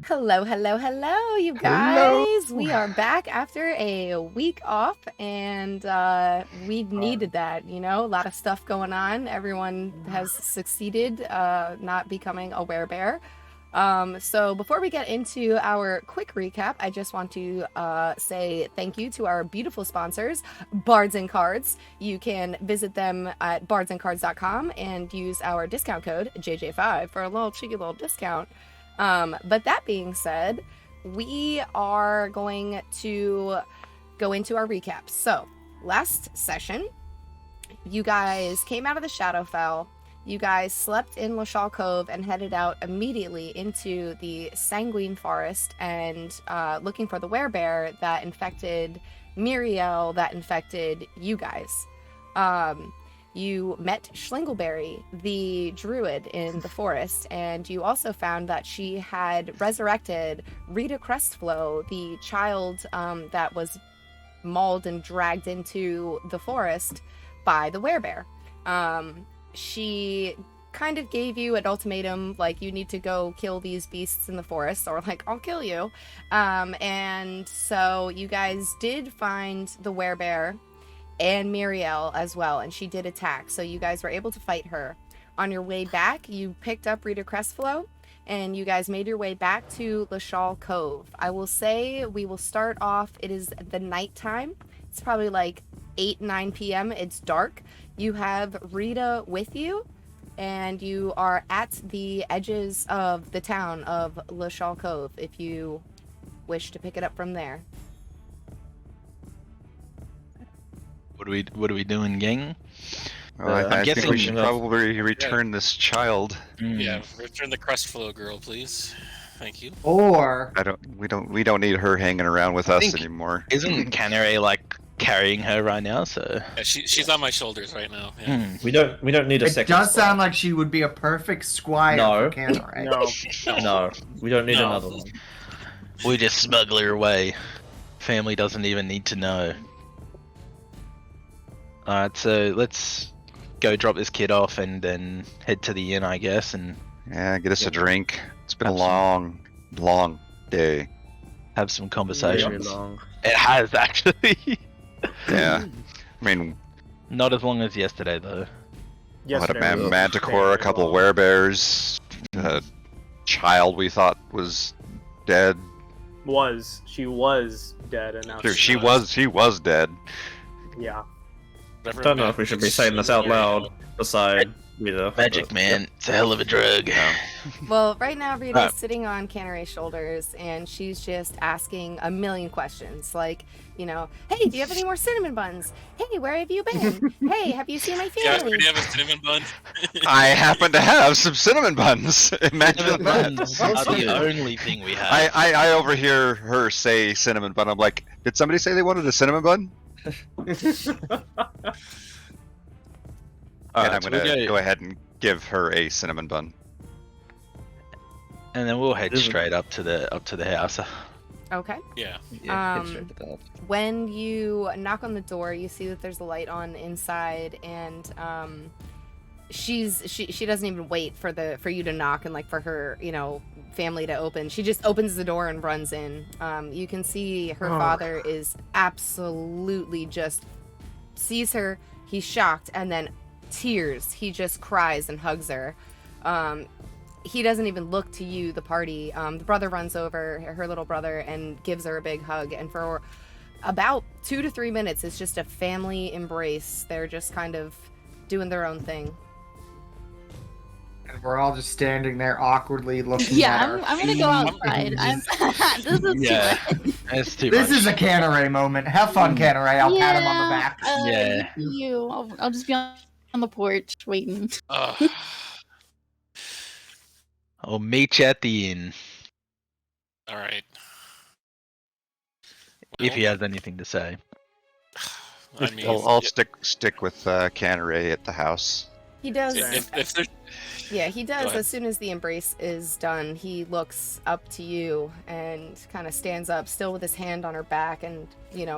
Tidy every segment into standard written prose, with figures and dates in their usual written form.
Hello, hello, hello, you guys. Hello. We are back after a week off, and we needed that, you know, a lot of stuff going on. Everyone has succeeded not becoming a werebear. So before we get into our quick recap, I just want to say thank you to our beautiful sponsors, Bards and Cards. You can visit them at bardsandcards.com and use our discount code JJ5 for a little cheeky little discount. But that being said, we are going to go into our recaps. So, last session, you guys came out of the Shadowfell, you guys slept in Lashal Cove and headed out immediately into the Sanguine Forest and looking for the werebear that infected Miriel, that infected you guys. You met Schlingleberry, the druid in the forest, and you also found that she had resurrected Rita Crestflow, the child that was mauled and dragged into the forest by the werebear. She kind of gave you an ultimatum, like, you need to go kill these beasts in the forest, or like, I'll kill you. And so you guys did find the werebear and Miriel as well, and she did attack, so you guys were able to fight her. On your way back, you picked up Rita Crestflow, and you guys made your way back to Lashal Cove. I will say we will start off, it is the nighttime. It's probably like 8-9 p.m. It's dark. You have Rita with you, and you are at the edges of the town of Lashal Cove if you wish to pick it up from there. What are we doing, gang? Well, I think we should probably return this child. Yeah, return the Crestflow girl, please. Thank you. Or we don't need her hanging around with us anymore. Isn't Canary like carrying her right now? So yeah, she's on my shoulders right now. Yeah. We don't need a second. It does sound like she would be a perfect squire for Canary. No, we don't need another one. We just smuggle her away. Family doesn't even need to know. Alright, so let's go drop this kid off and then head to the inn, I guess, and get us a drink. It's been a long day. Have some conversations. Really long. It has, actually. Yeah. I mean, not as long as yesterday, though. What a manticore, a couple of werebears, a child we thought was dead. She was dead, and now she was dead. Yeah. I don't know if we should be saying this out loud beside Rita. Magic, man. It's a hell of a drug. Yeah. Well, right now Rita's sitting on Canary's shoulders, and she's just asking a million questions. Like, you know, hey, do you have any more cinnamon buns? Hey, where have you been? Hey, have you seen my family? Do you have a cinnamon bun? I happen to have some cinnamon buns. Imagine that. Buns are the only thing we have. I overhear her say cinnamon bun. I'm like, did somebody say they wanted a cinnamon bun? And I'm gonna go ahead and give her a cinnamon bun. And then we'll head straight up to the house. Okay. Yeah. When you knock on the door, you see that there's a light on inside, and she doesn't even wait for you to knock and like for her, you know, family to open. She just opens the door and runs in. You can see her father is absolutely just sees her, he's shocked, and then tears. He just cries and hugs her. He doesn't even look to you, the party. The brother runs over, her little brother, and gives her a big hug. And for about 2 to 3 minutes, it's just a family embrace. They're just kind of doing their own thing. And we're all just standing there awkwardly looking Yeah, at her. I'm gonna go outside. This is Yeah. too much. That's too This much. is a Canneray moment. Have fun, Canneray. I'll pat him on the back. Yeah. You. I'll just be on the porch waiting. I'll meet you at the inn. All right. If he has anything to say. I mean, I'll stick with Canneray at the house. He does. if there's Yeah, he Go does. ahead. As soon as the embrace is done, he looks up to you and kind of stands up, still with his hand on her back, and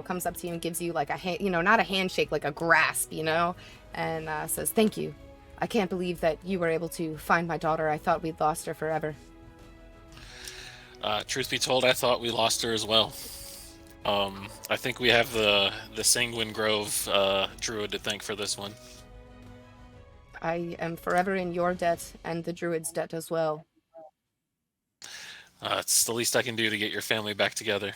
comes up to you and gives you like a hand, not a handshake, like a grasp, and says, "Thank you. I can't believe that you were able to find my daughter. I thought we'd lost her forever." truth be told, I thought we lost her as well. I think we have the Sanguine Grove druid to thank for this one. I am forever in your debt and the druid's debt as well. It's the least I can do to get your family back together.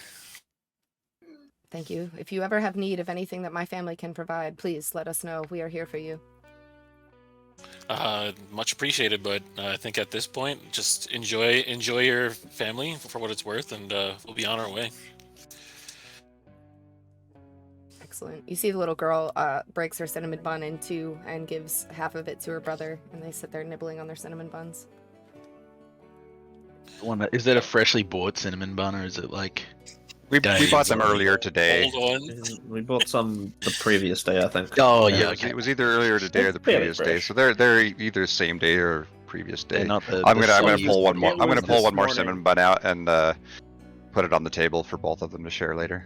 Thank you. If you ever have need of anything that my family can provide, please let us know. We are here for you. Much appreciated, but I think at this point, just enjoy your family for what it's worth, and we'll be on our way. Excellent. You see the little girl breaks her cinnamon bun in two and gives half of it to her brother, and they sit there nibbling on their cinnamon buns. Is it a freshly bought cinnamon bun, or is it like... We Days bought them old. earlier today. Hold on. We bought some the previous day, I think. Oh, Yeah, yeah, it was, okay. it was either earlier today or the Fairly previous day, fresh. so they're either the same day or previous day. They're not the- I'm the gonna soggy- pull one more. It I'm gonna was pull this one more morning. cinnamon bun out and put it on the table for both of them to share later.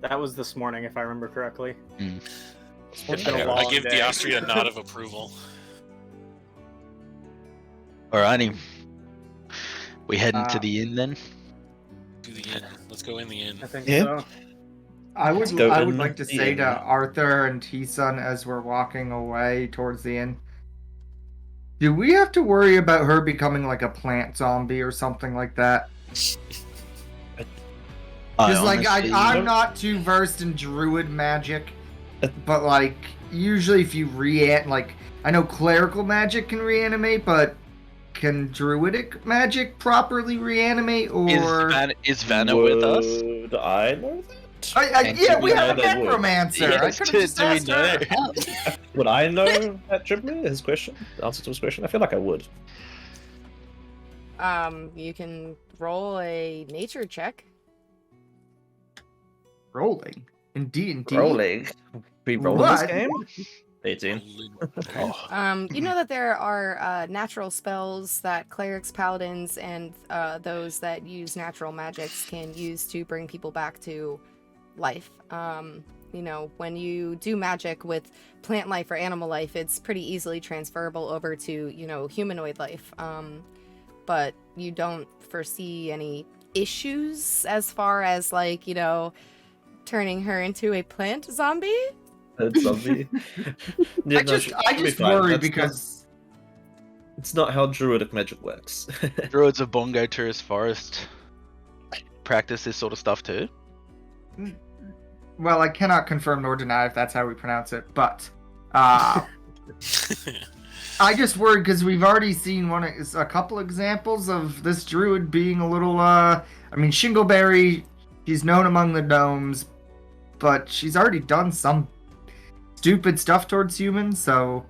That was this morning, if I remember correctly. Mm. It's been a I long give day. the Austihr a nod of approval. Alrighty. We heading to Uh, the inn then? To the inn. Let's go in the inn. I think Yeah. so. I would go I would in like to the say inn. to Arthur and T-Sun as we're walking away towards the inn, do we have to worry about her becoming like a plant zombie or something like that? Because I'm not too versed in druid magic, but like usually if you I know clerical magic can reanimate, but can druidic magic properly reanimate? Or Is Vanna with us? Would I know that? And yeah, do we we have a know that would? necromancer. I Yes, could do- have just do we asked her. know? Would I know that Ghibli? His question? The answer to his question? I feel like I would. You can roll a nature check. Rolling. Indeed. Rolling. We roll in this What? game? 18. Oh. You know that there are natural spells that clerics, paladins, and those that use natural magics can use to bring people back to life. When you do magic with plant life or animal life, it's pretty easily transferable over to, humanoid life. But you don't foresee any issues as far as turning her into a plant zombie? That's zombie. Yeah, I just should be fine. worry That's because It's not how druidic magic works. Druids of Bongo Tourist Forest practice this sort of stuff too? well, I cannot confirm nor deny if that's how we pronounce it, but I just worry because we've already seen a couple examples of this druid being a little Shingleberry, she's known among the gnomes, but she's already done some stupid stuff towards humans, so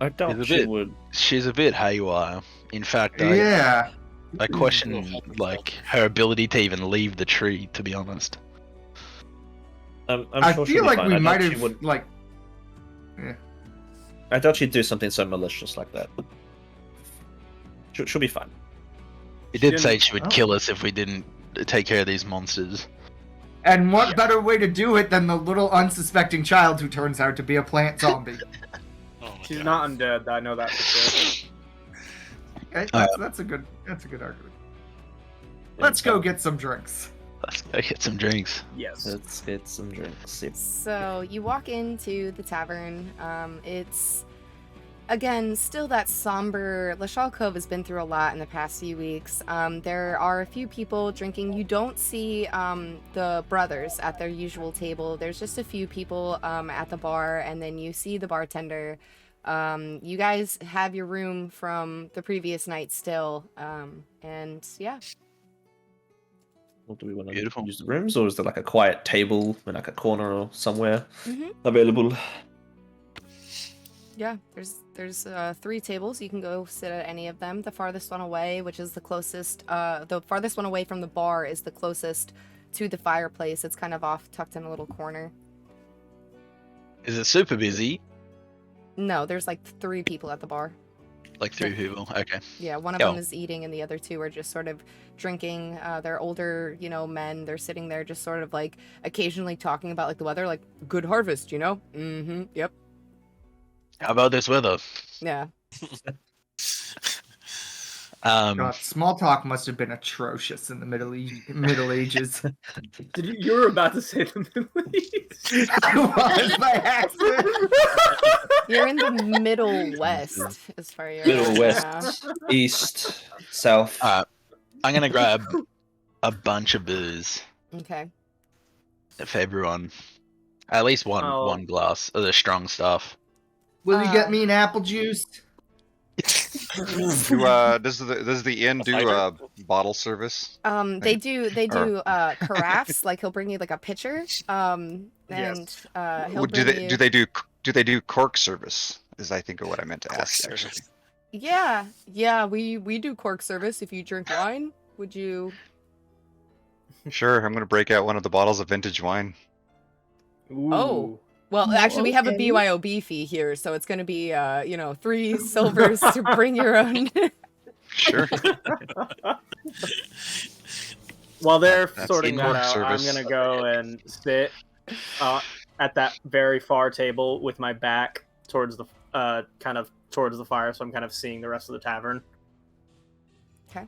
I doubt It's a she bit- would. She's a bit haywire. In fact, yeah. I question her ability to even leave the tree, to be honest. I'm I sure she'll feel be like fine. we I doubt might she have would- like I doubt she'd do something so malicious like that. She'll be fine. It did She say didn't- she would kill us if we didn't take care of these monsters. And what better way to do it than the little unsuspecting child who turns out to be a plant zombie? Oh my She's God. not undead, I know that for sure. Okay, that's a good argument. Let's go get some drinks. Let's go get some drinks. Yes. Let's get some drinks. Yep. So you walk into the tavern. It's again still that somber. Lachelle Cove has been through a lot in the past few weeks. There are a few people drinking. You don't see the brothers at their usual table. There's just a few people at the bar, and then you see the bartender. You guys have your room from the previous night still, and yeah. Or do we want to Beautiful. use the rooms, or is there like a quiet table in like a corner or somewhere Mhm. available? Yeah, there's 3 tables. You can go sit at any of them. The farthest one away, which is the closest, the farthest one away from the bar is the closest to the fireplace. It's kind of off, tucked in a little corner. Is it super busy? No, there's like 3 people at the bar. Like 3 people. Okay. Yeah, one of Yo. them is eating, and the other 2 are just sort of drinking. They're older, men. They're sitting there, just sort of like occasionally talking about like the weather, like good harvest, Mm-hmm. Yep. How about this weather? Yeah. God, small talk must have been atrocious in the Middle Ages. You were about to say the Middle East. I was by accident. You're in the Middle West, as far as Middle West, East, South. I'm gonna grab a bunch of booze Okay. for everyone. At least one glass of the strong stuff. Will you get me an apple juice? Does the inn do bottle service? They do carafes. Like he'll bring you like a pitcher. And Yes. he'll Do bring you... they do cork service? Is I think what I meant to ask actually. Yeah, we do cork service. If you drink wine, would you? Sure, I'm gonna break out one of the bottles of vintage wine. Ooh. Oh. Well, Oh, actually, we have a okay. BYOB fee here, so it's going to be 3 silvers to bring your own. Sure. While they're That's sorting the that cork out, service. I'm gonna go and sit at that very far table with my back towards the towards the fire, so I'm kind of seeing the rest of the tavern. Okay.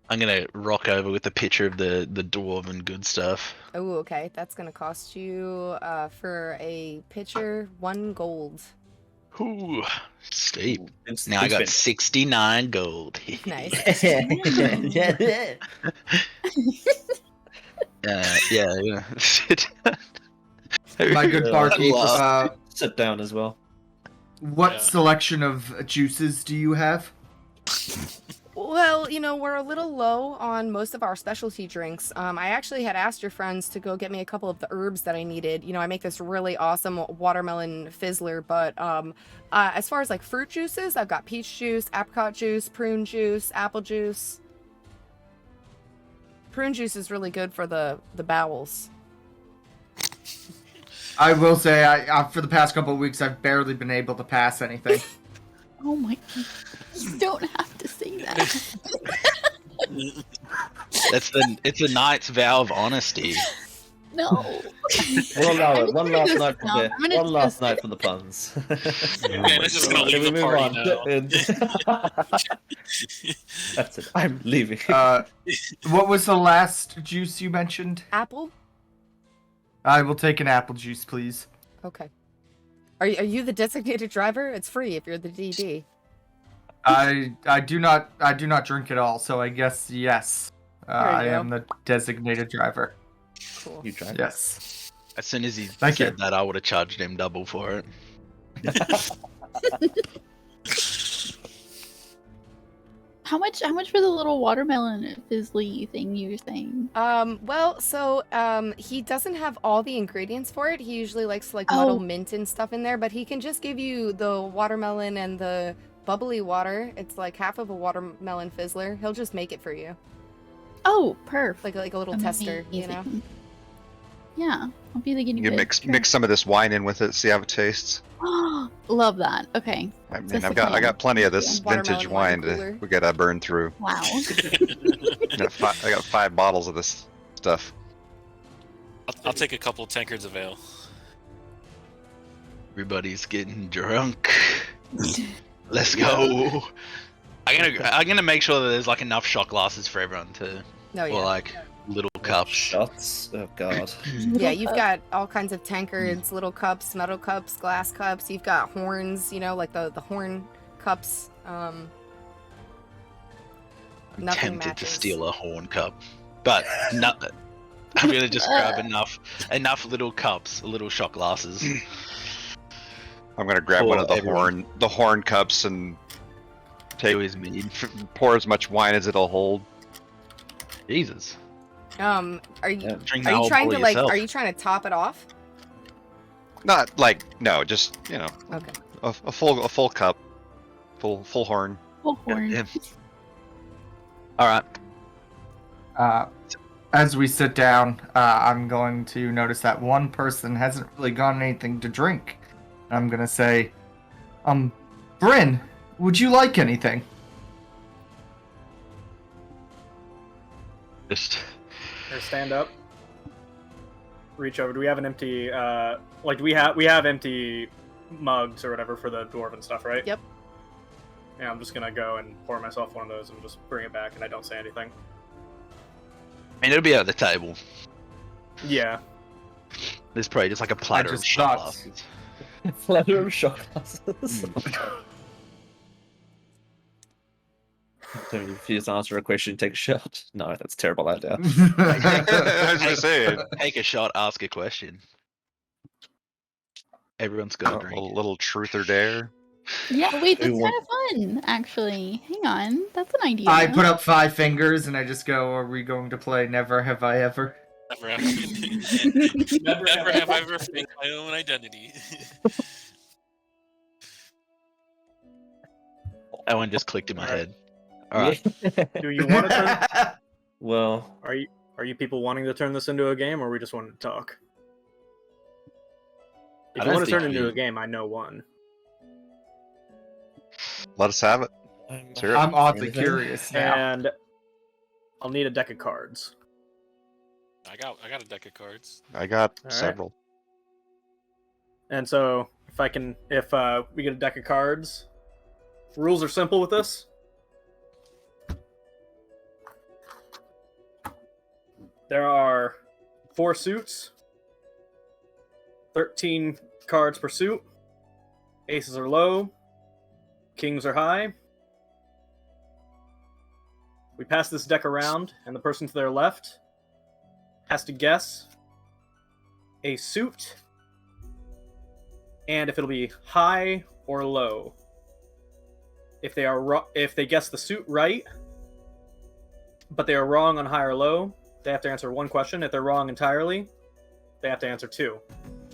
I'm gonna rock over with a picture of the dwarven good stuff. Oh, okay. That's going to cost you for a pitcher 1 gold. Ooh, steep. It's Now I got expensive. 69 gold. Nice. Yeah. My good barkeep. Sit down as well. What Yeah. selection of juices do you have? Well, we're a little low on most of our specialty drinks. I actually had asked your friends to go get me a couple of the herbs that I needed. I make this really awesome watermelon fizzler, but as far as like fruit juices, I've got peach juice, apricot juice, prune juice, apple juice. Prune juice is really good for the bowels. I will say, I for the past couple of weeks, I've barely been able to pass anything. Oh my god. You don't have to say that. It's a knight's vow of honesty. No. We'll allow it. I'm One gonna last just night go down. I'm gonna one last just- night for the puns. Man, it's just gonna Can leave we the move party on? now. That's it. I'm leaving. What was the last juice you mentioned? Apple? I will take an apple juice, please. Okay. Are you the designated driver? It's free if you're the DD. I do not drink at all, so I guess yes. There you I go. am the designated driver. Cool. You drive. Yes. As soon as he Thank said you. that, I would have charged him double for it. How much for the little watermelon fizzly thing you were saying? Well, so he doesn't have all the ingredients for it. He usually likes to muddle Oh. mint and stuff in there, but he can just give you the watermelon and the bubbly water. It's like half of a watermelon fizzler. He'll just make it for you. Oh, perf. Like a little tester, Amazing. Yeah, I'll be the guinea You pig. mix some of this wine in with it, see how it tastes. Love that. Okay. I mean, That's I the got plan. plenty of this Watermelon vintage wine wine cooler. we gotta burn through. Wow. I got 5 bottles of this stuff. I'll take a couple tankards of ale. Everybody's getting drunk. Let's go. I'm gonna make sure that there's enough shot glasses for everyone to, No, or little cups. Shots. Oh god. Yeah, you've got all kinds of tankards, little cups, metal cups, glass cups. You've got horns, you know, like the horn cups. I'm Nothing tempted matches. to steal a horn cup, but no, I'm gonna just grab enough little cups, little shot glasses. I'm gonna grab For one of everyone. the horn cups and Do his mead. pour as much wine as it'll hold. Jesus. Are you Yeah. Drink the are you whole trying to bottle like yourself. are you trying to top it off? Not like no, just Okay. a full cup, full horn. Oh, horn. Yeah. All right. As we sit down, I'm going to notice that one person hasn't really gotten anything to drink. I'm gonna say, Bryn, would you like anything? Just Or stand up. Reach over. Do we have an empty like we have empty mugs or whatever for the dwarven stuff, right? Yep. Yeah, I'm just gonna go and pour myself one of those and just bring it back and I don't say anything. I mean, it'll be at the table. Yeah. There's probably just like a platter of just shot thought- glasses. Flutter of shot glasses. So if you just answer a question, take a shot. No, that's a terrible idea. I was gonna say Take a shot, ask a question. Everyone's got a a drink. little truth or dare. Yeah, wait, that's Who kind of fun, actually. Hang on, that's an idea. I put up 5 fingers and I just go, are we going to play Never Have I Ever? Never have, never have I ever faked my own identity. That one just clicked in my head. All right. Do you want to turn Well, are you people wanting to turn this into a game or we just want to talk? If I you don't want to turn it think into we- a game, I know one. Let us have it. Sure. I'm oddly Anything? curious now. And I'll need a deck of cards. I got a deck of cards. I got All right. several. And so if we get a deck of cards, rules are simple with this. There are 4 suits, 13 cards per suit. Aces are low, kings are high. We pass this deck around, and the person to their left has to guess a suit and if it'll be high or low. If they guess the suit right, but they are wrong on high or low, they have to answer 1 question. If they're wrong entirely, they have to answer 2.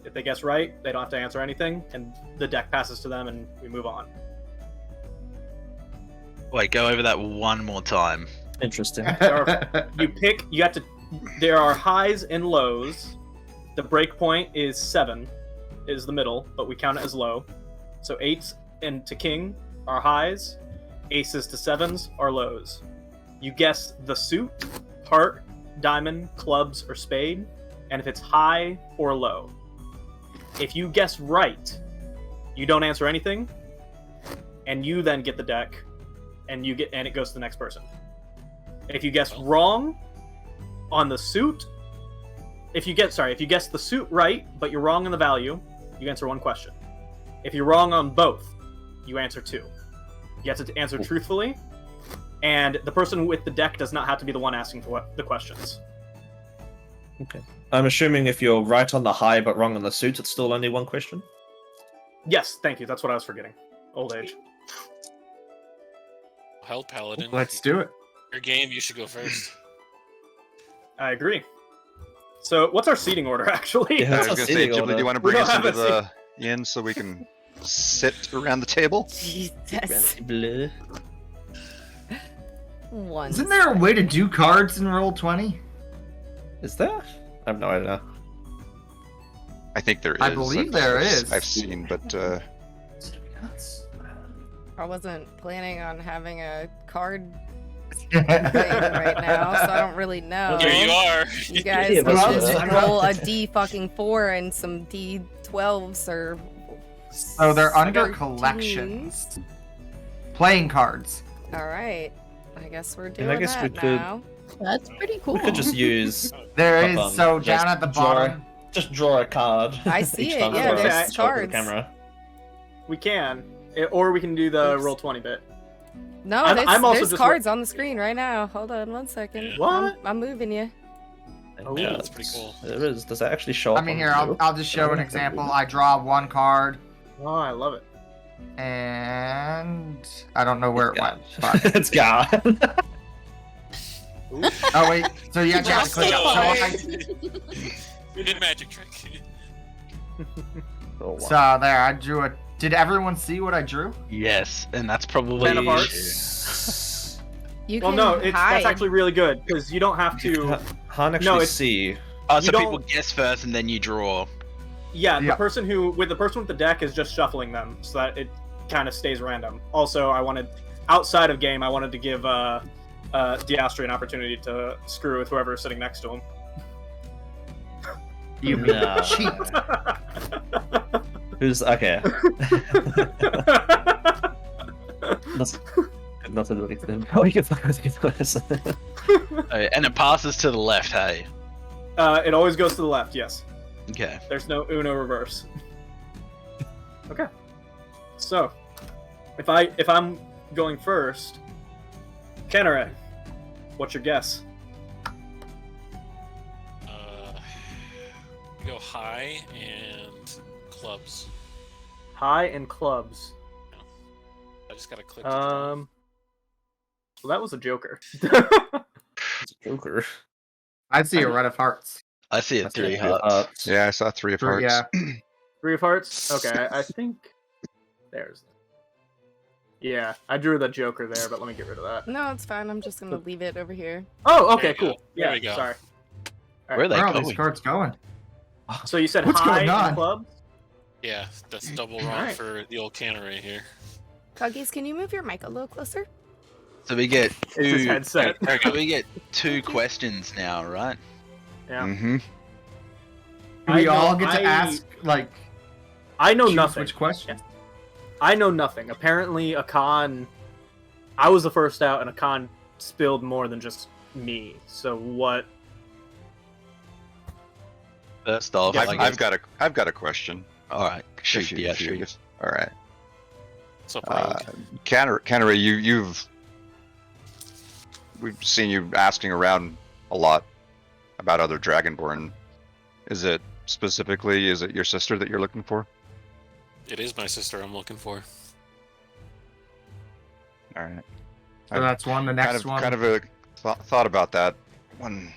If they guess right, they don't have to answer anything, and the deck passes to them, and we move on. Wait, go over that one more time. interesting. There are highs and lows. The break point is 7, is the middle, but we count it as low. So 8s and to king are highs, aces to 7s are lows. You guess the suit, heart, diamond, clubs, or spade, and if it's high or low. If you guess right, you don't answer anything, and you then get the deck, and it goes to the next person. If you guess wrong on the suit, if you guess the suit right, but you're wrong on the value, you answer 1 question. If you're wrong on both, you answer 2. You have to answer truthfully, and the person with the deck does not have to be the one asking for the questions. Okay. I'm assuming if you're right on the high but wrong on the suit, it's still only 1 question? Yes, thank you. That's what I was forgetting. Old age. Hell, Paladin. Let's do it. Your game, you should go first. I agree. So, what's our seating order, actually? Yeah. I was That's gonna a say, seating Ghibli, order. do you want to We bring don't us have into a the inn so we can sit around the table? Jesus. Bleh. One. Isn't there a way to do cards in Roll20? Is there? I have no idea. I think there is. I believe there is. I've seen, but I wasn't planning on having a card thing right now, so I don't really know. Here you are. You guys Yeah, but just I'm- roll a D4 and some D12s or. So they're under 13s. collections. Playing cards. All right. I guess we're doing I guess we that could- now. That's pretty cool. We could just use. There is, so just down at the bottom. Just draw a card. I see each it, time yeah, for there's us to show it to the cards. camera. We can, or we can do the Oops. roll 20 bit. No, I'm also there's just cards on the screen right now. Hold on one second. What? I'm moving you. Oh, Yeah, that's pretty cool. There is. Does that actually show up? I mean, on here, the I'll just show an example. I draw one card, Oh, I love it. and I don't know where it went. gone. But... It's gone. Ooh. Oh, wait. So you actually have to click up. We did a magic trick. Oh, wow. So there, I drew a. Did everyone see what I drew? Yes, and that's probably. Ten of hearts. You Well, can no, hide. that's actually really good because you don't have to. Can't actually No, it's- see. Oh, You so don't- people guess first and then you draw. Yeah, Yeah. the person with the deck is just shuffling them so that it kind of stays random. Also, outside of game, I wanted to give Diastri an opportunity to screw with whoever is sitting next to him. You No. cheat. Who's okay? That's not to do anything. Oh, you can fuck with this. And it passes to the left, hey? It always goes to the left. Yes, Okay. there's no Uno reverse. Okay, so if I'm going first, Kenare, what's your guess? We go high and clubs. High and clubs. I just gotta click. to draw. Well, that was a joker. It's a Joker. I see a red of hearts. I see it That's three it. hearts. Yeah, I saw 3 of hearts. Yeah. 3 of hearts. Okay, I think there's. Yeah, I drew the joker there, but let me get rid of that. No, it's fine. I'm just gonna leave it over here. Oh, okay, There you go. cool. There Yeah, we go. sorry. Where are they Where are going? these cards going? So you said What's high going on? and clubs? Yeah, that's double wrong Alright. for the old cannery here. Cuggies, can you move your mic a little closer? So we get It's his two. headset. So we get 2 questions now, right? Yeah. Mm-hmm. Do we I know- all get to I- ask, like, I know choose nothing. which question? I know nothing. Apparently, Akan. I was the first out, and Akan spilled more than just me. So what? First off, Yeah, I I've guess. got a question. All right, shoot, If you- yeah, if you- shoot. All right. So rogue. Cannery, we've seen you asking around a lot about other Dragonborn. Is it your sister that you're looking for? It is my sister I'm looking for. All right. So that's one. The next one. Kind of a thought about that when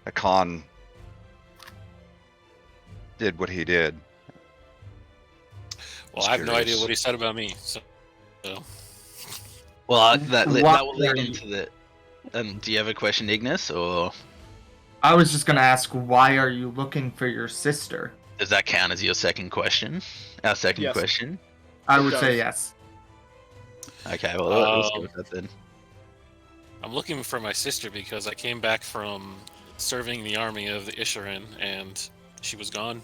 Akan did what he did. Well, Just I have no idea curious. what he said about me. So Well, that What will lead were you- into the. Do you have a question, Ignis, or I was just gonna ask, why are you looking for your sister? does that count as your second question? Our second Yes. question. I It would say does. yes. Okay, well, let's go Um, with that then. I'm looking for my sister because I came back from serving the army of the Isharin and she was gone.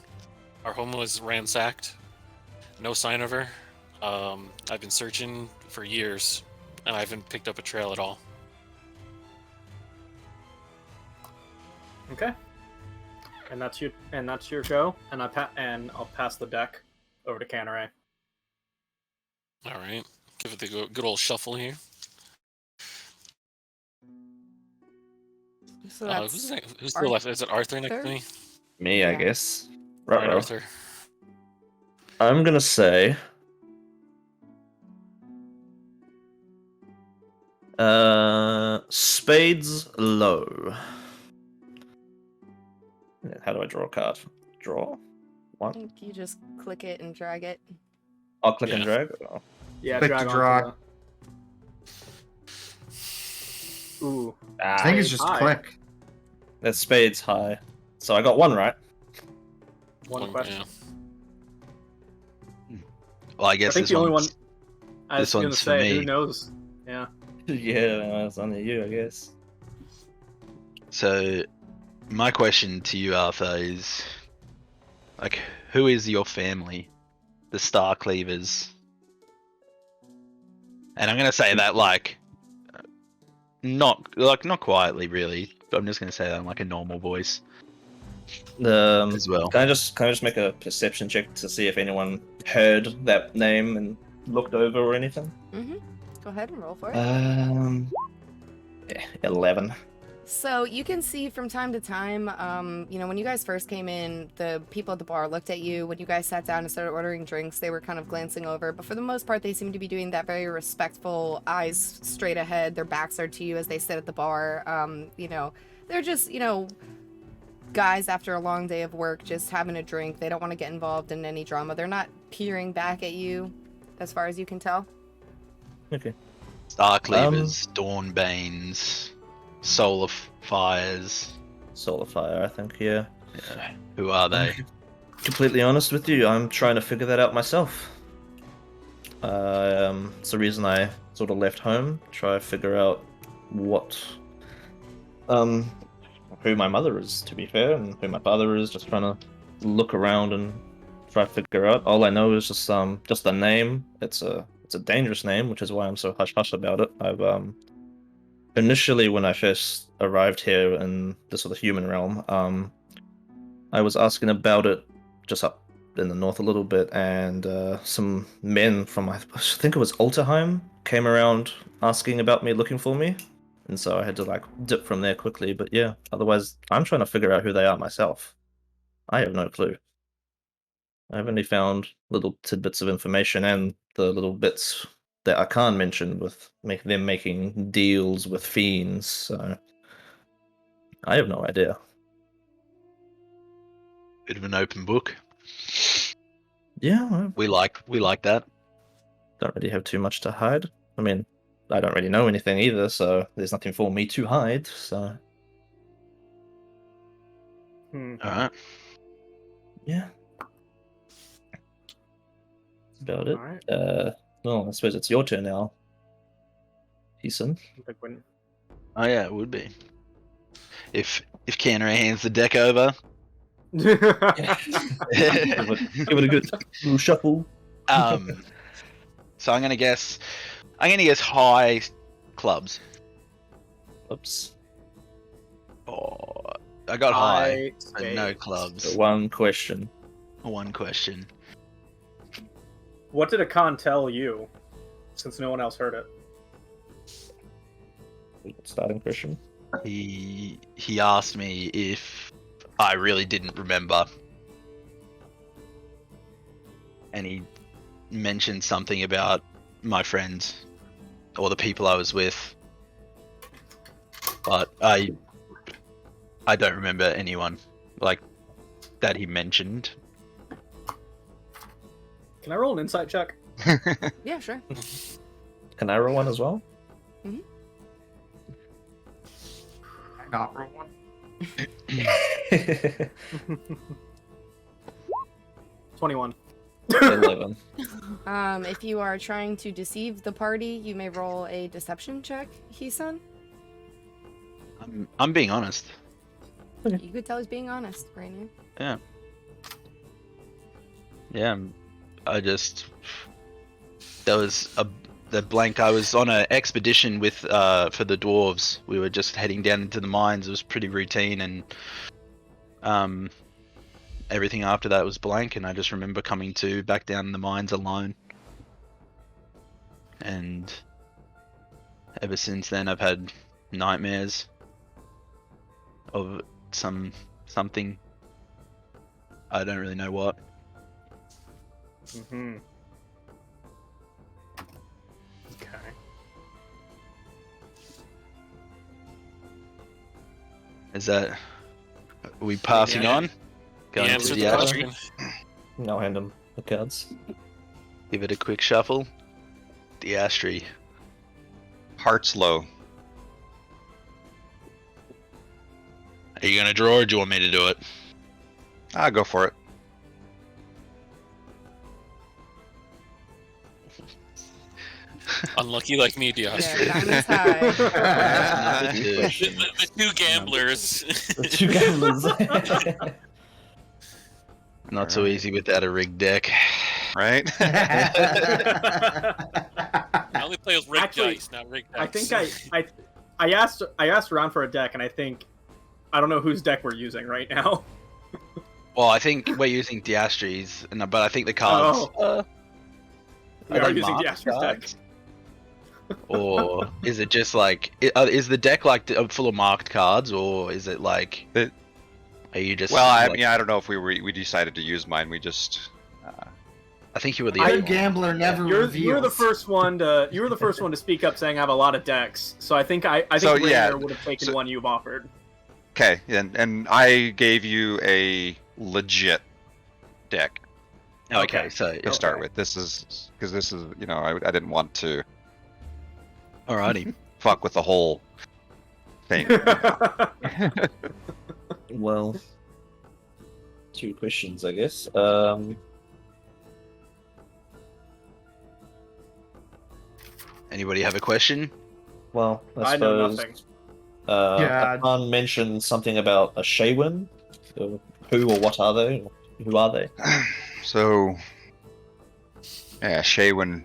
Our home was ransacked. No sign of her. I've been searching for years and I haven't picked up a trail at all. Okay. And that's your go. And I'll pass the deck over to Canare. All right, give it the good old shuffle here. So that's Who's to the left? Is it Arthur next Arthur? to me? Me, I Yeah. guess. All right, Right, Arthur. I'm gonna say. Spades low. How do I draw a card? Draw? I One? think you just click it and drag it. I'll click and Yeah. drag. Oh. Yeah, Click drag to on draw. to the- Ooh. I think it's just High. click. There's spades high. So I got one right. One question. Yeah. Well, I I guess think this the only one. one's- I was this gonna one's for say, who me. knows? Yeah. Yeah, it's only you, I guess. So, my question to you, Arthur, is like, who is your family? The Star Cleavers. And I'm gonna say that like, not quietly, really. But I'm just gonna say that in like a normal voice as well. Can I just make a perception check to see if anyone heard that name and looked over or anything? Go ahead and roll for it. Yeah, 11. So you can see from time to time, when you guys first came in, the people at the bar looked at you. When you guys sat down and started ordering drinks, they were kind of glancing over. But for the most part, they seem to be doing that very respectful, eyes straight ahead. Their backs are to you as they sit at the bar. They're just, guys after a long day of work just having a drink. They don't want to get involved in any drama. They're not peering back at you, as far as you can tell. Okay. Starcleavers, Dawnbanes, Solar Fires. Solar Fire, I think, yeah. Yeah. Who are they? Completely honest with you, I'm trying to figure that out myself. It's the reason I sort of left home, try to figure out who my mother is, to be fair, and who my father is, just trying to look around and try to figure out. All I know is just the name. It's a dangerous name, which is why I'm so hush-hush about it. I've initially, when I first arrived here in the sort of human realm, I was asking about it just up in the north a little bit, and some men from, I think it was Alterheim, came around asking about me, looking for me, and so I had to dip from there quickly. But yeah, otherwise I'm trying to figure out who they are myself. I have no clue. I've only found little tidbits of information and the little bits that I can't mention with them making deals with fiends, so I have no idea. Bit of an open book. Yeah, We like that. don't really have too much to hide. I mean, I don't really know anything either, so there's nothing for me to hide, so Alright. yeah. That's about it. Alright. Well, I suppose it's your turn now, Eason. Oh yeah, it would be. If Canary hands the deck over. Give it a good little shuffle. So I'm gonna guess high clubs. Oops. Oh, I got high, but no spades. clubs. One question. One question. What did Akan tell you? Since no one else heard it. Starting question. He asked me if I really didn't remember, and he mentioned something about my friends or the people I was with, but I don't remember anyone like that he mentioned. Can I roll an insight check? Yeah, sure. Can I roll one as well? Not roll one. 21. 11. If you are trying to deceive the party, you may roll a deception check, Hisan. I'm being honest. You could tell he's being honest, Rainier. Yeah. There was the blank. I was on an expedition with for the dwarves. We were just heading down into the mines. It was pretty routine, and everything after that was blank. And I just remember coming back down in the mines alone. And ever since then, I've had nightmares of something. I don't really know what. Mm-hmm. Okay. Is that? Are we passing on? You Going answered to the the question. I'll hand him the cards. Give it a quick shuffle. The Astri. Heart's low. Are you gonna draw, or do you want me to do it? Ah, go for it. Unlucky like me, Diastri. Yeah, diamonds high. Number two. The two gamblers. The two gamblers. Not so easy without a rigged deck. Right? I only play with rigged Actually, dice, not rigged I decks. think I asked around for a deck, and I don't know whose deck we're using right now. Well, I think we're using Diastries, but I think the cards. We Are are they using the marked Astra's deck. cards? Or is it just like is the deck like full of marked cards, or is it like are you just? Well, I like, mean, I don't know if we decided to use mine. We just. I think you were the Good only one. gambler never You're reveals. the first one to speak up saying I have a lot of decks. So I think So, Rainier yeah, would have taken so- one you've offered. Okay, and I gave you a deck Okay, so to start with. This is I didn't want to alrighty. fuck with the whole thing. Well, 2 questions, I guess. Anybody have a question? Well, I I know suppose. nothing. Yeah. Khan mentioned something about a Shaywin. Who or what are they? Who are they? So, yeah, Shaywin.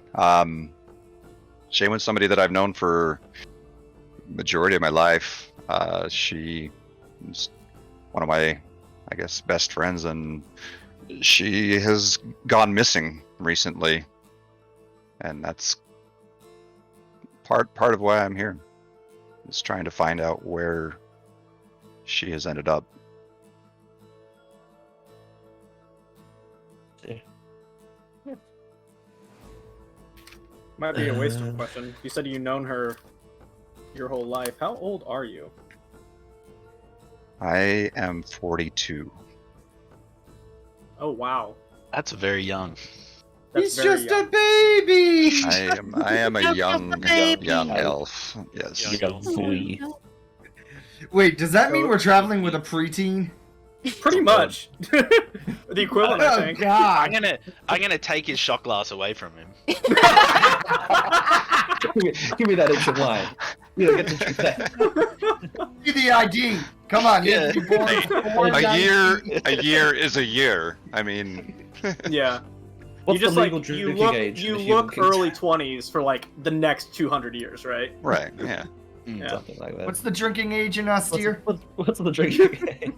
Shaywin's somebody that I've known for majority of my life. She is one of my, I guess, best friends, and she has gone missing recently, and that's part of why I'm here. Is trying to find out where she has ended up. Might be a waste of a question. You said you've known her your whole life. How old are you? I am 42. Oh wow. That's very young. That's He's very just young. a baby. I am a young elf. Yes. Young elf. Boy. Wait, does that mean we're traveling with a preteen? Pretty much. The equivalent, I Oh think. God! I'm gonna take his shot glass away from him. Give me that extra line. You don't get to drink that. Give me the ID. Come on, you have to be born before A year is a year. I mean, Yeah. What's you just the legal like drinking you look age? in you a human look kingdom? early 20s for like the next 200 years, right? right? Yeah. Yeah. Something like that. What's the drinking age in Austihr? What's the drinking age?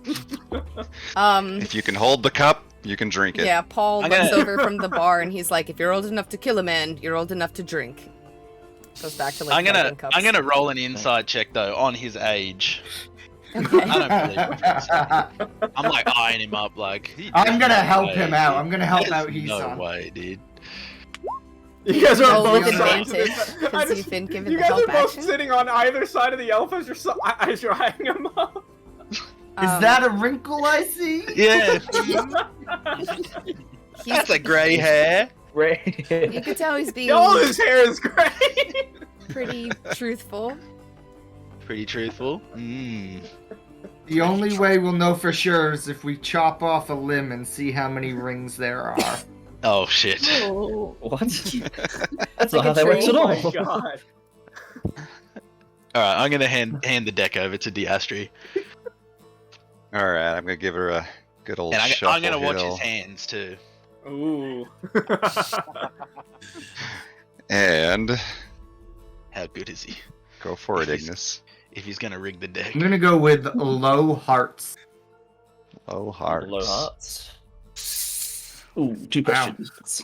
If you can hold the cup, you can drink it. Yeah, Paul I'm looks gonna- over from the bar and he's like, if you're old enough to kill a man, you're old enough to drink. Goes back to like Dragon Cups. I'm gonna roll an inside check though on his age. Okay. I don't believe what you're saying. I'm like eyeing him up like. I'm gonna no help way, him out. dude. I'm gonna help There's out No Heeson. way, dude. You guys are Oh, both with sides of advantage, this- 'cause I just- you've been given You the guys help are both action? sitting on either side of the elf as you're eyeing him up. Is that a wrinkle I see? Yeah, He's, that's a grey hair. you could tell he's being All his hair is gray. pretty truthful. Pretty truthful. Mm. The only way we'll know for sure is if we chop off a limb and see how many rings there are. Oh shit. Oh. What? like That's not how a that works tree. at Oh all. my god. All right, I'm gonna hand the deck over to Diastri, All right, I'm gonna give her a good old and shuffle. I'm gonna watch heel. his hands too. Ooh. And How good is he? go for it, He's- Ignis. If he's gonna rig the deck. I'm gonna go with low hearts. Low hearts. Low hearts. Ooh, 2 Wow. questions.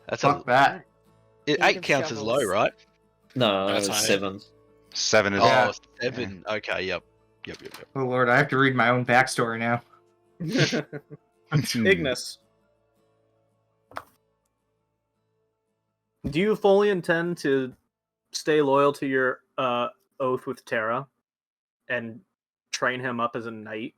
That's Fuck that. Eight Eight of counts as low, shovels. right? No, That's it's high. 7. 7 is. Yeah. Oh, 7. Okay, yep. Oh lord, I have to read my own backstory now. Ignis. Do you fully intend to stay loyal to your oath with Terra and train him up as a knight?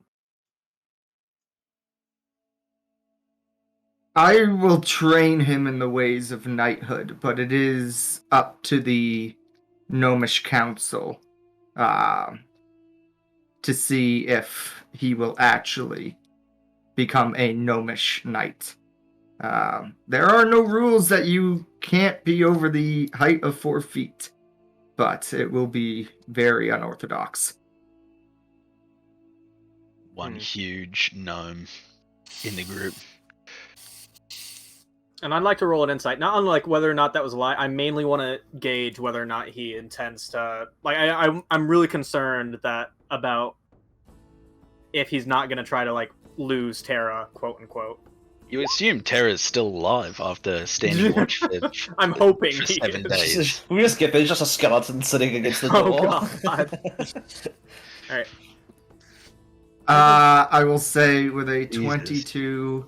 I will train him in the ways of knighthood, but it is up to the Gnomish Council to see if he will actually become a Gnomish knight. There are no rules that you can't be over the height of 4 feet, but it will be very unorthodox. One huge gnome in the group. And I'd like to roll an insight, not on like whether or not that was a lie. I mainly want to gauge whether or not he intends to. Like, I'm really concerned that about if he's not going to try to like lose Terra, quote unquote. You assume Terra's still alive after standing watch for, I'm hoping for he 7 is. days. We just get there's just a skeleton sitting against the Oh, door. God. All right. I will say with a Jesus. 22,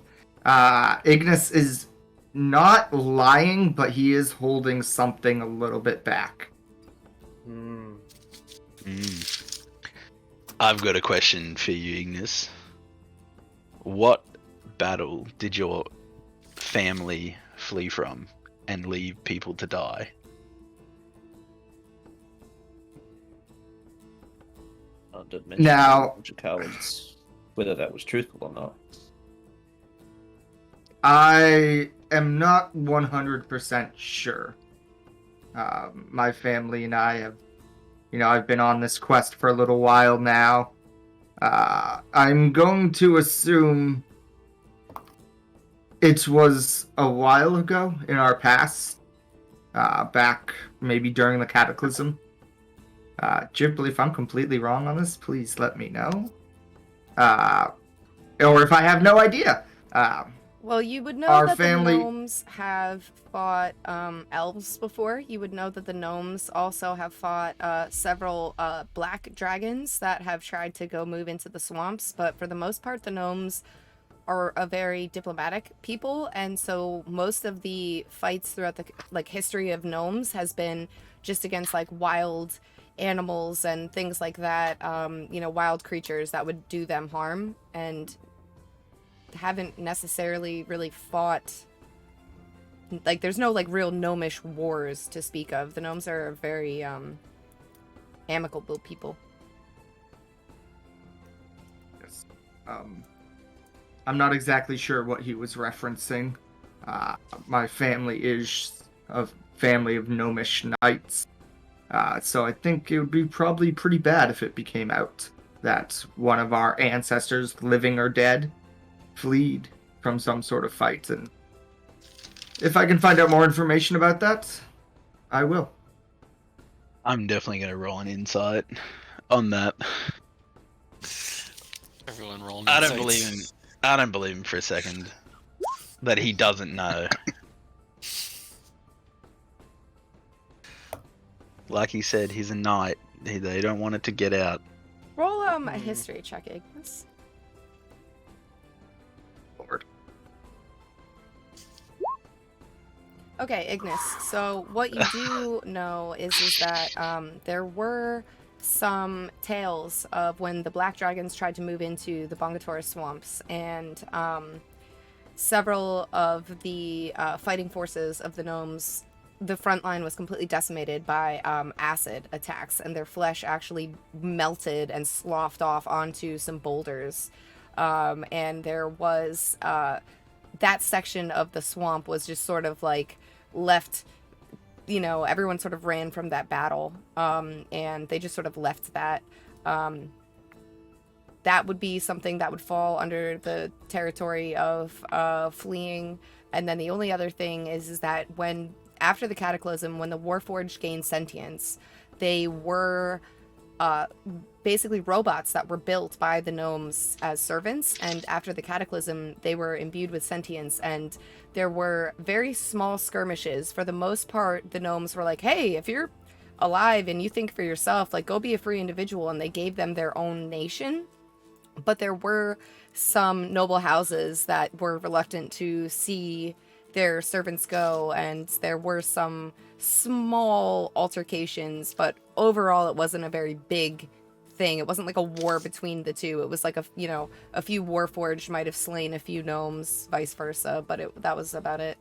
Ignis is not lying, but he is holding something a little bit back. Hmm. I've got a question for you, Ignis. What battle did your family flee from and leave people to die? Didn't mention Now- a bunch of cowards, whether that was truthful or not. I am not 100% sure. My family and I have, I've been on this quest for a little while now. I'm going to assume it was a while ago in our past, back maybe during the Cataclysm. Jibbly, if I'm completely wrong on this, please let me know. Or if I have no idea. Well, you would know Our that family- the gnomes have fought elves before. You would know that the gnomes also have fought several black dragons that have tried to go move into the swamps. But for the most part, the gnomes are a very diplomatic people, and so most of the fights throughout the history of gnomes has been just against wild animals and things like that. Wild creatures that would do them harm, and haven't necessarily really fought. There's no real gnomish wars to speak of. The gnomes are very amicable people. Yes. I'm not exactly sure what he was referencing. My family is a family of gnomish knights. So I think it would be probably pretty bad if it became out that one of our ancestors, living or dead, fled from some sort of fight. And if I can find out more information about that, I will. I'm definitely going to roll an insight on that. Everyone rolling. I don't believe him for a second that he doesn't know. Like he said, he's a knight. They don't want it to get out. Roll a history check, Ignis. Lord. Okay, Ignis. So what you do know is that there were some tales of when the black dragons tried to move into the Bongatora swamps, and several of the fighting forces of the gnomes, the front line was completely decimated by acid attacks, and their flesh actually melted and sloughed off onto some boulders. And there was that section of the swamp was just sort of left, everyone sort of ran from that battle, and they just sort of left that. That would be something that would fall under the territory of fleeing. And then the only other thing is that after the Cataclysm, when the Warforged gained sentience, they were basically robots that were built by the gnomes as servants, and after the Cataclysm, they were imbued with sentience, and there were very small skirmishes. For the most part, the gnomes were like, hey, if you're alive and you think for yourself, go be a free individual, and they gave them their own nation. But there were some noble houses that were reluctant to see their servants go, and there were some small altercations, but overall it wasn't a very big thing. It wasn't like a war between the two. It was a few Warforged might have slain a few gnomes, vice versa, but that was about it.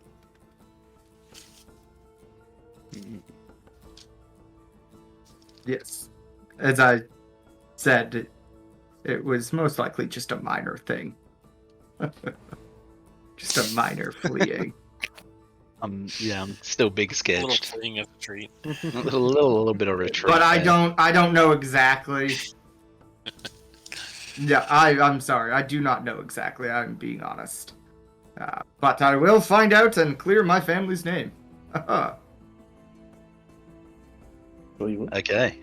Yes. As I said, it was most likely just a minor thing. Just a minor fleeing. I'm still big A little sketched. fleeing as a treat. a little bit of retreat. But I there. don't know exactly. Yeah, I'm sorry. I do not know exactly. I'm being honest. But I will find out and clear my family's name. Sure you would. Okay.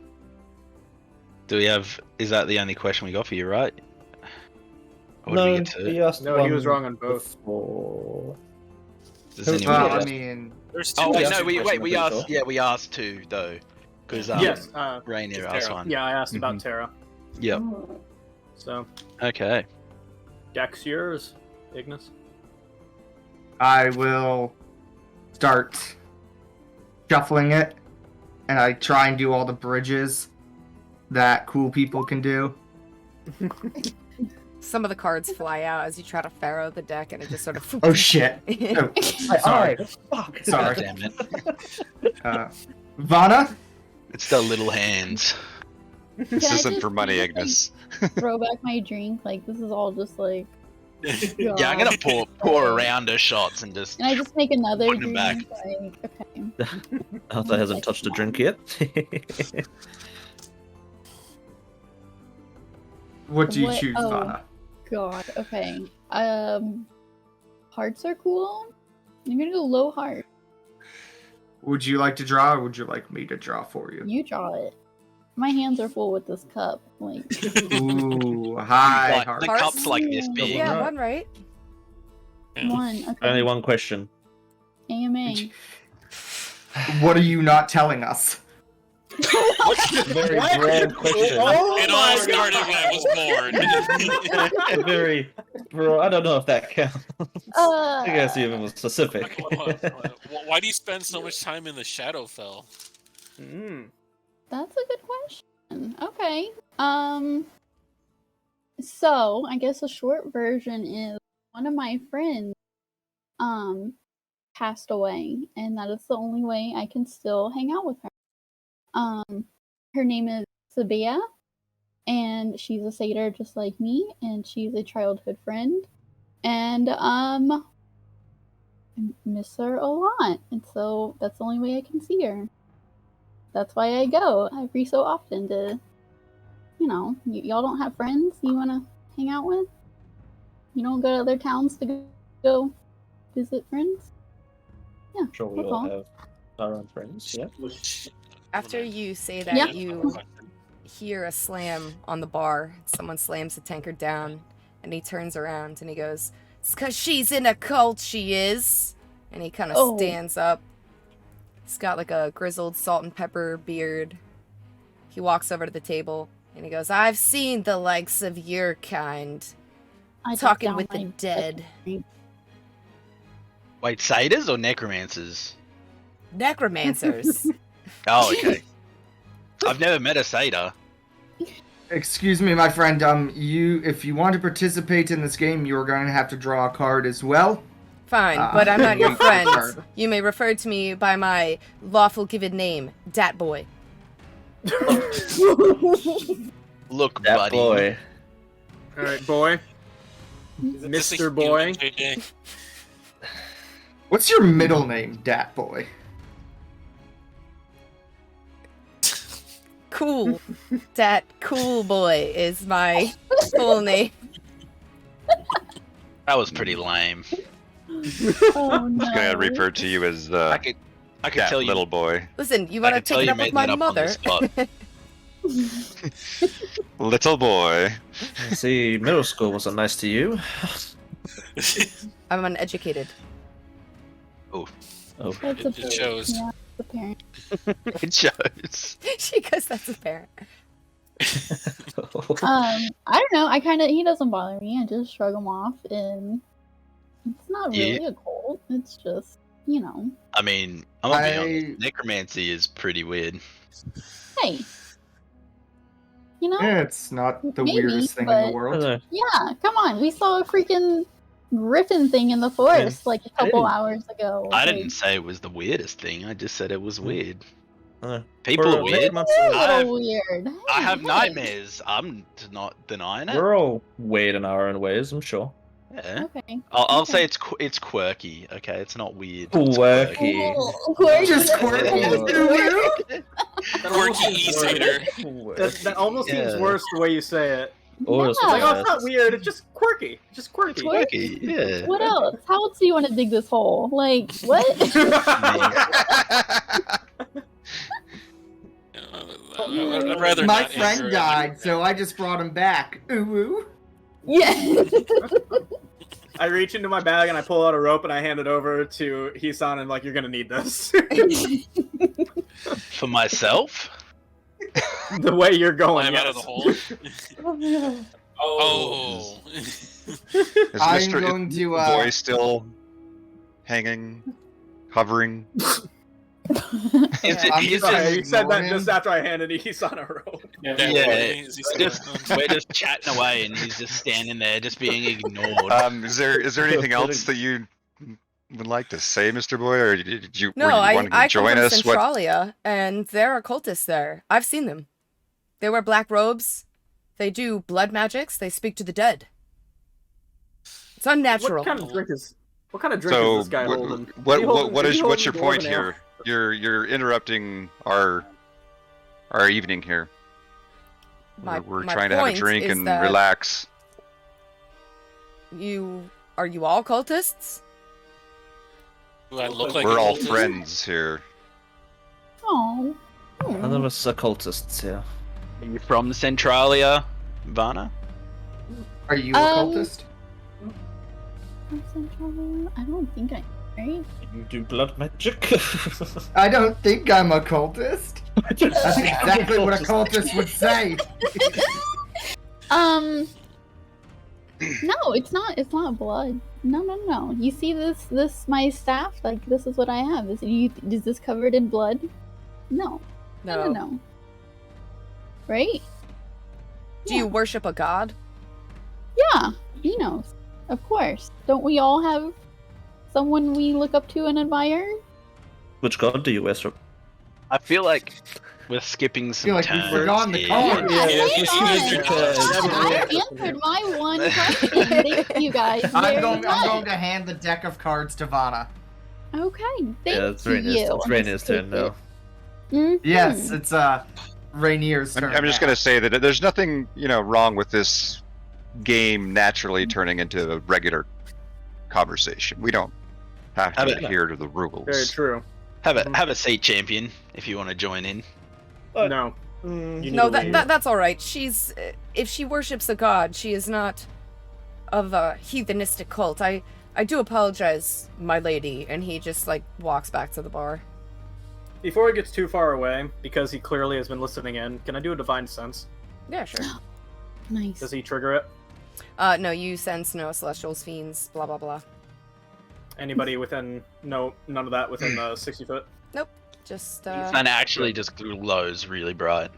Do we have? Is that the only question we got for you, right? Or did we get to? he asked No, he was one wrong on both. before. Does anyone Well, else- I mean, There's two. Oh wait, asked no, a question, we I'm pretty asked. Yeah, we asked two though, because Yes. Rainier Tara. asked one. Yeah, I asked about Mhm. Terra. Yep. So, Okay. Dex yours, Ignis. I will start shuffling it, and I try and do all the bridges that cool people can do. Some of the cards fly out as you try to pharaoh the deck, and it just sort of. Oh shit! Oh, sorry. Fuck. Sorry. Damn it. Vana? It's the little hands. This Can I isn't just for money, like, Ignis. throw back my drink. Like this is all just like. Yeah, I'm gonna pour around her shots and just. Can I just make another Put 'em drink? back. Like, okay. Arthur hasn't touched a drink yet. What do you What- choose, oh. Vana? God. Okay. Hearts are cool. I'm gonna go low heart. Would you like to draw, or would you like me to draw for you? You draw it. My hands are full with this cup. Like. Ooh, high Like, heart. the Hearts? cup's like this big. Yeah, Right. one right. One. Okay. Only one question. AMA. What are you not telling us? Very broad question. It all started when I was born. Very, bro. I don't know if that counts. I guess you was specific. Why do you spend so much time in the Shadowfell? That's a good question. Okay. So I guess a short version is one of my friends passed away, and that is the only way I can still hang out with her. Her name is Sabia, and she's a satyr just like me, and she's a childhood friend, and I miss her a lot, and so that's the only way I can see her. That's why I go every so often to, y'all don't have friends you want to hang out with? You don't go to other towns to go visit friends? Yeah, Sure, we that's all all. have our own friends. Yeah. After you say that, Yeah. you hear a slam on the bar. Someone slams the tankard down, and he turns around and he goes, "It's 'cause she's in a cult, she is." And he kind of Oh. stands up. He's got like a grizzled salt and pepper beard. He walks over to the table and he goes, "I've seen the likes of your kind I took talking down with the my- dead." Wait, satyrs or necromancers? Necromancers. Oh, okay. I've never met a satyr. Excuse me, my friend. If you want to participate in this game, you're going to have to draw a card as well. Fine, but I'm not your One friend. card. You may refer to me by my lawful given name, Dat Boy. Look, That buddy. boy. All right, boy. Is this a Mr. Boy. human, JJ? What's your middle name, Dat Boy? Cool. Dat Cool Boy is my full name. That was pretty lame. Oh no. Gonna refer to you as I could that tell you. little boy. Listen, you I want to could tell take it you up with made my that up on the mother? spot. Little boy. See, middle school wasn't nice to you. I'm uneducated. Oh. That's It shows. Yeah, it's apparent. It shows. She goes, "That's apparent." I don't know. He doesn't bother me. I just shrug him off, and it's not Yeah. really a cult. It's just, I mean, I'm gonna be I- honest. Necromancy is pretty weird. hey, It's not the Maybe, weirdest thing in but- the world. yeah. Come on, we saw a freaking griffin thing in the forest like a couple didn't. hours ago. I Like, didn't say it was the weirdest thing. I just said it was weird. Uh, People we're- are weird. a little I've- weird. I have Hey. nightmares. I'm not denying it. We're all weird in our own ways, I'm sure. Yeah. Okay. I'll Okay. say it's quirky. Okay, it's not weird. It's Quirky. Oh, quirky. Just quirky. That almost Quirky seems worse. eater. That almost seems Yeah. worse the way you say it. Or Yeah. It's like, oh, it's not weird. It's just quirky. Just quirky. Quirky, yeah. What else? How else do you want to dig this hole? Like, what? I'd rather My not friend injure died, so I just brought him back. Ooh, ooh. Yeah. I reach into my bag and I pull out a rope and I hand it over to Hisan and like, you're gonna need this. For myself? The way you're going, Climb out of the yes. hole. Oh. Is I'm Mr. going to, boy still hanging, hovering? Is it, I'm he's just gonna Sorry, you said ignore that him. just after I handed Hisan a rope. Yeah, Yeah, just, we're just chatting away, and he's just standing there, just being ignored. Is there anything else that you would like to say, Mr. Boy, or did you No, were you I wanting to come join from us? What? Centralia, and there are cultists there. I've seen them. They wear black robes. They do blood magics. They speak to the dead. It's unnatural. What kind of drink is So, this guy holding? what's your point here? You're interrupting our evening here. We're My trying to have a point drink is and that relax. Are you all cultists? Do I look like We're a all cultist? friends here. Oh. None of us are cultists here. Are you from Centralia, Vana? Are you a cultist? I don't think I. Right? You do blood magic? I don't think I'm a cultist. That's exactly what a cultist would say. No, it's not. It's not blood. No. You see this my staff? Like, this is what I have. Is this covered in blood? No. No. Right? Do you worship a god? Yeah. Of course. Don't we all have someone we look up to and admire? Which god do you worship? I feel like we're skipping some feel like turns we've forgotten the here. card. I answered my one question. Thank you guys I'm very going much. to hand the deck of cards to Vana. Okay, thank it's you. Rainier's turn now. Yes, it's Rainier's turn. I'm just now. gonna say that there's nothing wrong with this game naturally turning into a regular conversation. We don't have to adhere to the rules. Very true. Have a seat, champion, if you want to join in. No. You need No, to leave. that's all right. She's if she worships a god, she is not of a heathenistic cult. I do apologize, my lady. And he just like walks back to the bar. Before he gets too far away, because he clearly has been listening in, can I do a divine sense? Yeah, sure. Nice. Does he trigger it? No, you sense no celestials, fiends, blah blah blah. Anybody within none of that within the 60 foot? Nope. Just And actually just glows really bright.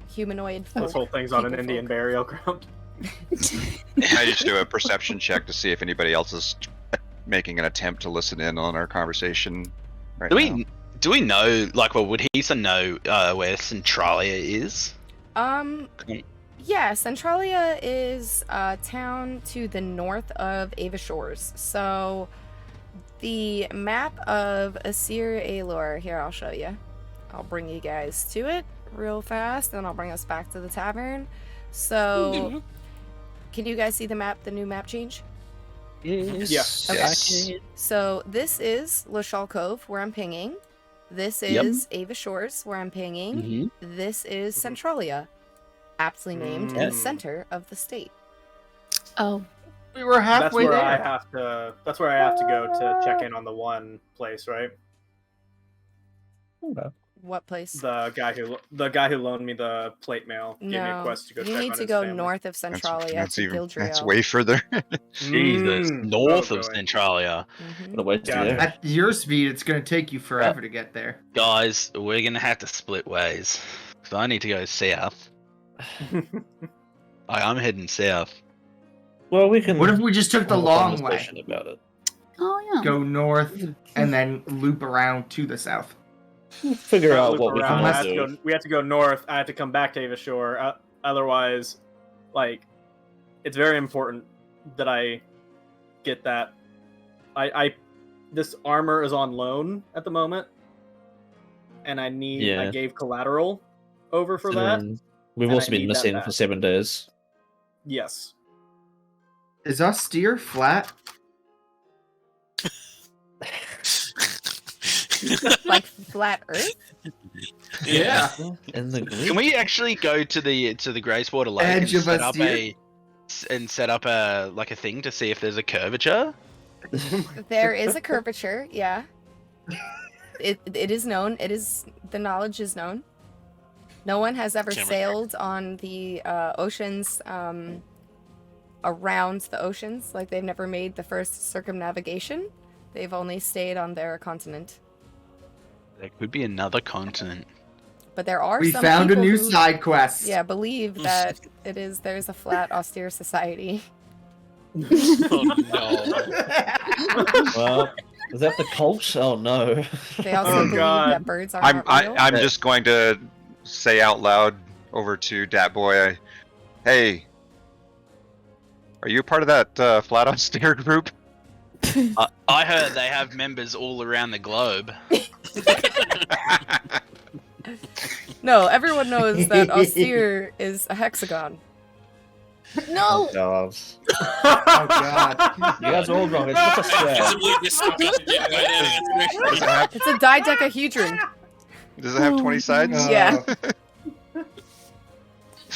humanoid folk. This whole thing's on an people Indian folk. burial ground. I just do a perception check to see if anybody else is making an attempt to listen in on our conversation. Right now. Do we know, like, well, would Hisa know where Centralia is? Yeah, Centralia is a town to the north of Ava Shores. So, the map of Austihr Aelor, here, I'll show you. I'll bring you guys to it real fast, and I'll bring us back to the tavern. So, can you guys see the map, the new map change? Yes. Okay. Yes. So, this is Lashal Cove, where I'm pinging. This is Ava Shores, where I'm pinging. This is Centralia, aptly named in the center of the state. Oh. We were halfway That's where there. I have to. That's where I have to go to check in on the one place, right? What place? The guy who loaned me the plate mail gave me a quest to go check you on need to his go family. north of Centralia to Gildriel. That's way further. Jesus, north of going. Centralia. Mhm. What a waste Yeah. of air. At your speed, it's going to take you forever to get there. Guys, we're gonna have to split ways. So I need to go south. I'm heading south. Well, we can. What if we just took the have a long way? conversation about it. Oh yeah. Go north and then loop around to the south. Figure Gotta out loop what we around. can I have to do. go- we have to go north. I have to come back to Ava Shore. Otherwise, like, it's very important that I get that. This armor is on loan at the moment, and I need. Yeah. I gave collateral over for that. We've and also I been need that missing back. for 7 days. Yes. Is Austihr flat? Like flat Earth? Yeah. In the Can we actually go to the Gracewater Lake Edge and of set up a like a thing to see if there's a curvature? There is a curvature, yeah. It is known. The knowledge is known. No one has ever Camera. sailed on the oceans around the oceans. Like they've never made the first circumnavigation. They've only stayed on their continent. There could be another continent. But there are We some found a people new who, side quest. yeah, believe that there's a flat austere society. Oh no. Well, is that the cult? Oh no. They also Oh, believe God. that birds are not real. I'm just going to say out loud over to Dat Boy, hey, are you part of that Flat Austere group? I heard they have members all around the globe. No, everyone knows that austere is a hexagon. No! Dogs. Oh god. You guys are all wrong. It's just a square. Visibly disgusted by that Does it answer. have, It's a dodecahedron. does it have 20 sides? Yeah.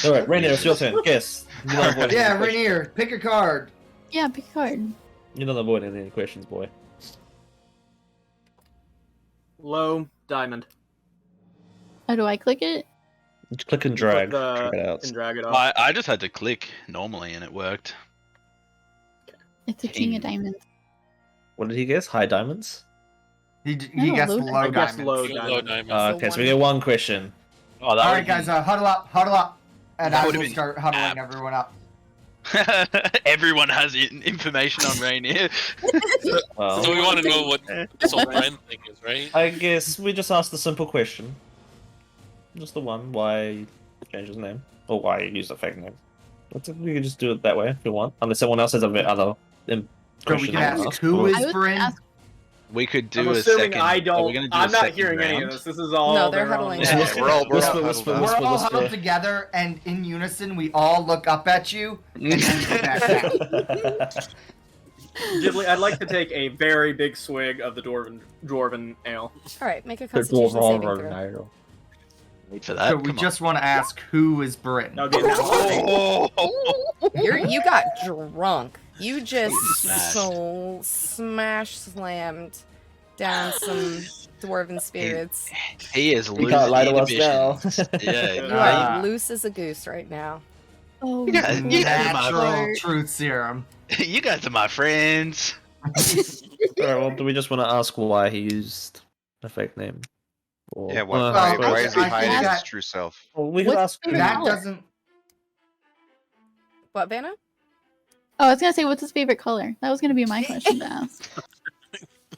Alright, Rainier, it's your turn. Guess. You're not avoiding Yeah, any questions. Rainier, pick a card. Yeah, pick a card. You're not avoiding any questions, boy. Low diamond. Oh, do I click it? Just click and drag. Click the- Check it out. And drag it off. I just had to click normally and it worked. It's a king of diamonds. What did he guess? High diamonds? He No, guessed low low I guessed diamonds. low Low diamond. diamond. Okay, so we get one question. Oh, that All right, would guys, huddle up, and That I would've will been start huddling apt. everyone up. Everyone has information on Rainier. Well, So we want to know what this whole friend thing is, right? I guess we just asked the simple question. Just the one, why you changed his name? Or why you used a fake name. We can just do it that way if you want. Unless someone else has a bit other So we question can to ask ask. who Or- is I was Bryn. ask- We could do I'm a assuming second. I are we don't. gonna do a I'm not second hearing any round? of this. This is all. No, they're their huddling own- together. We're all Whisper, huddled whisper, up. We're whisper, all whisper. huddled together, and in unison, we all look up at you. And then go back down. Ghibli, I'd like to take a very big swig of the dwarven ale. All right, make a Constitution saving throw. Wait for that. So we Come on. just want to ask who is Bryn. Now get that. You got drunk. You just Smashed. smash slammed down some dwarven spirits. He is You losing can't lie to us now. inhibitions. Yeah. You Ah. are loose as a goose right now. Oh, Yeah, my yeah. God. Natural truth serum. You guys are my friends. Alright, well, do we just want to ask why he used a fake name? Or, Yeah, Well, why is he I think hiding his that- true self? Well, we could What's ask. favorite That color? doesn't. What, Vanna? Oh, I was gonna say, what's his favorite color? That was gonna be my question to ask.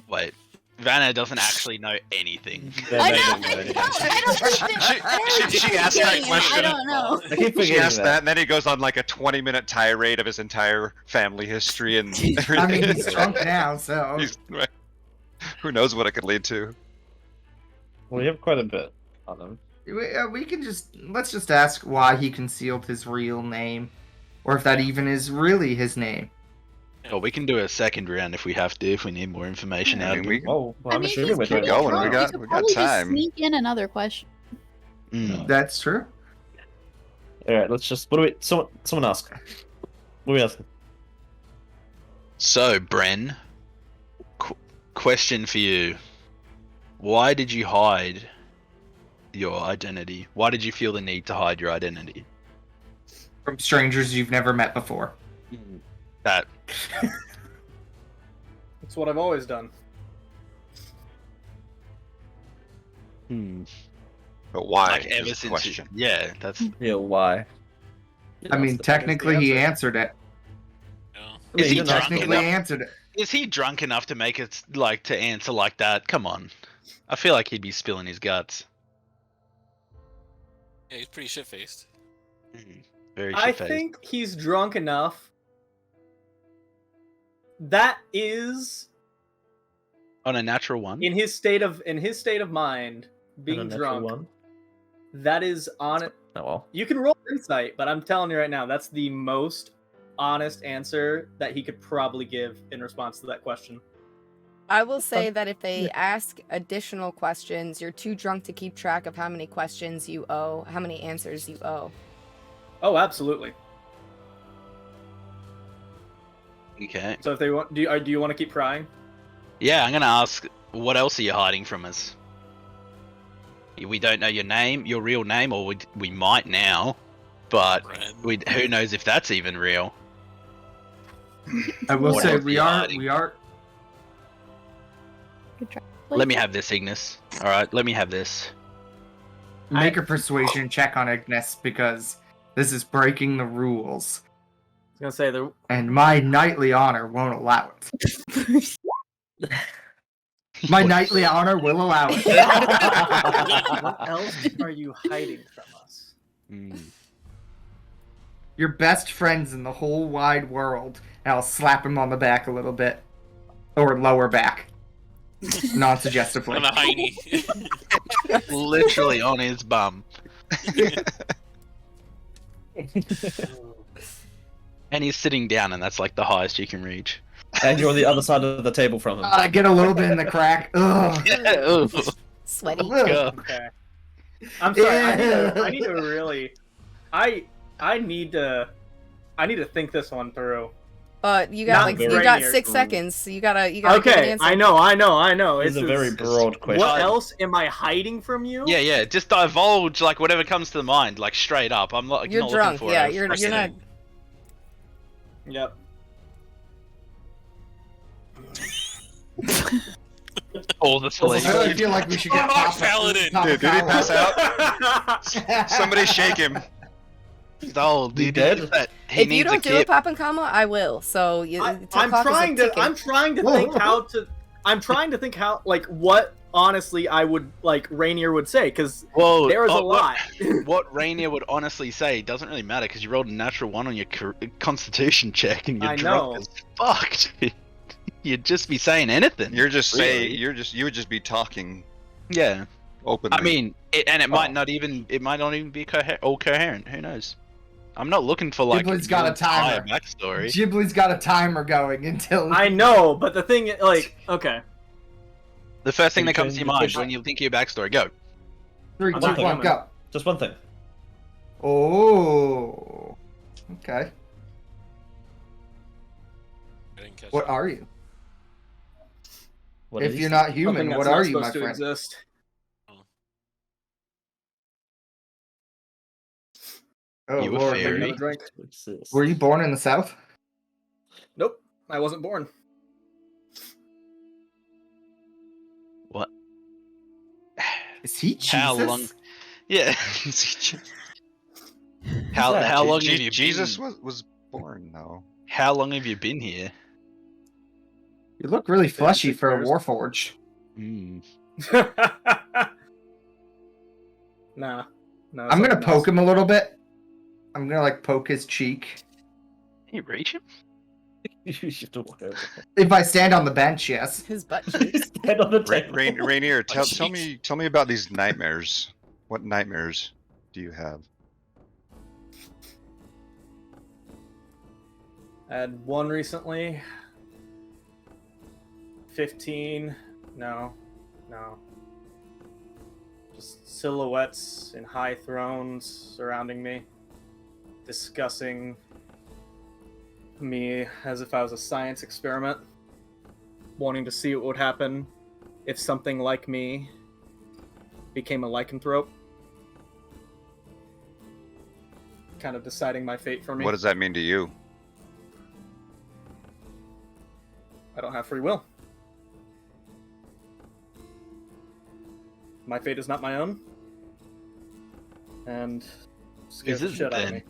Wait, Vanna doesn't actually know anything. I know. I don't listen. She asked that I question. don't know. I keep She forgetting asked that. that, and then he goes on like a 20-minute tirade of his entire family history and everything. I mean, he's drunk now, so. Right. Who knows what it could lead to? We have quite a bit on him. We can let's just ask why he concealed his real name, or if that even is really his name. Well, we can do a second round if we have to, if we need more information I out mean, of we him. Oh, well, I I'm mean, assuming he's we're pretty doing going. We drunk. got- could we got probably just time. Sneak in another question. Mm. That's true. Alright, let's just. What do we. Someone ask. What are we asking? So, Bren, question for you. Why did you hide your identity? Why did you feel the need to hide your identity? From strangers you've never met before. That That's what I've always done. But why? like is ever the since question. yeah, that's Yeah, why? I mean, technically, he answered it. No. Is he didn't drunk ask Technically, enough? answered it. Is he drunk enough to make it like to answer like that? Come on. I feel like he'd be spilling his guts. Yeah, he's pretty shit faced. Very I shit-faced. think he's drunk enough. That is On a natural one. in his state of mind. being And a natural drunk. one. That is on it. Oh well. You can roll insight, but I'm telling you right now, that's the most honest answer that he could probably give in response to that question. I will say that if they ask additional questions, you're too drunk to keep track of how many questions you owe, how many answers you owe. Oh, absolutely. Okay. So if they want, do you want to keep prying? Yeah, I'm gonna ask, what else are you hiding from us? We don't know your name, your real name, or we might now, but who knows if that's even real. I will What say else are you hiding? we are. Good try. Let me have this, Ignis. Alright, let me have this. Make a persuasion check on Ignis because this is breaking the rules, I was gonna say the and my knightly honor won't allow it. My knightly honor will allow it. what else are you hiding from us? Your best friends in the whole wide world. And I'll slap him on the back a little bit, or lower back, non-suggestively. On the hiney. Literally on his bum. And he's sitting down, and that's like the highest you can reach. And you're on the other side of the table from him. I get a little bit in the crack. Ugh. Sweaty. Ugh. Okay. I'm sorry. I need to really. I need to think this one through. You got Not you got Rainier. 6 seconds. So you gotta give an Okay, answer. I know. It's a very broad question. What else am I hiding from you? Yeah, just divulge like whatever comes to the mind, like straight up. I'm not. You're not drunk. Looking for Yeah, a you're not. precedent. Yep. All the I sleep. really feel like we should get Monarch Paladin! Dude, did he pass out? out? Somebody shake him. He's old, You dude. dead? He If needs you don't a do a kip. Paapankamwa, I will. So I'm 10 o'clock is trying to. ticking. I'm trying to think how to. I'm trying to think how, like, what honestly I would like Rainier would say, because Well, there is a what- lot. What Rainier would honestly say doesn't really matter because you rolled a natural 1 on your Constitution check and you're I drunk know. as fuck. Dude. You'd just be saying anything. You're just Really? you would just be talking Yeah. openly. I mean, it might not even be all coherent. Who knows? I'm not looking for like Ghibli's got a entire timer. backstory. Ghibli's got a timer going until I know, but the thing, like, okay, The first thing Can that you comes to change your mind the when you think of your backstory, go. 3, I'm 2, not 1, coming. go. Just one thing. Oh, okay. I didn't catch What that. are you? What If is you're he? not something human, that's what not are you, my supposed to friend? exist. Oh You a Lord, fairy? Another drink. were you born in the South? Nope, I wasn't born. What? Is he Jesus? How long? Yeah. how long have you Jesus been? was born though. How long have you been here? You look really fleshy 56 for a years. Warforged. Hmm. Nah. No, I'm gonna something poke else. him a little bit. I'm gonna like poke his cheek. Can you reach him? You have to walk over. If I stand on the bench, yes. His butt cheeks. Stand on the table. Rainier, tell cheeks. me about these nightmares. What nightmares do you have? I had one recently. 15. No. Just silhouettes in high thrones surrounding me, discussing me as if I was a science experiment, wanting to see what would happen if something like me became a lycanthrope. Kind of deciding my fate for me. What does that mean to you? I don't have free will. My fate is not my own. And scares the Is it shit out of then?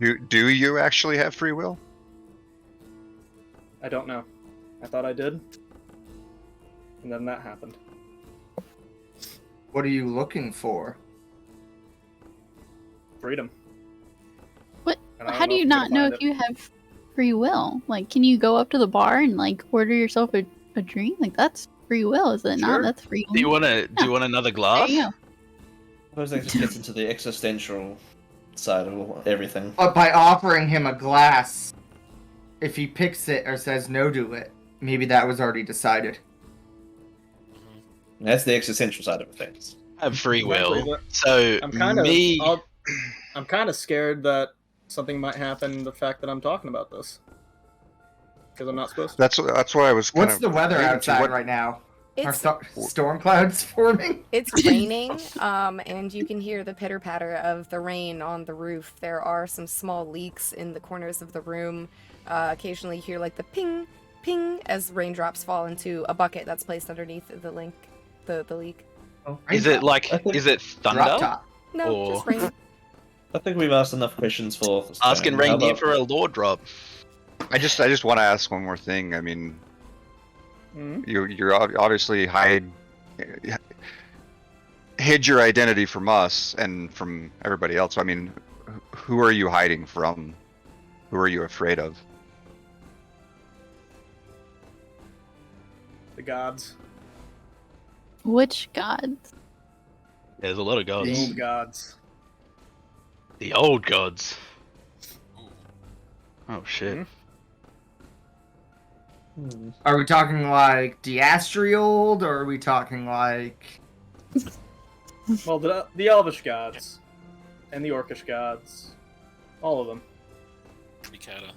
me. Do you actually have free will? I don't know. I thought I did. And then that happened. What are you looking for? Freedom. What? And I don't How do you if I'm not gonna know find if it. you have free will? Like, can you go up to the bar and like order yourself a drink? Like, that's free will, is it Sure. not? That's free will. Do you want another There glass? you go. suppose that just gets into the existential side of everything. But by offering him a glass, if he picks it or says no to it, maybe that was already decided. That's the existential side of things. Have free will. Exactly, but So I'm kind me, of I'm kind of scared that something might happen. The fact that I'm talking about this because I'm not supposed to. That's why I was. Kind What's of the weather leaning to outside what- right now? Are It's storm clouds forming? it's raining, and you can hear the pitter patter of the rain on the roof. There are some small leaks in the corners of the room. Occasionally, you hear like the ping, ping as raindrops fall into a bucket that's placed underneath the leak. is it like, I think- is it Drop thunder? top? No, Or- just rain. I think we've asked enough questions for Asking Stone. How reindeer about- for a lore drop. I just want to ask one more thing. I mean, Mhm. you're obviously hid your identity from us and from everybody else. I mean, who are you hiding from? Who are you afraid of? The gods, Which gods? There's a lot of the gods. old gods. The old gods. Oh shit. Hmm. Are we talking like Diastri old, or are we talking like... Well, the Elvish gods and the Orcish gods, all of them. Mikata.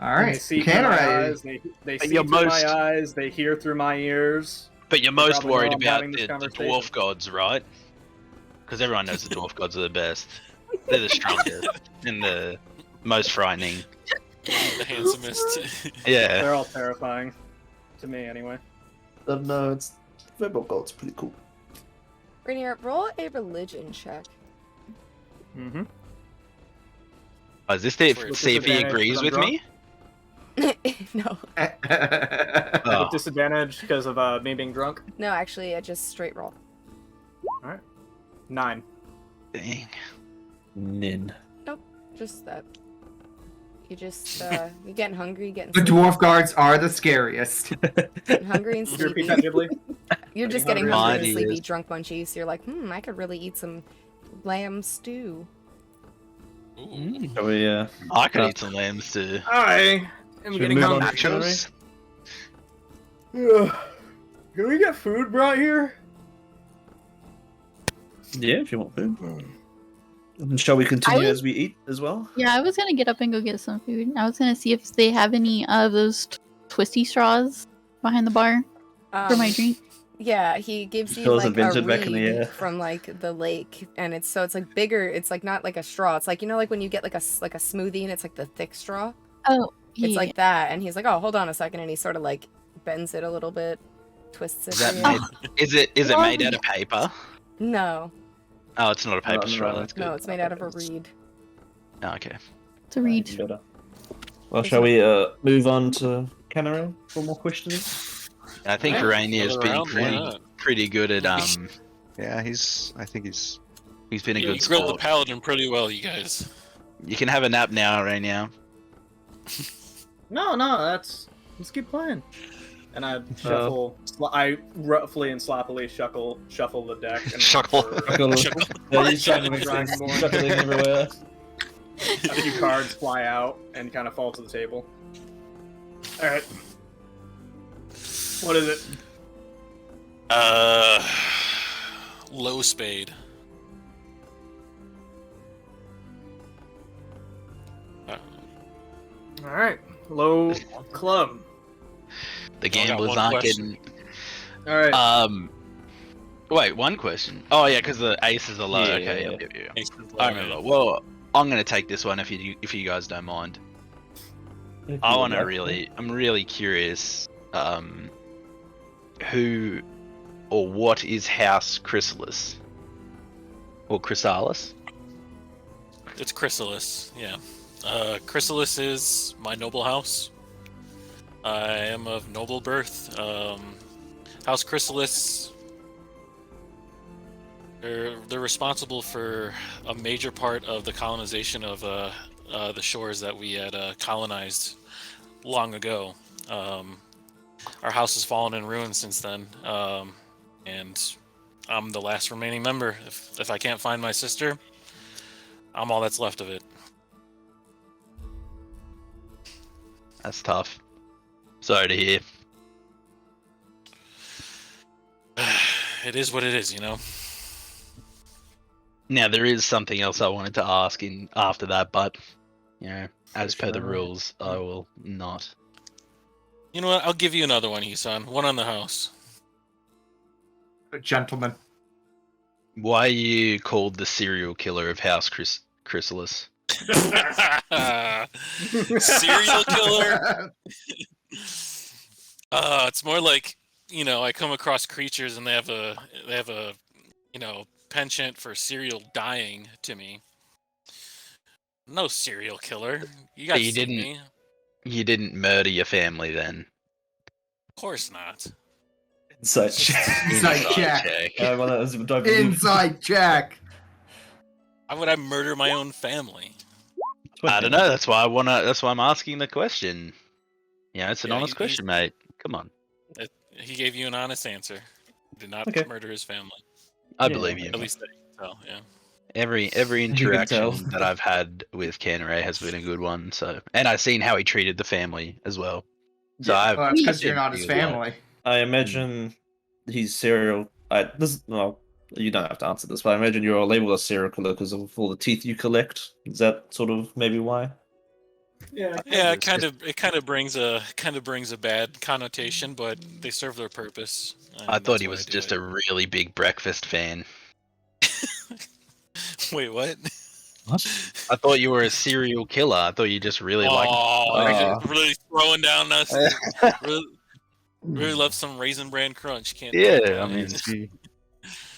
Alright, They see through my Canneray. eyes. They But see you're through most- my eyes. They hear through my ears. But you're You most probably worried know I'm about having this the conversation. dwarf gods, right? Because everyone knows the dwarf gods are the best. They're the strongest and the most frightening. The handsomest. Yeah. They're all terrifying, to me anyway. No, it's Verbal God's pretty cool. Rainier, roll a religion check. Mm-hmm. Oh, is this to With see if he disadvantage, agrees I'm with drunk. me? No, Oh. With disadvantage because of me being drunk. no, actually, I just straight roll. 9. Dang. Nin. Just that. You just you getting hungry, getting The sleepy, dwarf guards are the scariest. getting hungry and Can you repeat sleepy. that, Ghibli? You're just Getting getting hungry hungry and and sleepy, sleepy. drunk munchies. So you're like, I could really eat some lamb stew. Ooh. Shall we, I could eat some lambs too. I am Should we getting move on hungry. to Nachos? Can we get food brought here? yeah, if you want food. And shall we continue I- as we eat as well? Yeah, I was gonna get up and go get some food. I was gonna see if they have any of those twisty straws behind the bar for my drink. Yeah, he gives you Straws like a invented back in the reed air. from like the lake, and it's like bigger. It's like not like a straw. It's like, you know, like when you get like a smoothie and it's like the thick straw. Oh, yeah. It's like that, and he's like, oh, hold on a second, and he sort of like bends it a little bit, twists it. Is that for you. made, is it Oh, made out of paper? No, Oh, it's not a paper No, straw. no. That's good. no, it's made out of a reed. Oh, okay. to read. Better. Well, shall we move on to Canaro for more questions? I think Yeah, Rainier's another been round, why not? pretty good at Yeah, I think he's he's been a You good grilled the sport. paladin pretty well, you guys. You can have a nap now, Rainier. No, let's keep playing. And I shuffle. I roughly and sloppily shuffle the deck. And Shuffle. Yeah, he's Shuffling shuffling more. shuffling everywhere. A few cards fly out and kind of fall to the table. All right. What is it? Low spade. All right. Low club. The I got gamblers one aren't question. getting. All right. Wait, one question. Oh yeah, because the aces are low. Yeah, Okay, yeah, yep. I remember. Well, I'm gonna take this one if you guys don't mind. I'm really curious. Who or what is House Chrysalis or Chrysalis? It's Chrysalis, yeah. Chrysalis is my noble house. I am of noble birth. House Chrysalis, they're responsible for a major part of the colonization of the shores that we had colonized long ago. Our house has fallen in ruins since then, and I'm the last remaining member. If I can't find my sister, I'm all that's left of it. That's tough. Sorry to hear. It is what it is, you know. Now there is something else I wanted to ask in after that, but you know, as per the Sure. rules, I will not. You know what? I'll give you another one, Isan. One on the house. Gentlemen. Why are you called the serial killer of House Chrysalis? Serial killer? It's more like, you know, I come across creatures and they have a you know, penchant for serial dying to me. No serial killer. You guys You didn't- me. You didn't murder your family then? Of course not. Inside check. Inside check. Well, that was- do I believe- Inside check. Why would I murder my own family? I don't know. That's why That's why I'm asking the question. Yeah, it's an Yeah, honest question, mate. Come on. He gave you an honest answer. He did not Okay. murder his family. I Yeah, believe you. At least that you can tell, yeah. Every can tell. interaction that I've had with Ken Ray has been a good one. So, and I've seen how he treated the family as well. So Well, that's because I've you're not his seen good family. I imagine he's serial. Well, you don't have to answer this, but I imagine you're labeled a serial killer because of all the teeth you collect. Is that sort of maybe why? Yeah. Yeah, it kind of brings a bad connotation, but they serve their purpose. I thought he was just a really big breakfast fan. Wait, what? I thought you were a serial killer. I thought you just really liked. Really throwing down us. really love some Raisin Bran Crunch. Can't. Yeah, I mean,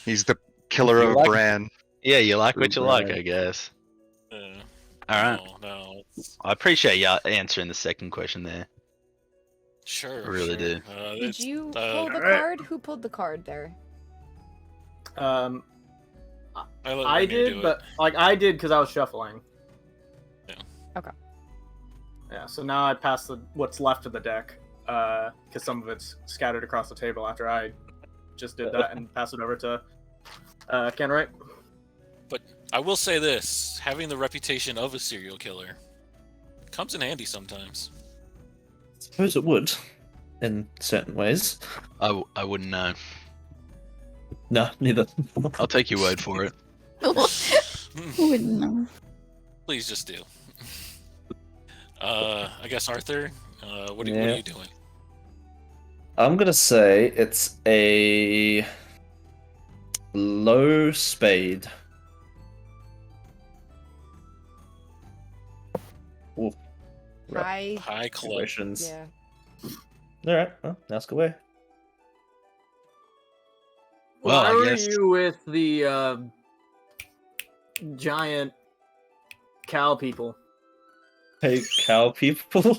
He's the killer You of like- Bran. yeah, you like what you like, Right. I guess. Uh, All right, No. I appreciate you answering the second question there. Sure. I really sure. do. Did you pull the alright. card? Who pulled the card there? I did, but like I did because I was shuffling. Yeah. Okay. Yeah. So now I pass what's left of the deck, because some of it's scattered across the table after I just did that and pass it over to Ken, right? I will say this: having the reputation of a serial killer comes in handy sometimes. suppose it would, in certain ways. I wouldn't know. No, neither. I'll take your word for it. Who wouldn't know? Please just do. I guess Arthur. What are Yeah. you doing? I'm gonna say it's a low spade. Ooh. High. Club. Questions. Yeah. All right, well, ask away. Well, Why I were guess- you with the giant cow people? Hey, cow people.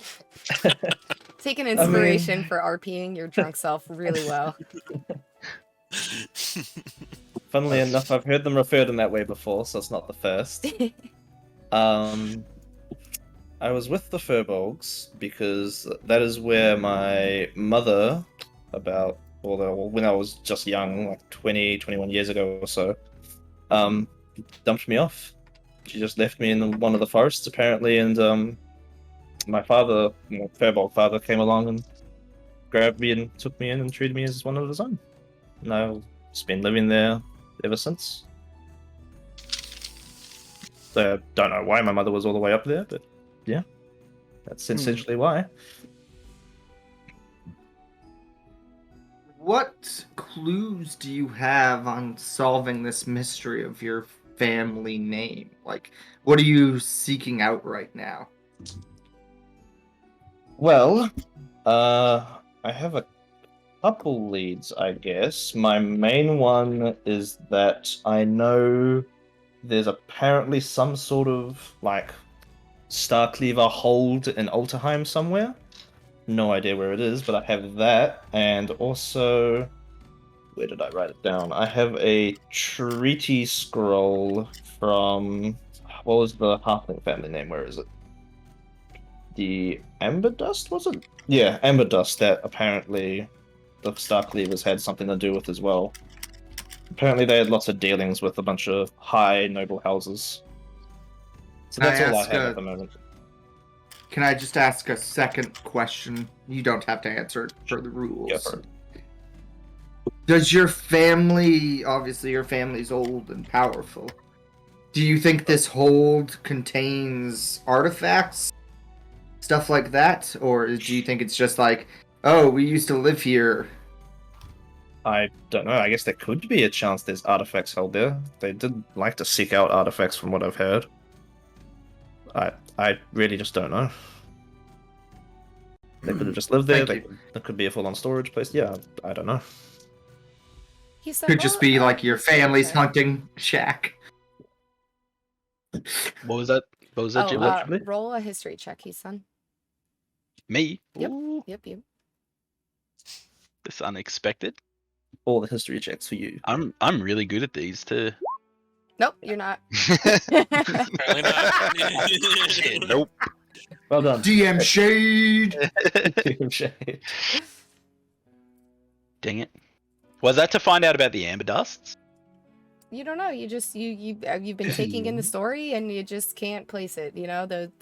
Take an inspiration for RPing your drunk self really well. Funnily enough, I've heard them referred in that way before, so it's not the first. I was with the Furbolgs because that is where my mother, when I was just young, like 20, 21 years ago or so, dumped me off. She just left me in one of the forests, apparently, and my father, my Furbolg father, came along and grabbed me and took me in and treated me as one of his own. And I've just been living there ever since. So I don't know why my mother was all the way up there, but yeah, that's essentially why. What clues do you have on solving this mystery of your family name? Like, what are you seeking out right now? Well, I have a couple leads, I guess. My main one is that I know there's apparently some sort of, like, Starcleaver hold in Alterheim somewhere. No idea where it is, but I have that, and also... Where did I write it down? I have a treaty scroll from... What was the Halfling family name? Where is it? The Amber Dust, was it? Yeah, Amber Dust, that apparently the Starcleavers had something to do with as well. Apparently, they had lots of dealings with a bunch of high noble houses. So Can I that's all I ask have a- at the moment. Can I just ask a second question? You don't have to answer it for the rules. Go for it. Does your family, obviously your family's old and powerful, do you think this hold contains artifacts? Stuff like that? Or do you think it's just like, oh, we used to live here? I don't know. I guess there could be a chance there's artifacts held there. They did like to seek out artifacts from what I've heard. I really just don't know. They could have just lived there. Thank you. There could be a full-on storage place. Yeah, I don't know. Could just be like your family's hunting shack. What was that? What was that, Jibble? Roll a history check, he's son. Me? Yep. Ooh, Yep, you. this unexpected. All the history checks for you. I'm really good at these too. Nope, you're not. Apparently not. Shit, nope. Well done. DM Shade! DM Shade. Dang it. Was that to find out about the amber dusts? You don't know. You just you've been taking in the story and you just can't place it. You know, the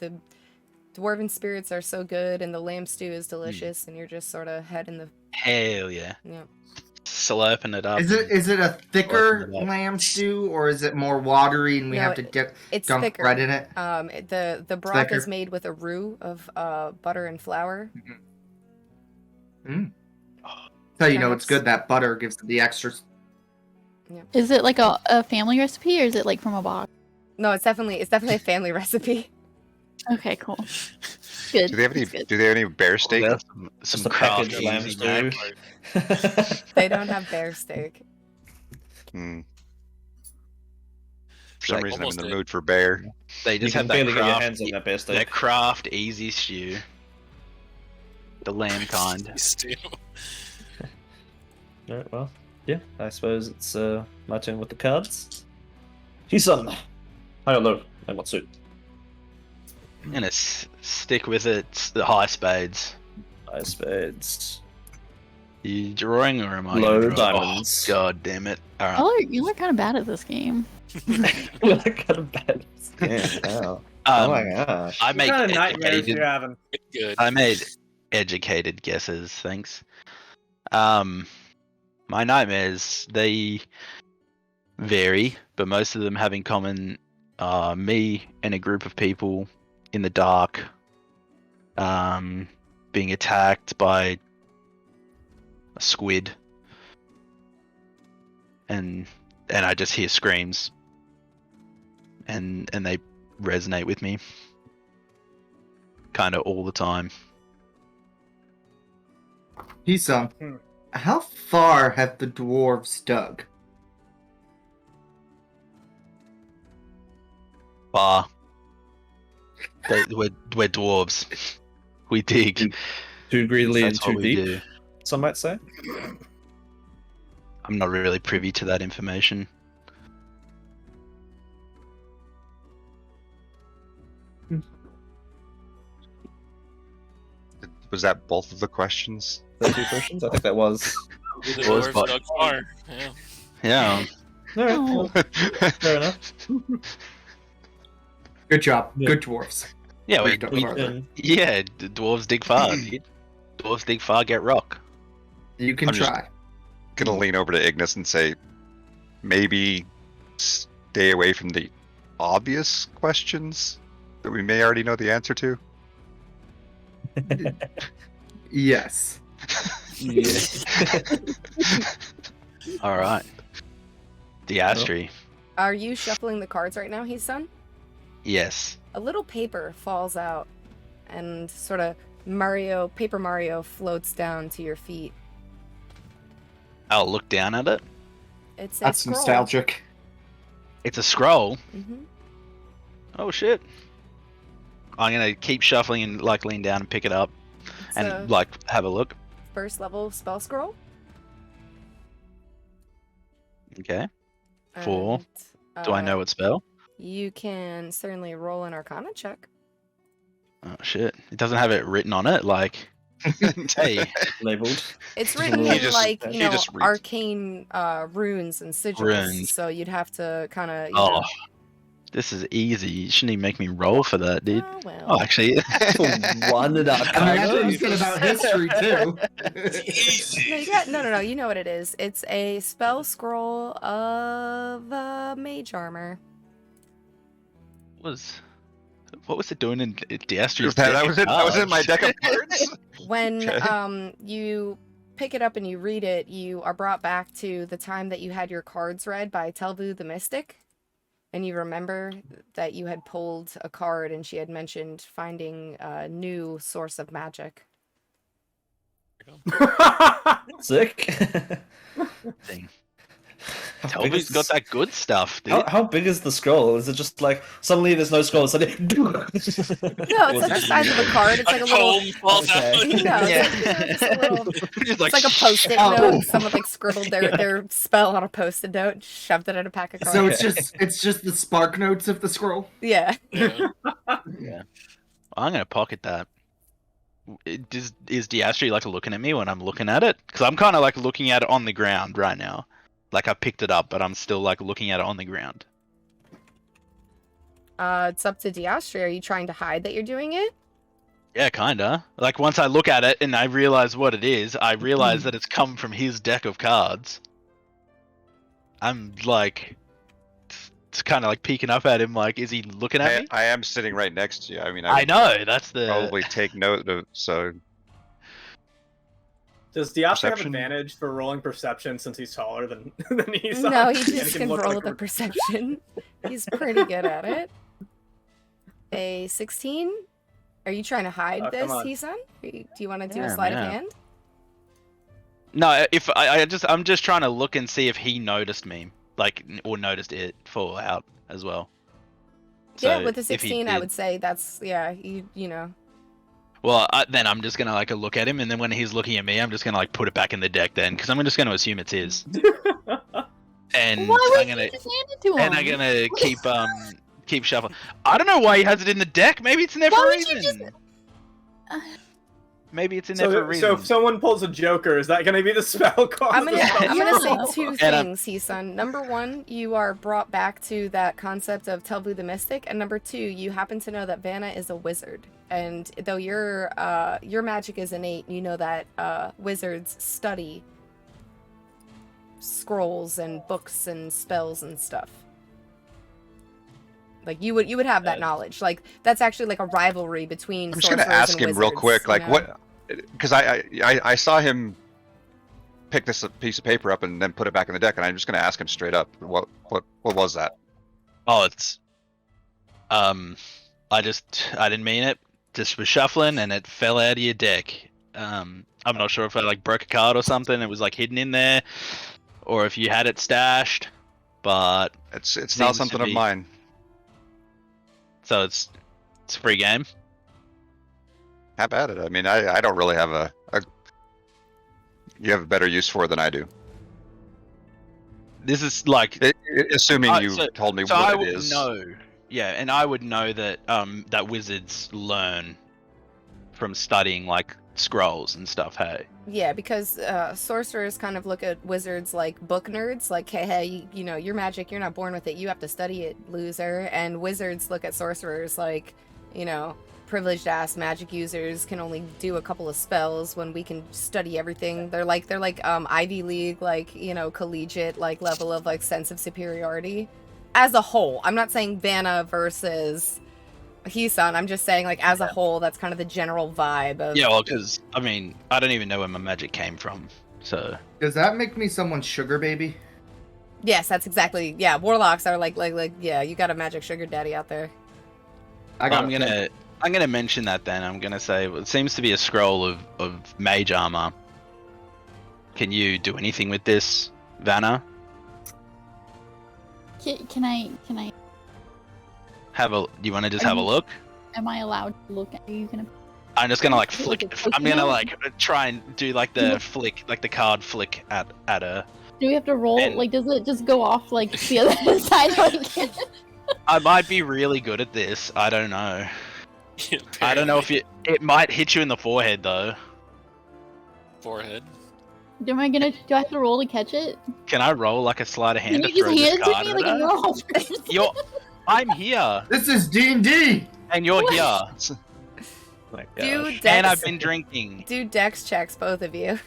dwarven spirits are so good and the lamb stew is delicious and you're just sort of head in the Hell yeah. yeah. Slurping it up. Is it a thicker Open it up. lamb stew or is it more watery and we No, have to It's dunk thicker. bread in it? The broth thicker. is made with a roux of butter and flour. So you know it's good. That butter gives it the extra. Is it like a family recipe or is it like from a box? No, it's definitely a family recipe. Okay, cool. Good. Do they have any? That's good. Do they have any bear steak? That's some Just a packaged crafty lamb easy stew. mac. They don't have bear steak. Hmm. For some Like, reason, I'm in almost the did. mood for bear. They You just can have that barely get your craft, hands on that best that craft easy stew. The lamb kind. Stew. Alright, well, yeah, I suppose it's my turn with the cards. He's on high or low, and what suit? I'm gonna stick with it. It's the high spades. High spades. You drawing or am I? Low gonna draw? diamonds. Oh, God damn it! All right. You are kind of bad at this game. Well, I got a bad skin. Wow. Oh my gosh. I What make kind of nightmares educated. you having? Good. I made educated guesses. Thanks. My nightmares, they vary, but most of them have in common me and a group of people in the dark being attacked by a squid, and I just hear screams, and they resonate with me kind of all the time. Hisa, how far have the dwarves dug? Far. We're dwarves. We dig. Too greedily and That's what too we deep, do. some might say. I'm not really privy to that information. Was that both of the questions? Those two questions? I think that was. The Was dwarves but- dug far. Yeah. Yeah. Alright, Oh. well, fair enough. Good job. Yeah. Good dwarves. Yeah, We've done farther. yeah, dwarves dig far, dude. Dwarves dig far, get rock. You can I'm just- try. Gonna lean over to Ignis and say, maybe stay away from the obvious questions that we may already know the answer to. Yes. All right. Diastri. Are you shuffling the cards right now, he's son? Yes. A little paper falls out and sort of Paper Mario floats down to your feet. I'll look down at it. It's a That's scroll. nostalgic. It's a scroll. hmm Oh shit. I'm gonna keep shuffling and like lean down and pick it up It's and a like have a look. first level spell scroll. Okay. For? And, Do I know what spell? You can certainly roll an Arcana check. Oh shit. It doesn't have it written on it, like Hey, labeled. It's written He in just- like, he you know, just reads. arcane runes and sigils. Runes. So you'd have to kind of, you oh, know. this is easy. You shouldn't even make me roll for that, dude. Oh, well. Oh, actually, For one in I mean, that's what you said about history too. No, you got no. You know what it is. It's a spell scroll of mage armor. what was it doing in Diastri's That was in my deck of cards. When Okay. you pick it up and you read it, you are brought back to the time that you had your cards read by Telvu the Mystic, and you remember that you had pulled a card and she had mentioned finding a new source of magic. Sick. Thing. How big Telby's is got that good stuff, dude. How big is the scroll? Is it just like suddenly there's no scroll? Suddenly... No, it's like the size of a card. It's like a little. Comb falls Okay. out. No, it's Yeah. like, you know, just a little. Just It's like a post-it Oh. note. Someone like scribbled their spell on a post-it note, shoved it in a pack of cards. So it's just the spark notes of the scroll. Yeah. Yeah. Yeah. I'm gonna pocket that. Is Diastri like looking at me when I'm looking at it? Because I'm kind of like looking at it on the ground right now. Like I picked it up, but I'm still like looking at it on the ground. It's up to Diastri. Are you trying to hide that you're doing it? Yeah, kinda. Like once I look at it and I realize what it is, I realize that it's come from his deck of cards. I'm like, it's kind of like peeking up at him. Like, is he looking at me? I am sitting right next to you. I mean, I would know. That's the. probably take note of so. Does Diastra have Perception? advantage for rolling perception since he's taller than he's? No, he and just can look roll like the a- perception. He's pretty good at it. A 16? Are you trying to hide Oh, this, come on. Hisan? Do you want to do a Yeah, sleight yeah. of hand? No, if I'm just trying to look and see if he noticed me, like, or noticed it fall out as well. Yeah, So with the if he 16, I did- would say that's, yeah, you know. Well, then I'm just gonna like look at him, and then when he's looking at me, I'm just gonna like put it back in the deck then, because I'm just gonna assume it's his. And Why would I'm you gonna just hand it to him? and I'm gonna keep shuffling. I don't know why he has it in the deck. Maybe it's in there Why for a would you reason. just- Maybe it's in there for a So, reason. so if someone pulls a Joker, is that going to be the spell card? I'm gonna Yeah. say two And, things, Hisan. Number one, you are brought back to that concept of Telvu the Mystic, and number two, you happen to know that Vanna is a wizard. And though your magic is innate, you know that wizards study scrolls and books and spells and stuff. Like you would have that knowledge. Like that's actually like a rivalry between. I'm just gonna sorcerers ask and him real wizards, quick, you like know? what? Because I saw him pick this piece of paper up and then put it back in the deck, and I'm just gonna ask him straight up, what was that? Oh, it's I didn't mean it. Just was shuffling and it fell out of your deck. I'm not sure if I like broke a card or something. It was like hidden in there, or if you had it stashed. But It's not Seems to something of be- mine. so it's a free game. Have at it. I mean, I don't really have a you have a better use for it than I do. This is like Assuming you so- told me so I what it would is. know. Yeah, and I would know that that wizards learn from studying like scrolls and stuff. Hey. Yeah, because sorcerers kind of look at wizards like book nerds, like, hey, you know, your magic, you're not born with it, you have to study it, loser. And wizards look at sorcerers like, you know, privileged ass magic users can only do a couple of spells when we can study everything. They're like Ivy League, like, you know, collegiate like level of like sense of superiority as a whole. I'm not saying Vanna versus Hisan. I'm just saying, like, as a whole, that's kind of the general vibe of. Yeah, well, because I mean, I don't even know where my magic came from. So Does that make me someone's sugar baby? Yes, that's exactly. Yeah, warlocks are like, yeah, you got a magic sugar daddy out there. I'm gonna mention that then. I'm gonna say it seems to be a scroll of mage armor. Can you do anything with this, Vanna? Can I? You want to just have a look? Am I allowed to look at? Are you gonna? I'm just gonna like Like flick. a Pokemon? I'm gonna like try and do like the flick, like the card flick at her. Do we have to roll? And- Like, does it just go off like the other side? Like, I might be really good at this. I don't know. I don't know if it might hit you in the forehead though. Forehead. Do I have to roll to catch it? Can I roll like a sleight of hand Can to you throw just this hand it to card me at like a her? normal person? I'm here, This is D&D. and you're What? here, My Dude, gosh. and Dex- I've been drinking, Do dex checks, both of you.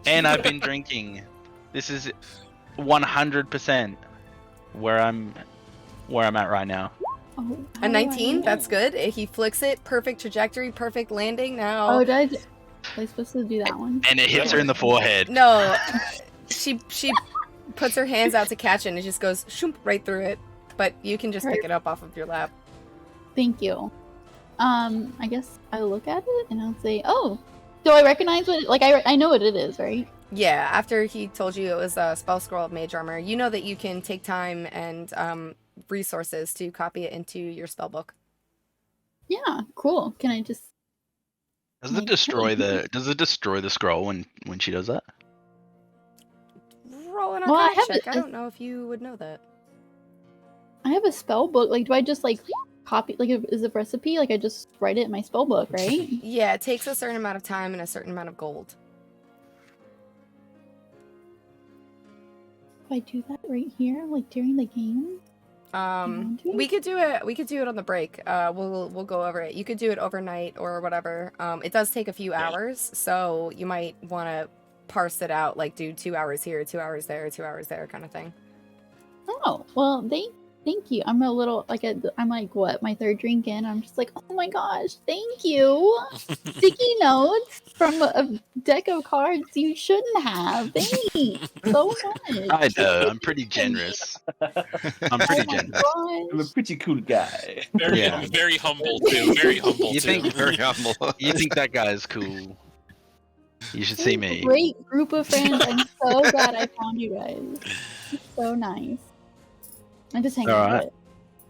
and I've been drinking. This is 100% where I'm at right now. Oh, A how do 19, I- that's good. He flicks it, perfect trajectory, perfect landing. Now, Oh, was I supposed to do that one? And it hits her in the forehead. no, she puts her hands out to catch it, and it just goes shoomp right through it. But you can just pick it up off of your lap. Thank you. I guess I look at it and I'll say, "Oh, do I recognize what? Like I know what it is, right?" Yeah, after he told you it was a spell scroll of mage armor, you know that you can take time and resources to copy it into your spell book. Yeah, cool. Can I just? Does it destroy the scroll when she does that? Roll an Well, I arcana have check. it- I don't know if you would know that. I have a spell book. Like, do I just like copy? Like, is it a recipe? Like, I just write it in my spell book, right? Yeah, it takes a certain amount of time and a certain amount of gold. If I do that right here, like during the game. We could do it. We could do it on the break. We'll go over it. You could do it overnight or whatever. It does take a few hours, so you might want to parse it out. Like do 2 hours here, 2 hours there, 2 hours there, kind of thing. Oh well, thank you. I'm a little like I'm like what my third drink in. I'm just like, oh my gosh, thank you. Sticky notes from a deck of cards you shouldn't have. Thanks so much. I know. I'm pretty generous. I'm pretty Oh my generous. I'm a gosh. pretty cool guy. Very, Yeah. very humble too. Very humble You too. think Very humble. You think that guy is cool? You should see me. Great group of friends. I'm so glad I found you guys. It's so nice. I'm just hanging Alright. out. It.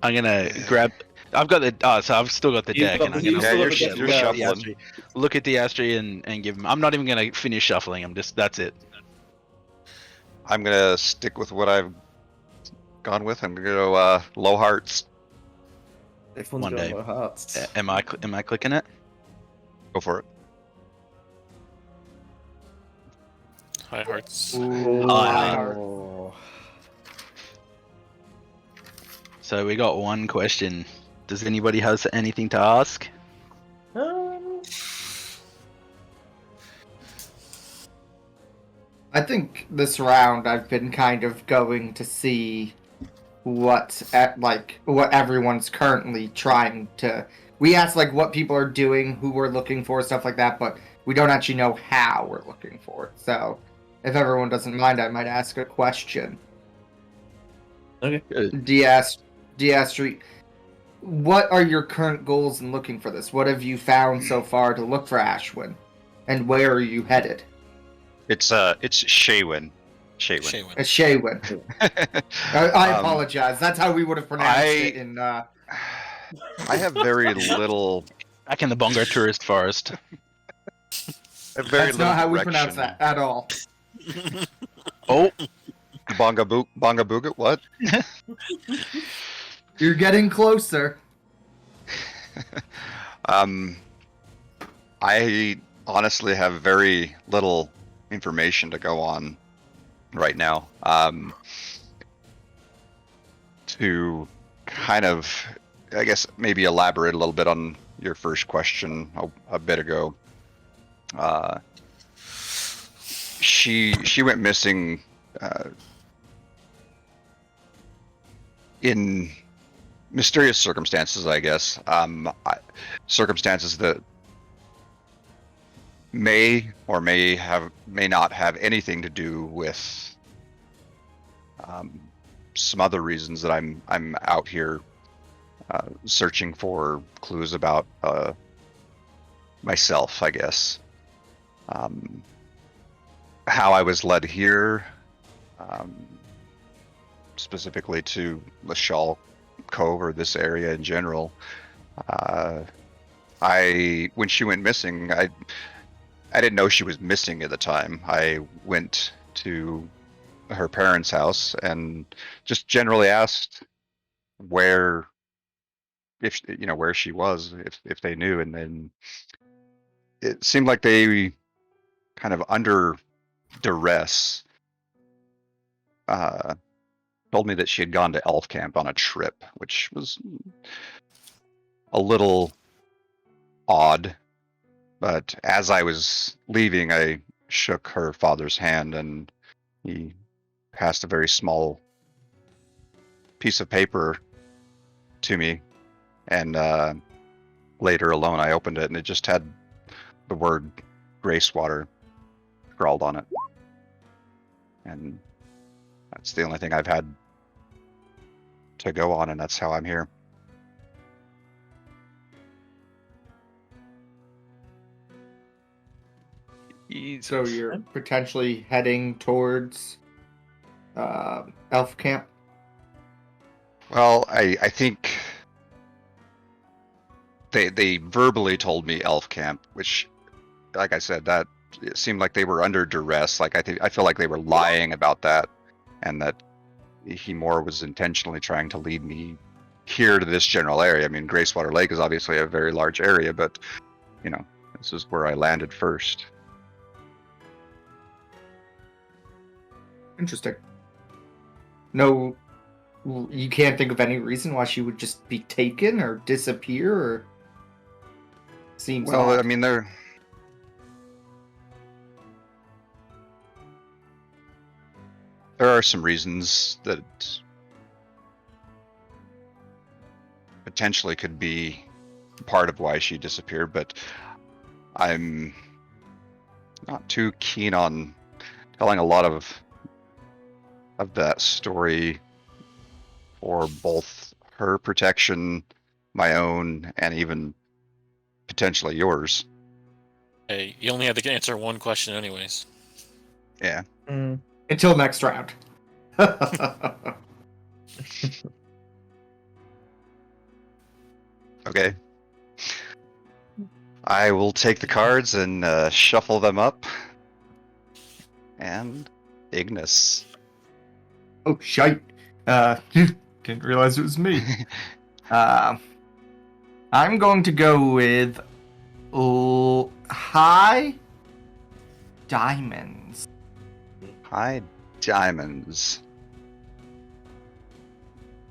I'm gonna grab. I've got the. So I've still got the You've deck, got and I'm the- gonna you're look still at you're the shuffling. Astri- look at the Astri and give him. I'm not even gonna finish shuffling. I'm just. That's it. I'm gonna stick with what I've gone with. I'm gonna go low hearts. Everyone's One going day. low hearts. Am I clicking it? Go for it. High hearts. Oh. So we got one question. Does anybody have anything to ask? I think this round I've been kind of going to see what everyone's currently trying to. We asked like what people are doing, who we're looking for, stuff like that, but we don't actually know how we're looking for it. So, if everyone doesn't mind, I might ask a question. Okay. DS Street. What are your current goals in looking for this? What have you found so far to look for Ashwin, and where are you headed? It's Shaywin. Shaywin. Shaywin. I Um, apologize. That's how we would have pronounced it in. I have very little. Back in the Bongo Tourist Forest. That's not how we pronounce that at all. Oh, Bonga Booga. What? You're getting closer. I honestly have very little information to go on right now. To kind of, I guess, maybe elaborate a little bit on your first question a bit ago. She went missing in mysterious circumstances, I guess. Circumstances that may or may not have anything to do with some other reasons that I'm out here searching for clues about myself, I guess. How I was led here, specifically to Lashal Cove or this area in general. When she went missing, I didn't know she was missing at the time. I went to her parents' house and just generally asked where she was, if they knew, and then it seemed like they kind of under duress, told me that she had gone to elf camp on a trip, which was a little odd. But as I was leaving, I shook her father's hand, and he passed a very small piece of paper to me. And later alone, I opened it, and it just had the word Gracewater scrawled on it. And that's the only thing I've had to go on, and that's how I'm here. So you're potentially heading towards elf camp? Well, I think they verbally told me elf camp, which, like I said, that it seemed like they were under duress. Like I feel like they were lying about that, and that he more was intentionally trying to lead me here to this general area. I mean, Gracewater Lake is obviously a very large area, but this is where I landed first. Interesting. No, you can't think of any reason why she would just be taken or disappear, or seems Well, odd. I mean, there are some reasons that potentially could be part of why she disappeared, but I'm not too keen on telling a lot of that story for both her protection, my own, and even potentially yours. Hey, you only had to answer one question anyways. Yeah. Until next round. Okay. I will take the cards and shuffle them up. And Ignis. Oh, shite. Didn't realize it was me. I'm going to go with high diamonds. High diamonds.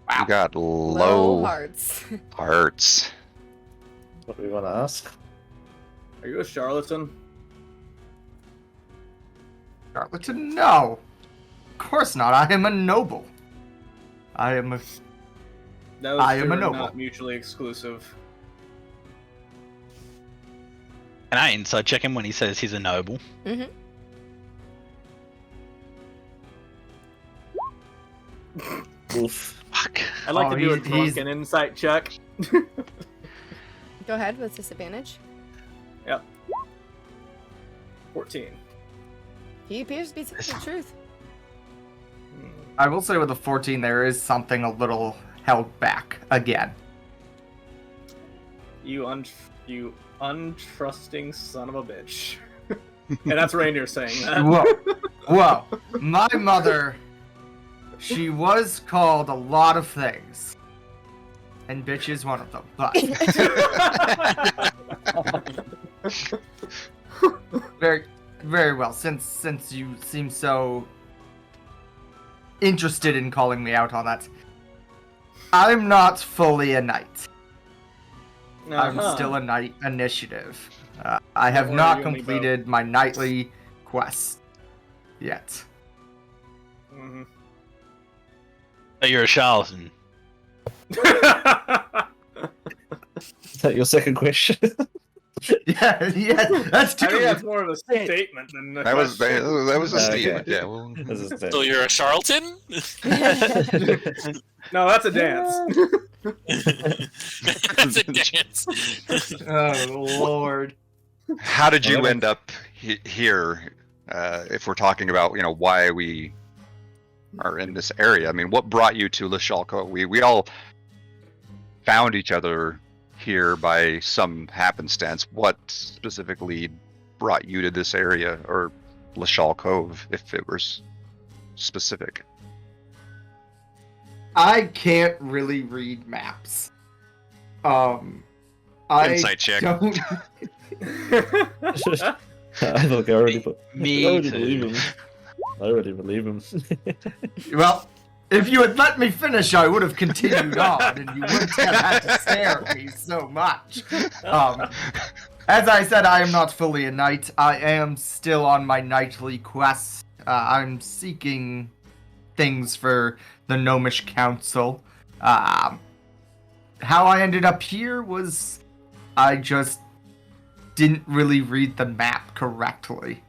Wow. You got Low hearts. hearts. What do we want to ask? Are you a charlatan? Charlatan? No. Of course not. I am a noble. I am a... Those I am two a are noble. not mutually exclusive. Can I inside check him when he says he's a noble? Mm-hmm. Oof. Fuck. I'd like Oh, to do a he's- drunken insight check. Go ahead with disadvantage. 14. He appears to be speaking the truth. I will say with a 14, there is something a little held back again. You untrusting son of a bitch. And that's Reindeer saying that. Whoa. My mother, she was called a lot of things. And bitch is one of them. But very, very well. Since you seem so interested in calling me out on that, I'm not fully a knight. I'm still a knight initiative. I have Or not you only completed my knightly quest yet. Mhm. So you're a charlatan. Is that your second question? yeah, that's I two. think that's more of a statement than a That was question. a Okay. statement. Yeah. Well, This is So you're a charlatan? No, that's a dance. That's a dance. Oh Lord. how did you end up here? If we're talking about why we are in this area, I mean, what brought you to Lishalko? We all found each other here by some happenstance. What specifically brought you to this area, or Lashal Cove, if it was specific? I can't really read maps. I Insight check. don't. I thought I already put. Me I already too. believe him. I already believe him. Well, if you had let me finish, I would have continued on, and you wouldn't have had to stare at me so much. As I said, I am not fully a knight. I am still on my knightly quest. I'm seeking things for the Gnomish Council. How I ended up here was I just didn't really read the map correctly.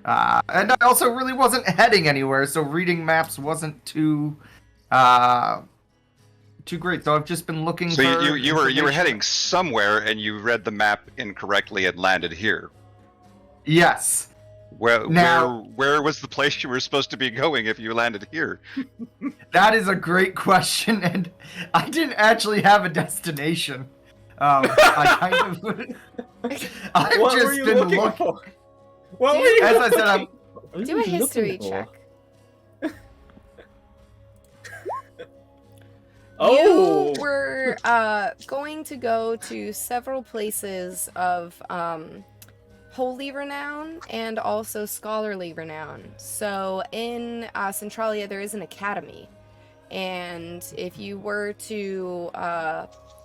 And I also really wasn't heading anywhere, so reading maps wasn't too great. So I've just been looking So for you were information. heading somewhere and you read the map incorrectly and landed here. Yes. Where was the place you were supposed to be going if you landed here? That is a great question, and I didn't actually have a destination. I kind of... I've What were just you been looking looking... for? What were you As I said, I'm... Do a history check. Oh! You were going to go to several places of holy renown and also scholarly renown. So in Centralia, there is an academy. And if you were to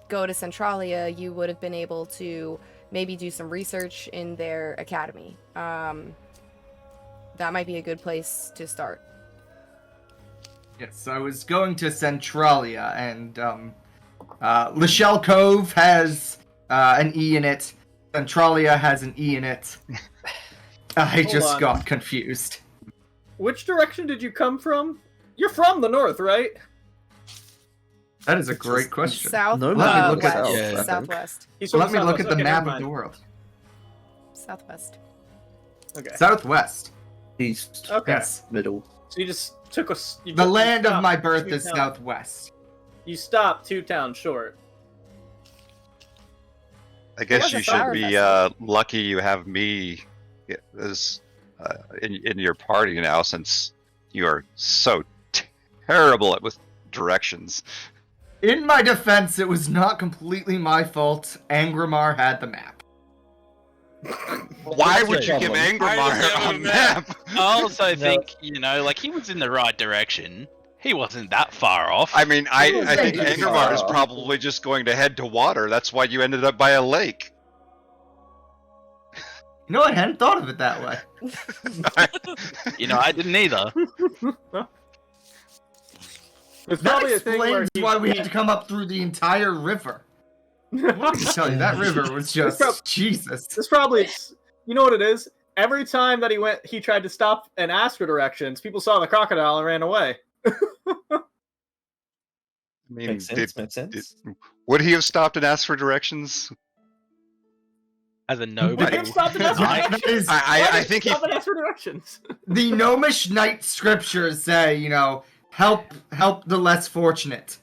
go to Centralia, you would have been able to maybe do some research in their academy. That might be a good place to start. Yes, I was going to Centralia, and Lachelle Cove has an E in it. Centralia has an E in it. I just on. got confused. Which direction did you come from? You're from the north, right? That is a great question. South, No, let me look at- west, Yeah. southwest. He's from Let me look southwest. at the Okay, map never of mind. the world. Southwest. Okay. Southwest. East, Okay. Yes. middle. So you just took a. You The took- land you of my stopped birth two is towns- southwest. You stopped 2 towns short. I guess was a you flower should be festival. lucky you have me as in your party now, since you are so terrible at with directions. In my defense, it was not completely my fault. Angramar had the map. Why That's would the you give problem. Why would you Angramar have a a map? map? I also No. think, like, he was in the right direction. He wasn't that far off. I mean, I think Thank you. Angramar is probably just going to head to water. That's why you ended up by a lake. You know, I hadn't thought of it that way. I didn't either. It's That probably a thing where explains why we had to come up through the entire river. Let me tell you, that river was just Jesus. This probably, you know what it is? Every time that he tried to stop and ask for directions, people saw the crocodile and ran away. I mean, Makes sense. Makes sense. would he have stopped and asked for directions? As a Would nobody. you have stopped and asked for That directions? is, I think he. Stop and ask for directions. the Gnomish Knight scriptures say, help the less fortunate.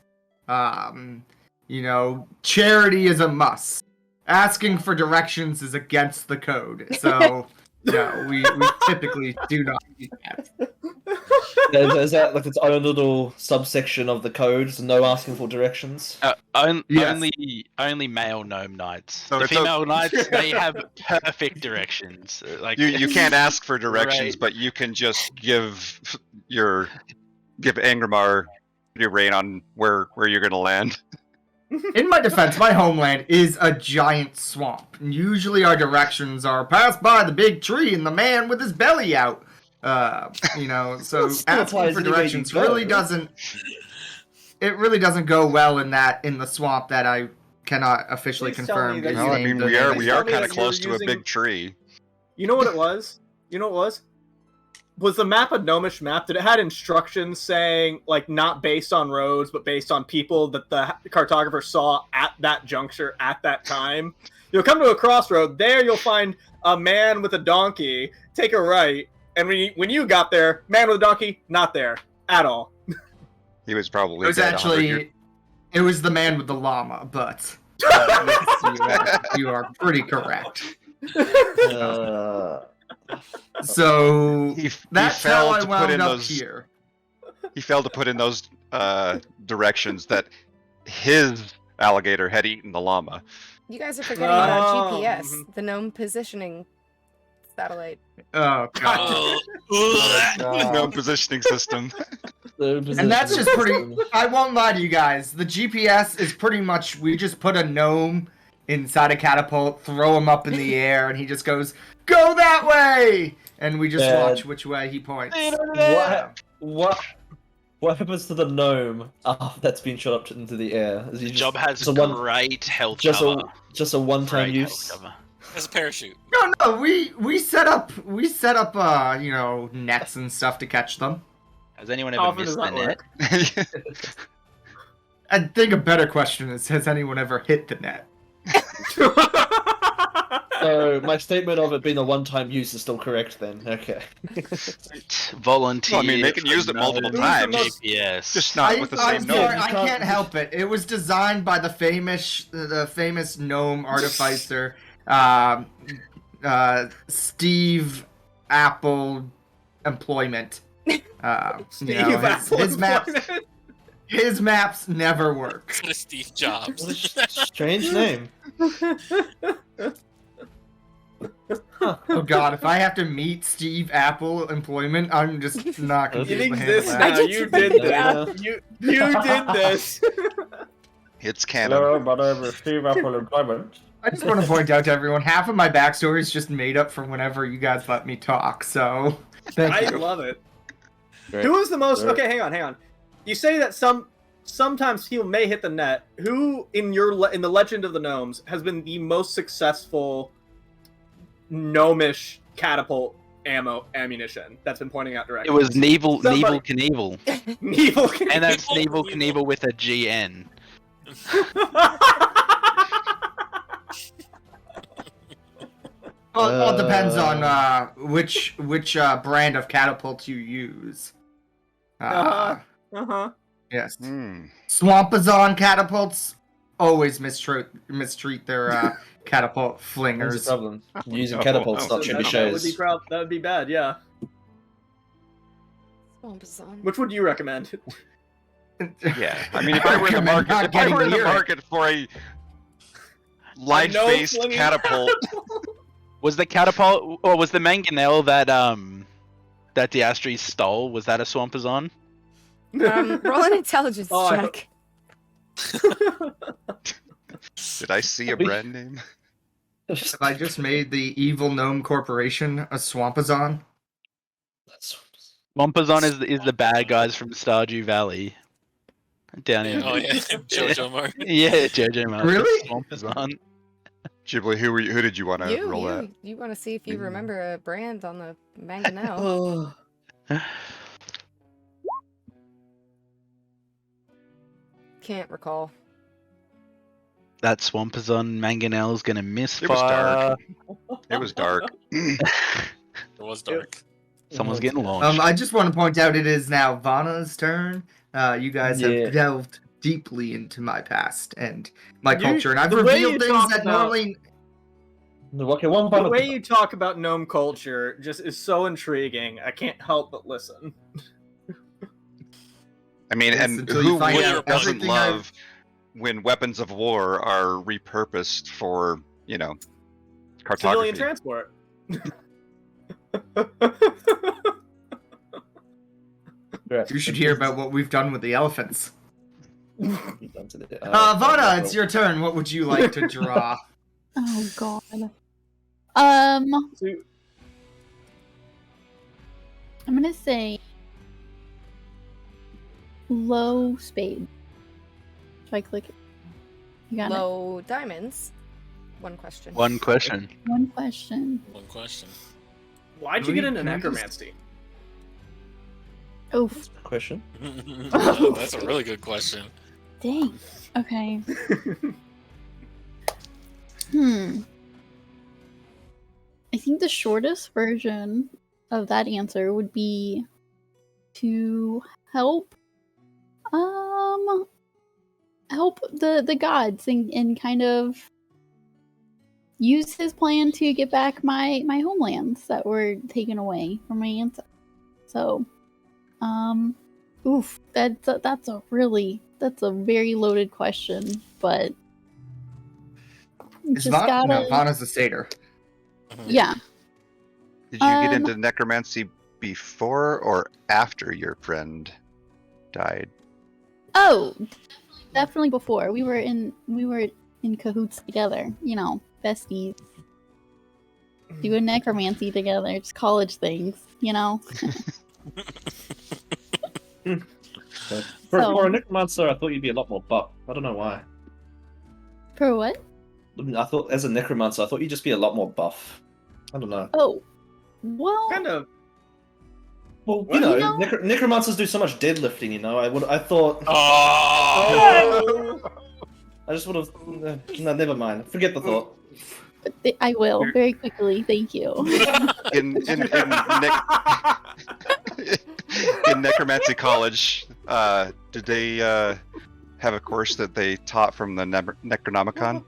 Charity is a must. Asking for directions is against the code. So, no, we typically do not do that. Is that like its own little subsection of the code? So no asking for directions. Yes. Only male gnome knights. So The it's female knights, they have perfect directions. Like You can't ask for directions, Right. but you can just give Angramar your reign on where you're gonna land. In my defense, my homeland is a giant swamp. And usually our directions are pass by the big tree and the man with his belly out. So Still asking ties for anywhere directions you go. really doesn't go well in the swamp that I cannot officially Please tell me confirm. that is you- Well, I named mean, the we are name. Tell me kind of that you're close to a using- big tree. You know what it was? Was the map a gnomish map? Did it had instructions saying, like, not based on roads, but based on people that the cartographer saw at that juncture at that time? You'll come to a crossroad. There you'll find a man with a donkey. Take a right. And when you got there, man with a donkey, not there at all. He was probably It was dead 100 years. actually it was the man with the llama, but you are pretty correct. So He that's how failed I to put wound in up those. here. He failed to put in those directions that his alligator had eaten the llama. You guys are forgetting about Oh, GPS, mhm. the gnome positioning Satellite. Oh god. No positioning system. And that's just pretty. I won't lie to you guys. The GPS is pretty much. We just put a gnome inside a catapult, throw him up in the air, and he just goes, "Go that way!" And we just watch which way he points. What happens to the gnome that's been shot up into the air? Is he just, Job has just a great health just cover. a one-time Great use. health cover. As a parachute. No, we set up nets and stuff to catch them. Has anyone How ever often missed does the that net? work? I think a better question is, has anyone ever hit the net? So my statement of it being a one-time use is still correct then. Okay. Volunteer. Well, I mean, they can use it multiple times. GPS. Just not with the same I'm gnome. sorry, I can't help it. It was designed by the famous gnome artificer, Steve Apple Employment. His maps never work. Steve Jobs. Strange name. Oh god, if I have to meet Steve Apple Employment, I'm just not gonna be It able to handle exists that. now. You did this. You did this. It's canon. Hello, my name is Steve Apple Employment. I just want to point out to everyone, half of my backstory is just made up from whenever you guys let me talk, so thank I you. love it. Great. Who is the most? Great. Okay, hang on. You say that sometimes people may hit the net. Who in the Legend of the Gnomes has been the most successful gnomish catapult ammunition that's been pointing out It directions? was Knievel Somebody- Knievel. Knievel. And that's Knievel Knievel with a GN. Well, it depends on which brand of catapult you use. Uh-huh. Yes. Hmm. Swampazon catapults always mistreat their catapult What's flingers. the problem? Using Oh, catapults, oh, not that- trebuchets. That would be bad. Yeah. Which would you recommend? Yeah, I mean, if I were in the Recommend market, not if I were in getting the near it. market for a line-faced flinging catapult, Was the catapult or was the mangonel that that Diastri stole? Was that a Swampazon? Roll an intelligence Oh, I check. did I see a brand name? Have I just made the evil gnome corporation a Swampazon? Swampazon is the bad guys from Stardew Valley. Down here. Oh yeah, Jojo Mark. Yeah, JoJo Mark. Really? Swampazon. Ghibli, who did you want to roll at? You want to see if you remember a brand on the mangonel? Can't recall. That Swampazon mangonel's gonna misfire. It was dark. It was dark. It was dark. Someone's getting launched. I just want to point out it is now Vana's turn. You guys Yeah. have delved deeply into my past and my You- culture, and I've the way revealed you things talk that about- normally. Okay, one The final. way you talk about gnome culture just is so intriguing. I can't help but listen. I mean, Yes, and until you who find really out doesn't everything I've- love when weapons of war are repurposed for, cartography? Civilian transport. You should hear about what we've done with the elephants. Vana, Vana, it's your turn. What would you like to draw? Oh god. So- I'm gonna say low spade. If I click it. You got Low diamonds. One question. One question. it. One question. One question. Why'd you get into Can we just- necromancy? Oof. question. That's a really good question. Dang. Okay. I think the shortest version of that answer would be to help help the gods and kind of use his plan to get back my homelands that were taken away from my ancestors. So oof, that's a very loaded question, but Is just gotta Vana's a satyr. yeah. Did you get into necromancy before or after your friend died? Oh, definitely before. We were in cahoots together. You know, besties. Doing necromancy together, just college things, you know. For a necromancer, I thought you'd be a lot more buff. I don't know why. For what? I thought, as a necromancer, I thought you'd just be a lot more buff. I don't know. Oh, well. Kind of. Well, Well, you you know, know- necromancers do so much deadlifting. You know, I thought. Oh! I just would have. No, never mind. Forget the thought. I will very quickly. Thank you. In necromancy college, did they have a course that they taught from the Necronomicon?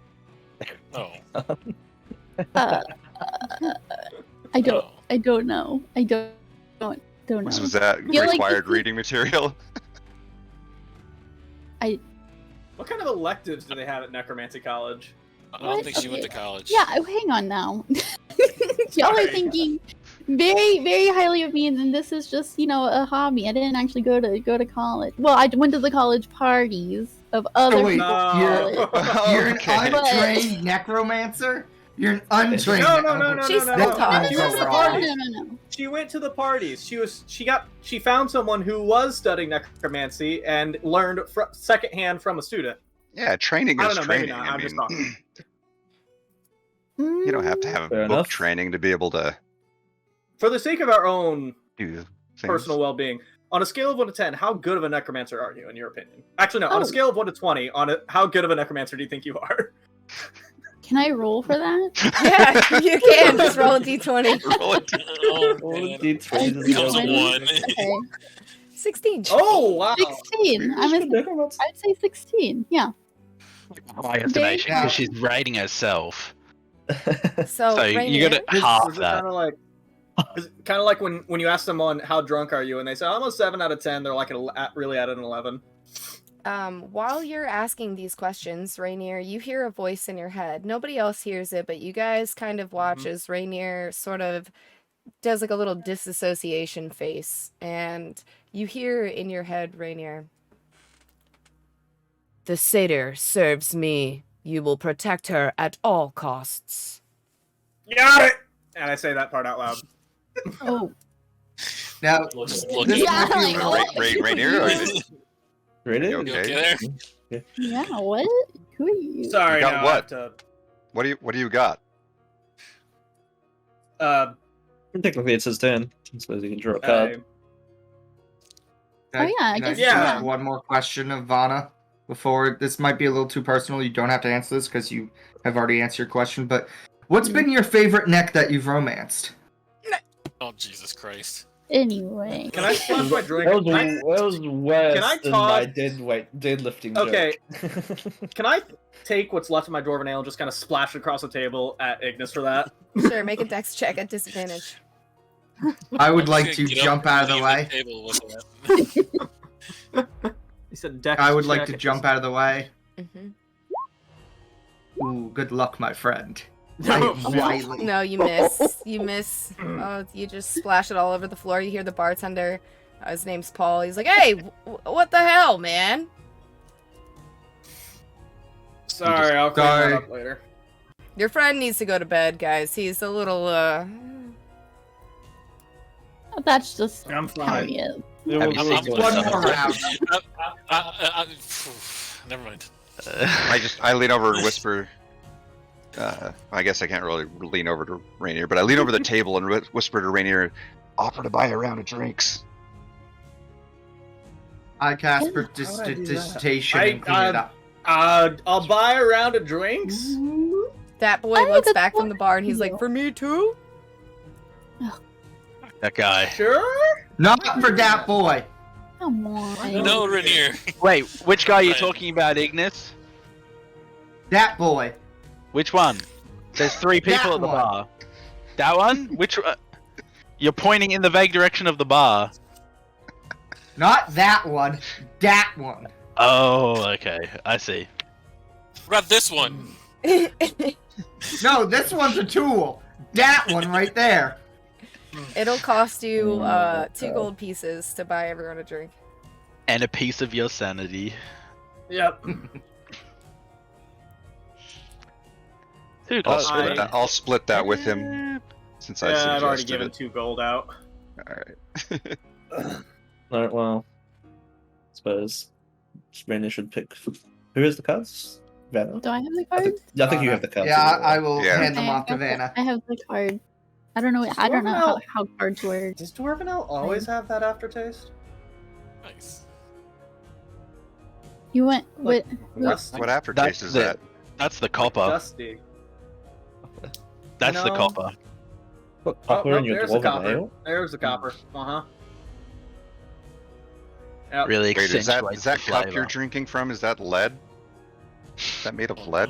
Oh. I don't know. I don't know. Was that Feel like required this is- reading material? What kind of electives do they have at Necromancy College? I don't What? think she went to Okay. college. Yeah, hang on now. Y'all are Sorry. thinking very, very highly of me, and then this is just, you know, a hobby. I didn't actually go to college. Well, I went to the college parties of other wait, people's No. college. You're an Okay. untrained necromancer? You're an untrained No. She's no, still no. taught. She went to the No, parties. no. She went to the parties. She found someone who was studying necromancy and learned secondhand from a student. Yeah, training I is don't know, maybe training. not. I'm just talking. You don't have to have Fair book enough. training to be able to For the sake of our own do things. personal well-being, on a scale of 1 to 10, how good of a necromancer are you, in your opinion? Actually, no. On Oh. a scale of 1 to 20, how good of a necromancer do you think you are? Can I roll for that? Yeah, you can. Just roll a d20. Roll it. Oh, Roll a man. d20 to Becomes the a other. 1. Okay. 16. Oh, wow. 16. I'd say 16. Yeah. My estimation, Yeah. because she's rating herself. So, So you Rainier, got to half Is it that. kind of like when you ask someone how drunk are you and they say I'm a 7 out of 10, they're like really at an 11. while you're asking these questions, Rainier, you hear a voice in your head. Nobody else hears it, but you guys kind of watch as Rainier sort of does like a little disassociation face, and you hear in your head, Rainier, "The satyr serves me. You will protect her at all costs." Got it. And I say that part out loud. Oh. Now, Just this looking. Yeah, might be like, a little- what? Rainier? Or is it- Really? You You okay? okay there? Yeah, what? Who are you? Sorry, You got no, what? I have What do you got? to. Technically, it's his turn. I suppose he can draw a Uh, card. Oh, yeah, I can guess Yeah. just one more question of Vanna before this might be a little too personal. You don't have to answer this because you have already answered your question. But what's been your favorite neck that you've romanced? Oh, Jesus Christ. Anyway. Can I splash my drink? That Can was worse Can I than my toss- deadlifting Okay. joke. Can I take what's left of my dwarven ale and just kind of splash it across the table at Ignis for that? Sure, make a dex check at disadvantage. I would I'm like just to gonna get jump up out of the and way. leave table with that. He said dex I would like check to at jump out of the way. hmm Ooh, good luck, my friend. No, I am no. wily. No, you miss. You miss. Oh, you just splash it all over the floor. You hear the bartender. His name's Paul. He's like, "Hey, what the hell, man?" Sorry, I'll clean that Sorry. up later. Your friend needs to go to bed, guys. He's a little, That's just I'm how fine. he is. Have you I'm- seen One I'm- more round. Never mind. I lean over and whisper. I guess I can't really lean over to Rainier, but I lean over the table and whisper to Rainier, "Offer to buy a round of drinks." I cast How would I do that? prestidigitation and clean it up. I'll buy a round of drinks. that boy Oh, looks that's back from the bar and he's like, you. "For me too?" That guy. Sure. Not for that boy. Come on. No, Rainier. Wait, which guy are you Right. talking about, Ignis? That boy. Which one? There's 3 people That at the one. bar. That one? Which? You're pointing in the vague direction of the bar. Not that one. That one. Oh, okay. I see. What about this one? No, this one's a tool. That one right there. It'll cost you 2 gold pieces to buy everyone a drink. And a piece of your sanity. Yep. Dude, I'll split that with him since I suggested I've already given it. 2 gold out. Alright. Alright, well, I suppose Rainier should pick. Who has the cards? Vanna? Do I have the I card? think you have the cards. Yeah, I will Yeah. hand them off to Vanna. I have the card. I don't know. I don't know how cards work. Does Dwarven Ale always have that aftertaste? Nice. You went Like, with Rusty. What aftertaste is that? That's the copper. Dusty. That's the No. copper. Put Oh, copper no, in your there's the Dwarven copper. Ale? There's the copper. Yep. Really Wait, is accentuates that the cup flavor. you're drinking from? Is that lead? Is that made of lead?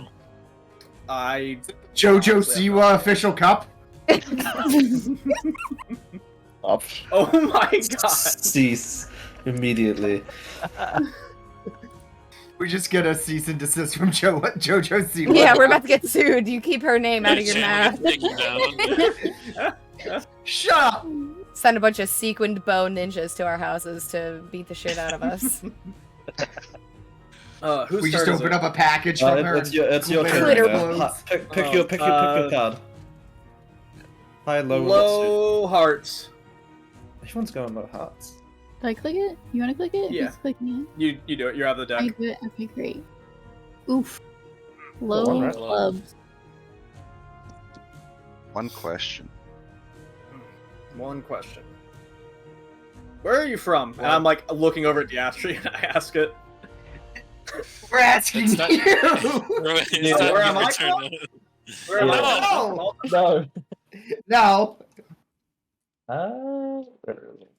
I Jojo Siwa official cup. Up. Oh my god. Cease immediately. We just get a cease and desist from Jojo Siwa. Yeah, we're about to get sued. You keep her name out of your mouth. Take you down. Shut up! Send a bunch of sequined bow ninjas to our houses to beat the shit out of us. Who's We just turn is open it? up a package from her. It's your and turn. Glitter blows. Pick your card. High, low, Low hearts. Everyone's going low hearts. Do I click it? You want to click it? Yeah. Who's clicking You do it. You're out of the it? I deck. do it. Okay, great. Oof. one, Low right? clubs. One question. One question. Where are you from? And I'm like looking over at Diastri and I ask it. We're asking It's not- you! It's not where am your I turn. from? Where am I No! from? No. No! Where is it?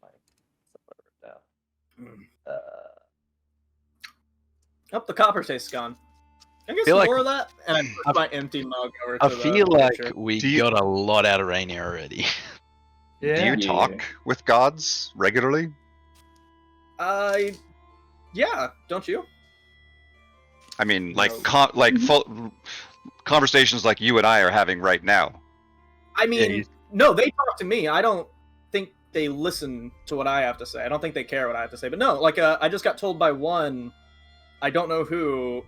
Oh, the copper taste's gone. Can I get Feel some like- more of that? And I put my empty mug over to I the feel like picture. we Do you- got a lot out of Rainier already. Do you talk with gods regularly? Yeah, don't you? I mean, like No. full conversations like you and I are having right now. I mean, you- no, they talk to me. I don't think they listen to what I have to say. I don't think they care what I have to say. But no, like, I just got told by one, I don't know who,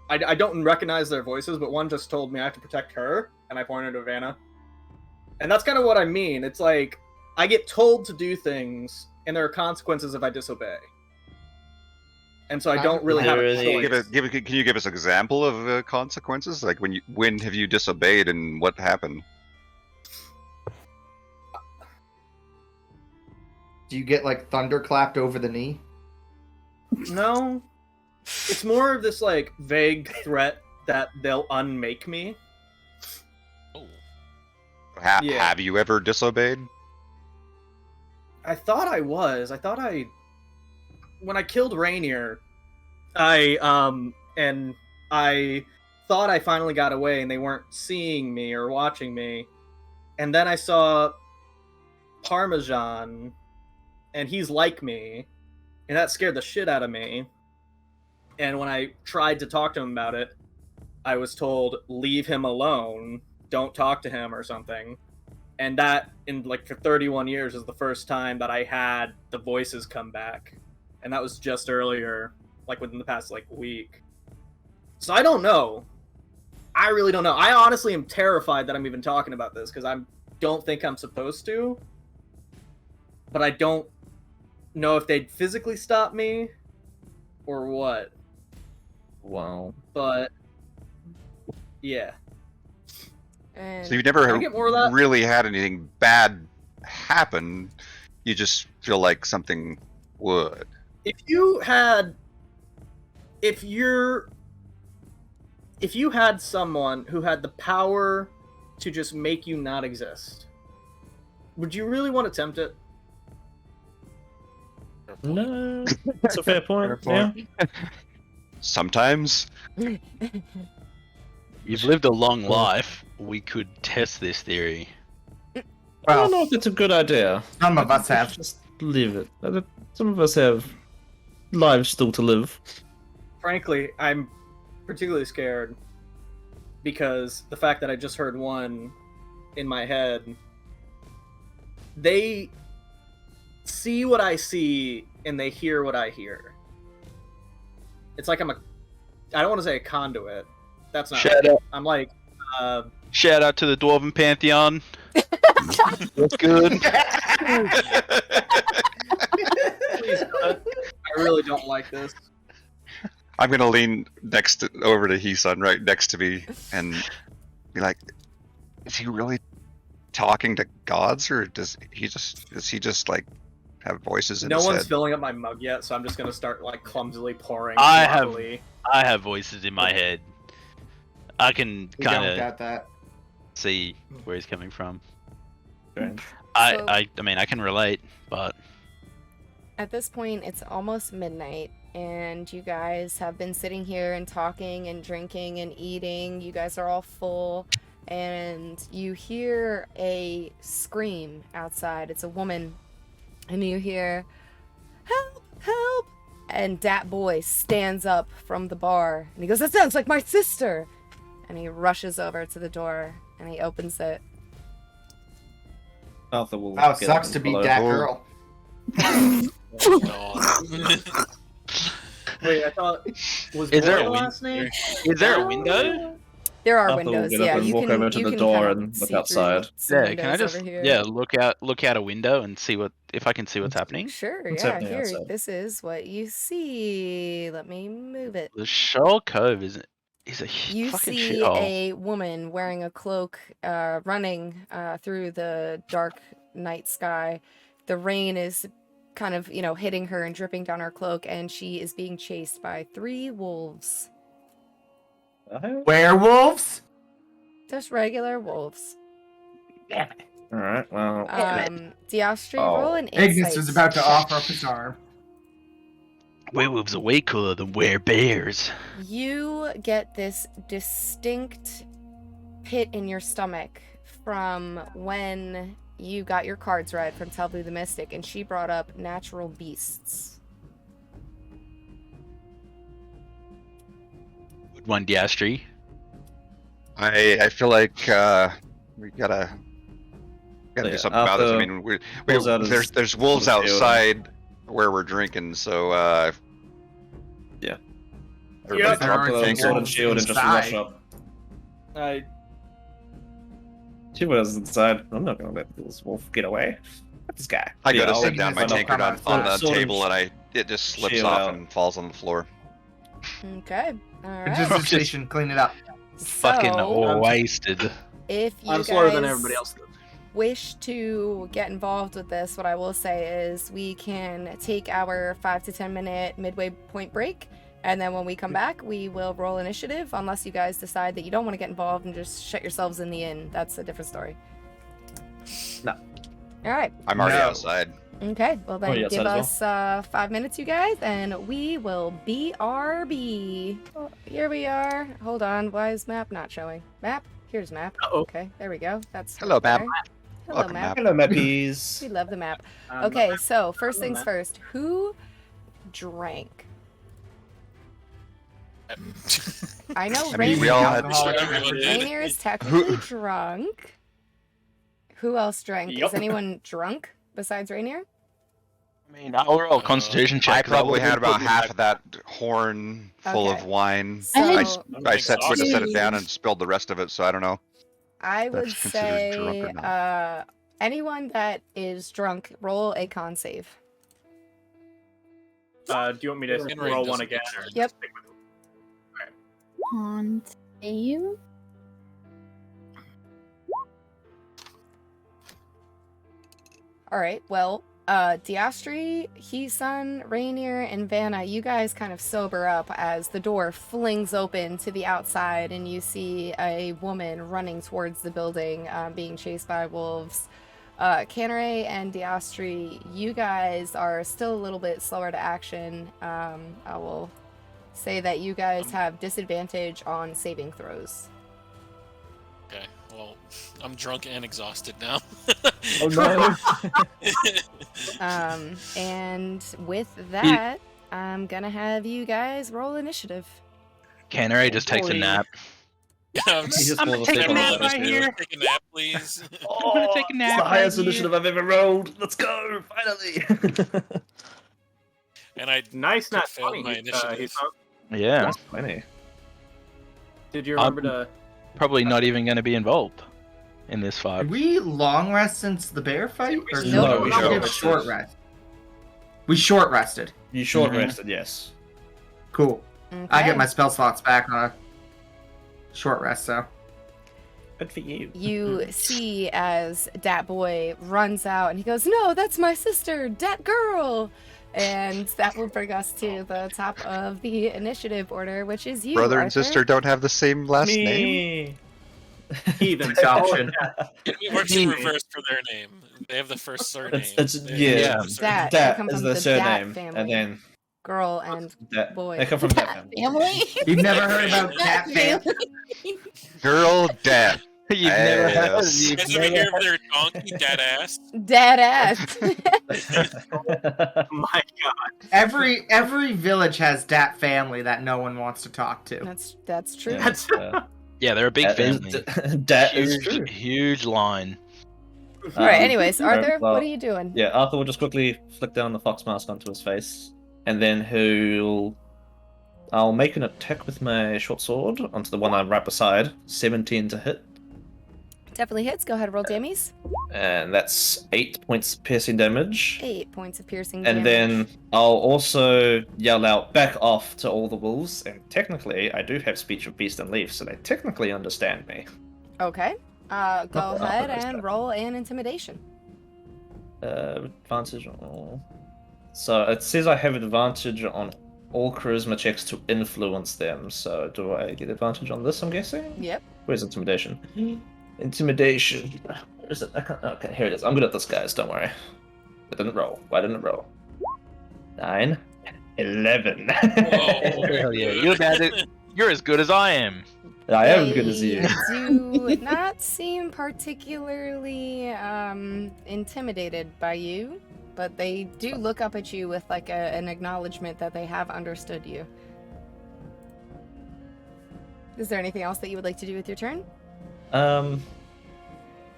I don't recognize their voices, but one just told me I have to protect her, and I pointed to Vanna. And that's kind of what I mean. It's like, I get told to do things, and there are consequences if I disobey. And so I don't really have a Really? choice. Can you give us an example of consequences? Like when have you disobeyed and what happened? Do you get like thunderclapped over the knee? No. It's more of this, like, vague threat that they'll unmake me. Oh. Yeah. Have you ever disobeyed? I thought I was. When I killed Rainier, I thought I finally got away and they weren't seeing me or watching me. And then I saw Parmesan, and he's like me, and that scared the shit out of me. And when I tried to talk to him about it, I was told, leave him alone, don't talk to him or something. And that, in like for 31 years, is the first time that I had the voices come back. And that was just earlier, like within the past like week. So I don't know. I really don't know. I honestly am terrified that I'm even talking about this because I don't think I'm supposed to. But I don't know if they'd physically stop me or what. Wow. But yeah. And So you've never Can I get more of that? really had anything bad happen. You just feel like something would. If you had someone who had the power to just make you not exist, would you really want to tempt it? No, that's a fair point. Fair point. Yeah. Sometimes. You've lived a long life. We could test this theory. I don't know if that's a good idea. Some of us have. Just leave it. Some of us have lives still to live. Frankly, I'm particularly scared because the fact that I just heard one in my head they see what I see and they hear what I hear. It's like I don't want to say a conduit. That's not Shout right. out. I'm like, Shout out to the Dwarven Pantheon. That's good. please, I really don't like this. I'm gonna lean over to Heesun right next to me and be like, "Is he really talking to gods, or does he just like have voices in No his one's head?" filling up my mug yet, so I'm just gonna start like clumsily pouring. I sloppily. have voices in my head. I can We don't kind of got that. see where he's coming from. Okay. I mean, I can relate, but At this point, it's almost midnight, and you guys have been sitting here and talking and drinking and eating. You guys are all full, and you hear a scream outside. It's a woman, and you hear, "Help! Help!" And that boy stands up from the bar, and he goes, "That sounds like my sister!" And he rushes over to the door, and he opens it. Arthur will Wow, it get sucks up to and be follow. that girl. Wait, I thought was Is there Boy a the win- last name? is there a window? There are Arthur will windows, get up yeah. and You walk can over to you the can door kind of and look see through outside. some Yeah, can I windows just over here. look out a window and see if I can see what's happening? Sure, What's yeah. happening Here, outside? this is what you see. Let me move it. The Shoal Cove is a You fucking see shithole. a woman wearing a cloak, running through the dark night sky. The rain is kind of, hitting her and dripping down her cloak, and she is being chased by 3 wolves. Werewolves? Just regular wolves. Alright, well. Diastri, Oh. roll an insight. Ignis was about to check. offer up his arm. Werewolves are way cooler than bears. You get this distinct pit in your stomach from when you got your cards read from Telblue the Mystic, and she brought up natural beasts. Good one, Diastri. I feel like we gotta do Yeah, something about this. I Arthur mean, pulls out his there's wolves shield. outside where we're drinking, so Yeah. everybody Yep. There drop aren't the any Take sword and wolves shield and just inside. rush up. She was inside. I'm not gonna let this wolf get away. Let this guy. I go Yeah, to I'll set down my Ignis will tankard come on outside. the Sword and table, and it just slips shield off out. and falls on the floor. Okay, alright. Just station, clean it up. Fucking So, wasted. if you I'm slower than guys everybody else. wish to get involved with this, what I will say is we can take our 5 to 10 minute midway point break, and then when we come back, we will roll initiative, unless you guys decide that you don't want to get involved and just shut yourselves in the inn. That's a different story. No. Alright, I'm already No. outside. okay, well then yeah, give outside us 5 minutes, you guys, and we will BRB. Oh, here we are. Hold on, why is map not showing? Map? Here's map. Uh-oh. Okay, there we go. That's Hello, map. better. Hello, Welcome, map. map. Hello, mappies. We love the map. Um, Okay, so first Hello, things map. first. Who drank? I know I mean, we Rainier. all had- Rainier is technically drunk. Who else drank? Is Yup. anyone drunk besides Rainier? I mean, we're all constitution check. I probably had about half of that horn full of Okay. wine. So I had- I, I went to set it Two. down and spilled the rest of it, so I don't know. would That's considered drunk say or not. anyone that is drunk, roll a con save. do you want me to Henry roll doesn't one get again? Or charged. Yep. stick with- On save. All right. Well, Diastri, Heesun, Rainier, and Vanna, you guys kind of sober up as the door flings open to the outside, and you see a woman running towards the building, being chased by wolves. Canare and Diastri, you guys are still a little bit slower to action. I will say that you guys have disadvantage on saving throws. Okay, well, I'm drunk and exhausted now. Oh no. And with that, I'm gonna have you guys roll initiative. Canary just takes a Holy- nap. I'm He's just I'm more gonna of a take a staple nap than right this here. dude. Take a nap, please. I'm gonna take a nap. It's the highest right initiative I've ever rolled. Let's go, finally. And I Nice, not failed funny. my initiative. Yeah. That's funny. Did you remember to? Probably not even going to be involved in this fight. Did we long rest since the bear fight? Or No, we we did short short rest. We short rested. You short Mhm. rested, yes. Cool. I Okay. get my spell slots back on a short rest, so. Good for you. You see as Dat Boy runs out and he goes, "No, that's my sister, Dat Girl!" And that will bring us to the top of the initiative order, which is you, Brother and Arthur. sister don't have the same last name. Me. Heathen. Adoption. It works in reverse for their name. They have the first surname. It's They yeah. have the surname. Dat. They Dat come is from the the surname, Dat family. and then Girl and that boy. they come from that family. Family? You've never heard about that family? Girl, dad. You've never had. Yes. You've Guys ever never hear of their donkey dead ass? Dad ass. My God. Every village has that family that no one wants to talk to. That's true. Yeah, That's Yeah, they're a big family. That is true. Huge line. All right. Anyways, Arthur, well, what are you doing? Yeah, Arthur will just quickly flick down the fox mask onto his face, and then I'll make an attack with my short sword onto the one I'm right beside. 17 to hit, Definitely hits. Go ahead, roll dammies. and that's 8 points piercing damage. 8 points of piercing And damage. then I'll also yell out, "Back off!" to all the wolves. And technically, I do have speech of beast and leaf, so they technically understand me. Okay. Go Not ahead that I and step. roll an intimidation. Advantage on all. So it says I have advantage on all charisma checks to influence them. So do I get advantage on this? I'm guessing. Yep. Where's intimidation? Intimidation. Where is it? I can't. Okay, here it is. I'm good at this, guys. Don't worry. I didn't roll. Why didn't it roll? 9, 11. Hell yeah, you're as good as I am. I am good as you. They do not seem particularly intimidated by you, but they do look up at you with like an acknowledgement that they have understood you. Is there anything else that you would like to do with your turn?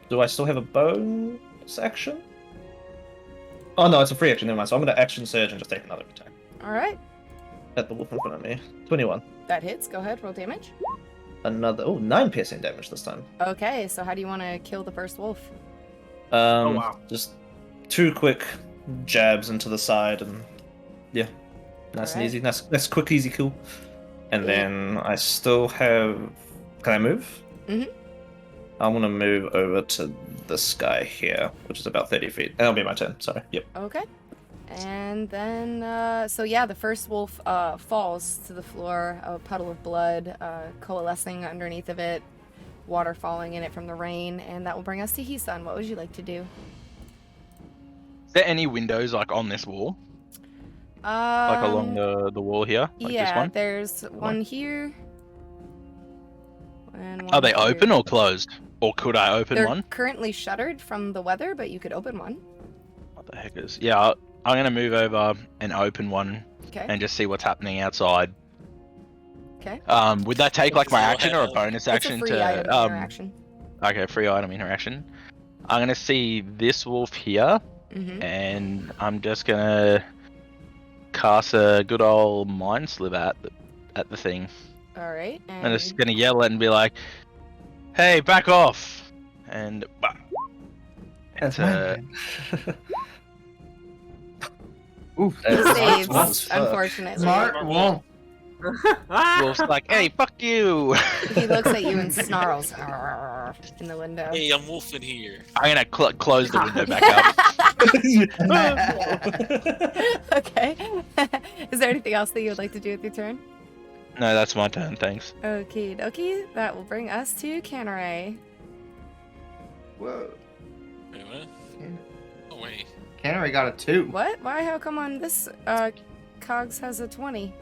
Do I still have a bonus action? Oh no, it's a free action. Never mind. So I'm going to action surge and just take another attack All right, at the wolf in front of me. 21. that hits. Go ahead, roll damage. Another 9 piercing damage this time. Okay, so how do you want to kill the first wolf? wow. Just 2 quick jabs into the side, and yeah, nice and Alright. easy. Nice, quick, easy kill. And Yeah. then I still have. Can I move? Mhm. I want to move over to this guy here, which is about 30 feet. That'll be my turn. Sorry. Yep. Okay. And then, so yeah, the first wolf falls to the floor, a puddle of blood coalescing underneath of it, water falling in it from the rain, and that will bring us to Hisan. What would you like to do? Is there any windows like on this wall? Like along the wall here? Like yeah, this one? there's one here. And one Are they here. open or closed? Or could I open They're one? currently shuttered from the weather, but you could open one. What the heck is? Yeah, I'm gonna move over and open one Okay. and just see what's happening outside. Okay. Would that take like my action or a bonus It's a action free to item interaction. Okay, free item interaction. I'm gonna see this wolf here, Mm-hmm. and I'm just gonna cast a good old mind sliver at the thing. All right. And it's gonna yell it and be like, "Hey, back off!" And That's Ooh. He saves, Wolf's unfortunately. Smart wolf. wolf's like, "Hey, fuck you!" He looks at you and snarls in the window. Hey, I'm wolfing here. I'm gonna close the window back up. Okay. Is there anything else that you would like to do with your turn? No, that's my turn. Thanks. Okie dokie. That will bring us to Canneray. Whoa. Wait, what? Oh, wait. Cannery got a 2. What? Why? How come on this Cogs has a 20?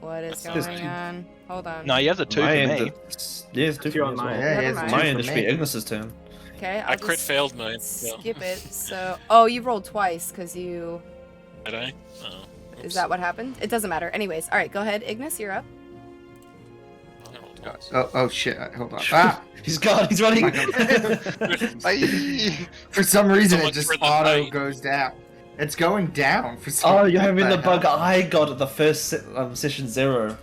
What is That's going on? Hold on. No, he has a 2 for me. Yeah, it's 2 Two for on me as well. mine. Yeah, he has Never a mind. 2 Mine for should be me. Ignis's turn. Okay, I I'll crit just failed mine. So. skip it. So, oh, you rolled twice because you. Did I? Oh. Is that what happened? It doesn't matter. Anyways, all right. Go ahead, Ignis. You're up. I rolled Oh shit! Hold on. Ah! He's gone. He's running. For some reason, So it much just for the auto fight. goes down. It's going down for some. Oh, you're having what the bug hell? I got at the first session 0.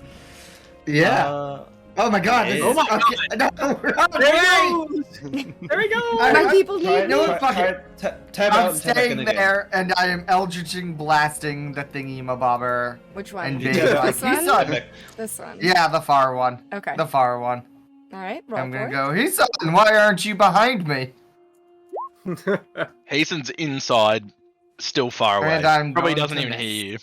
Yeah. Oh my god! This Oh is, my okay. No, run There away! he goes! There we go! My people need No, me. fuck it. Tab I'm out and tab back in staying again. there, and I am eldritching blasting the thingy mabobber Which one? and Yeah. being like, This "He's one? on." This one. Yeah, the far one. Okay. The far one. All right. Roll I'm gonna for go. He's on. Why aren't you behind me? Hasten's inside, still far away. And I'm Probably going doesn't to even miss. hear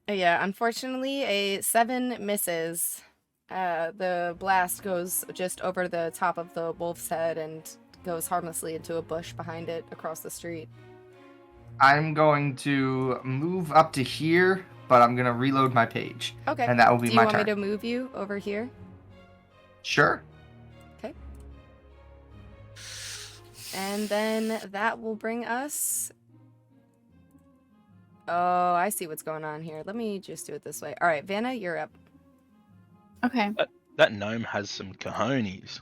you. Yeah. Unfortunately, a 7 misses. The blast goes just over the top of the wolf's head and goes harmlessly into a bush behind it across the street. I'm going to move up to here, but I'm gonna reload my page, Okay. and that will be Do you my want turn. me to move you over here? Sure. And then that will bring us... Oh, I see what's going on here. Let me just do it this way. All right, Vanna, you're up. Okay. That gnome has some cojones.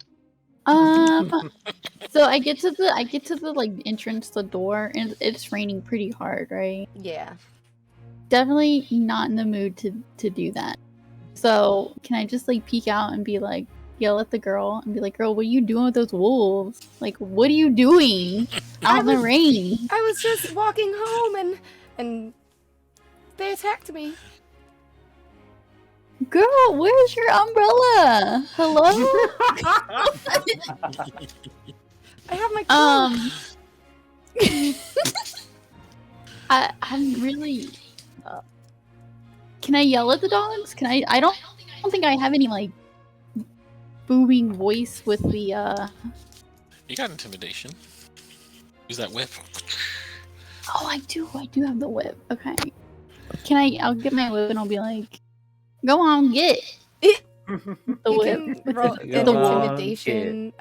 So I get to the like entrance, the door, and it's raining pretty hard, right? Yeah. Definitely not in the mood to do that. So can I just like peek out and be like, yell at the girl and be like, girl, what are you doing with those wolves? Like, what are you doing out in the rain? I was just walking home and they attacked me. Girl, where's your umbrella? Hello? I have my clothes. I'm really. Can I yell at the dogs? Can I? I don't think I have any like booming voice with the. You got intimidation. Use that whip. Oh, I do have the whip. Okay. Can I? I'll get my whip and I'll be like, go on, get the You whip. can roll Go on, intimidation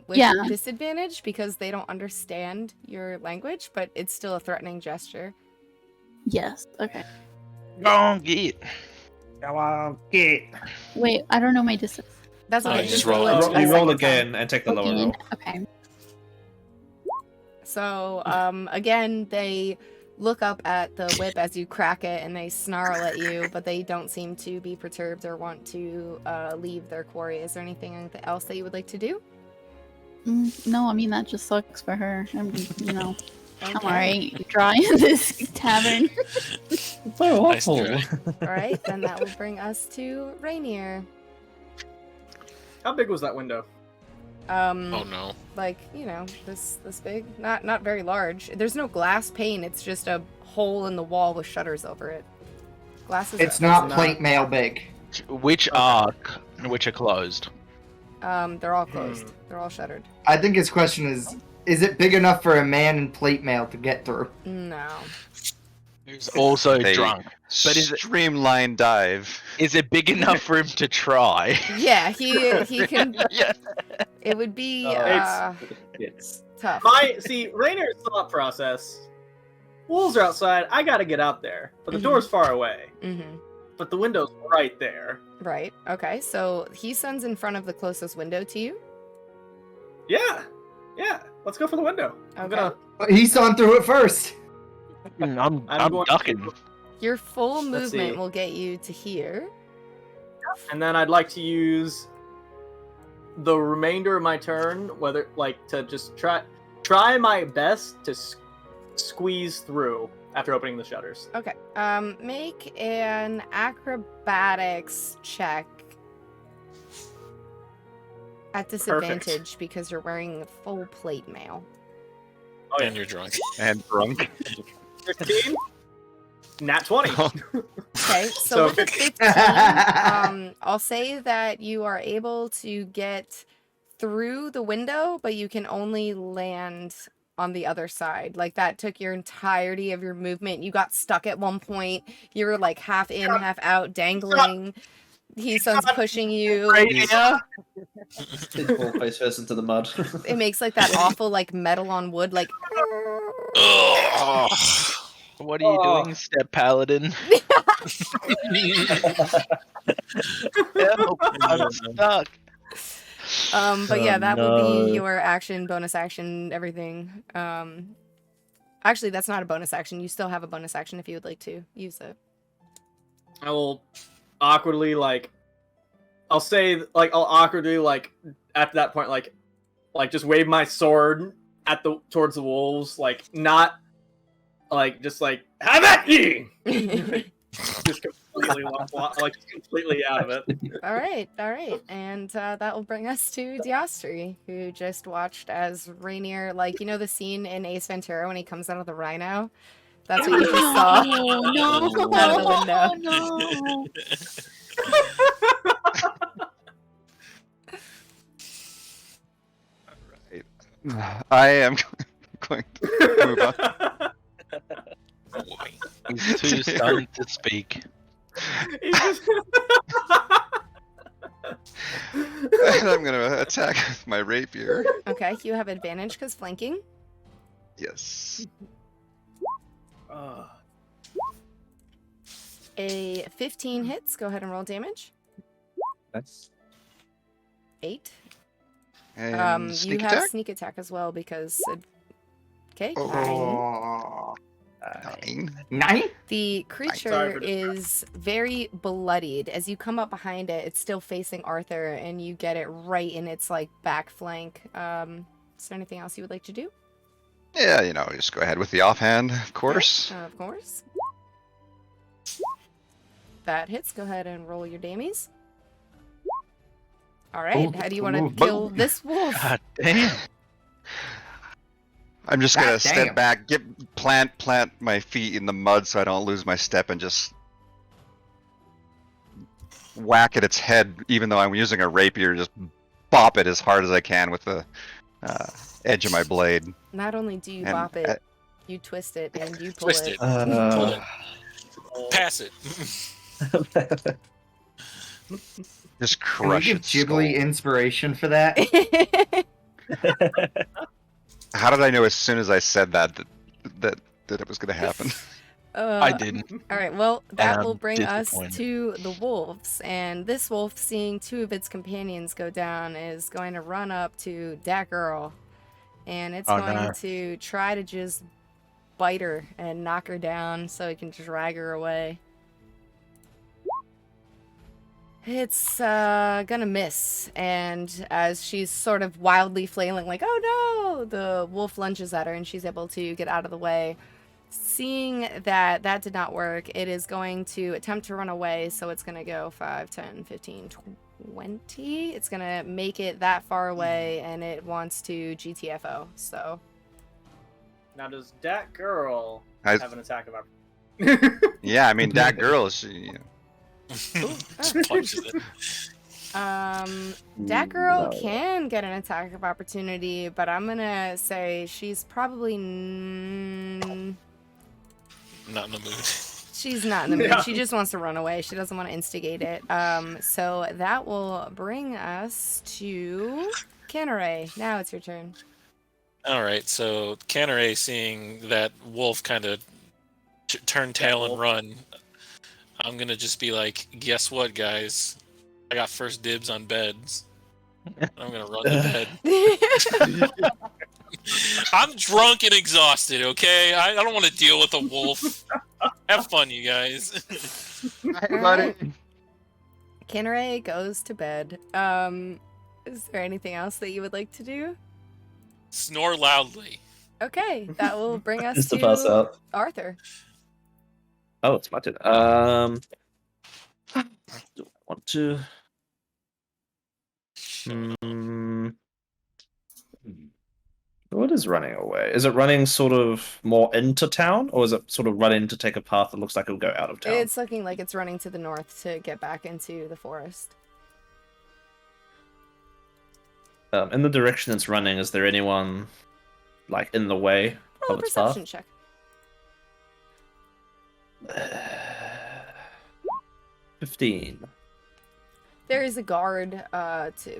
with Yeah. disadvantage because they don't understand your language, but it's still a threatening gesture. Yes. Okay. Go on, get. Go on, get. Wait, I don't know my distance. That's Oh, okay. you Just just roll roll it. it. a You roll second again time. and take the lower roll. Okay. So, again, they look up at the whip as you crack it and they snarl at you, but they don't seem to be perturbed or want to leave their quarry. Is there anything else that you would like to do? No, I mean that just sucks for her. I'm, I'm Okay. alright. Dry in this tavern. So Nice awful. All right, then that will bring us to Rainier. How big was that window? Oh no. Like, this big, not very large. There's no glass pane. It's just a hole in the wall with shutters over it. Glasses. It's are not not- plate mail big. Which are closed? They're all closed. They're all shuttered. I think his question is it big enough for a man in plate mail to get through? No. Who's also They- drunk? But is it Streamline dive. is it big enough for him to try? Yeah, he can. Yeah. It would be It's tough. Rainer's thought process. Wolves are outside. I gotta get out there, but the Mhm. door's far away. Mm-hmm. But the window's right there. Right. Okay. So he sends in front of the closest window to you. Yeah. Let's go for the window. I'm Okay. gonna. But he's on through it first. I'm going ducking. to- Your full Let's movement see. will get you to here. And then I'd like to use the remainder of my turn, to just try my best to squeeze through after opening the shutters. Okay. Make an acrobatics check at disadvantage because you're wearing full plate mail. Oh, yeah. And you're drunk. And drunk. 15? Nat 20. Okay, so So with a 15. 15, I'll say that you are able to get through the window, but you can only land on the other side. Like, that took your entirety of your movement. You got stuck at one point. You were, like, half in, half out, dangling. Heeson's pushing you. his ball face first into the mud. It makes, like, that awful, like, metal on wood, like... What are you doing, Step Paladin? Help, I'm stuck. But yeah, Oh, that will no. be your action, bonus action, everything. Actually, that's not a bonus action. You still have a bonus action if you would like to use it. I will awkwardly I'll say I'll awkwardly at that point just wave my sword at towards the wolves, not just have at ye. Just completely completely out of it. All right, and that will bring us to Austihr, who just watched as Rainier, the scene in Ace Ventura when he comes out of the rhino. That's what you just saw No, out of the window. no. I am going to move on. He's too stunned to speak. He's just- And I'm going to attack with my rapier. Okay, you have advantage because flanking. Yes. A 15 hits. Go ahead and roll damage. That's 8. And You sneak have attack? sneak attack as well because. Okay. Oh. 9. 9. 9? The Sorry creature for the- is very bloodied. As you come up behind it, it's still facing Arthur, and you get it right in its back flank. Is there anything else you would like to do? Yeah, just go ahead with the offhand, of course. Of course. That hits. Go ahead and roll your damies. All right. Ooh, How do you want to ooh, kill this wolf? God damn. I'm just gonna God step damn. back, plant my feet in the mud so I don't lose my step, and just whack at its head. Even though I'm using a rapier, just bop it as hard as I can with the edge of my blade. Not only do you And, bop it, you twist it and you pull Twist it. it. Pull it. Pass it. Just Can we crush give its Ghibli skull. inspiration for that? How did I know as soon as I said that it was gonna happen? I didn't. All right, well, that I'm will bring us disappointed. to the wolves. And this wolf, seeing 2 of its companions go down, is going to run up to that girl. And it's Oh, going no. to try to just bite her and knock her down so it can drag her away. It's gonna miss, and as she's sort of wildly flailing oh no, the wolf lunges at her and she's able to get out of the way. Seeing that that did not work, it is going to attempt to run away, so it's gonna go 5, 10, 15, 20. It's gonna make it that far away, and it wants to GTFO, so... Now, does that girl I- have an attack of opportunity? Yeah, I mean that girl is. Just punches it. That girl can get an attack of opportunity, but I'm gonna say she's probably Not in the mood. she's not in the mood. Yeah. She just wants to run away. She doesn't want to instigate it. So that will bring us to Canneray. Now it's your turn. All right, so Canneray, seeing that wolf kind of turn tail and run, I'm gonna just be like, guess what, guys? I got first dibs on beds. I'm gonna run to bed. I'm drunk and exhausted, okay? I don't want to deal with a wolf. Have fun, you guys. Alright. Canneray goes to bed. Is there anything else that you would like to do? Snore loudly. Okay, that will bring us Just to pass to out. Arthur. Oh, it's my turn. Do I want to? What is running away? Is it running sort of more into town, or is it sort of running to take a path that looks like it'll go out of town? It's looking like it's running to the north to get back into the forest. In the direction it's running, is there anyone in the way Roll a of its path? perception check. 15. There is a guard,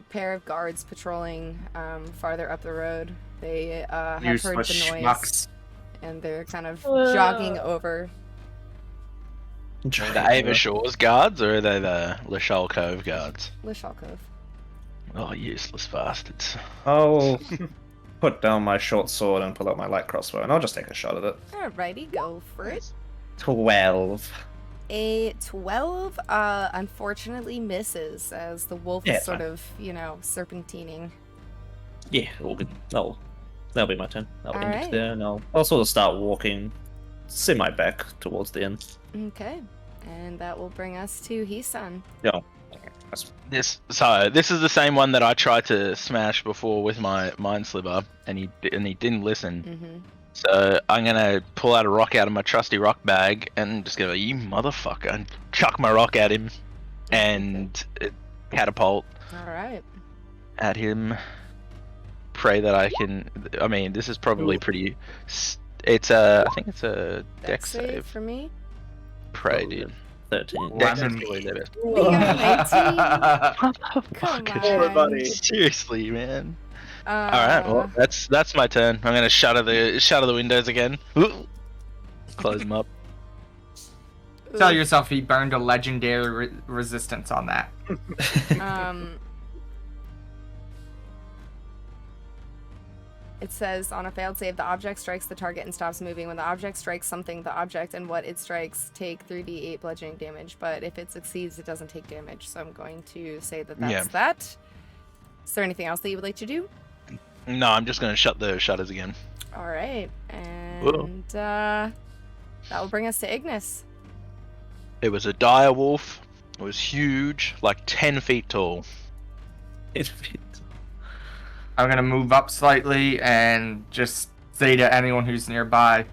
pair of guards patrolling farther up the road. They have heard the Useless noise, schmucks. and they're kind of jogging over. The Ava Shores guards, or are they the Lachelle Cove guards? Lishal Cove. Oh, useless bastards. I'll put down my short sword and pull out my light crossbow, and I'll just take a shot at it. Alrighty, go for it. 12. A 12, unfortunately misses as the wolf Yeah, is it's sort fine. of, serpentining. Yeah, all good. That'll be my turn. I'll end Alright. it there, and I'll sort of start walking semi-back towards the end. Okay, and that will bring us to Hisan. Yeah. This is the same one that I tried to smash before with my Mind Sliver, and he didn't listen. Mm-hmm. So I'm gonna pull out a rock out of my trusty rock bag and just go, "You motherfucker!" and chuck my rock at him, and catapult Alright. at him. Pray that I can. I mean, this is probably pretty. It's I think it's a dex save. for me. Pray, dude. 13. Dex Lemon. is probably the best. We got 19. Fuck, Come Poor on. buddy. seriously, man. All right, well, that's my turn. I'm gonna shutter the windows again. Close them up. Tell yourself he burned a legendary resistance on that. It says on a failed save, the object strikes the target and stops moving. When the object strikes something, the object and what it strikes take 3d8 bludgeoning damage. But if it succeeds, it doesn't take damage. So I'm going to say that that's that. Is there anything else that you would like to do? No, I'm just gonna shut the shutters again. All right, and that will bring us to Ignis. It was a dire wolf. It was huge, like 10 feet tall. I'm gonna move up slightly and just say to anyone who's nearby,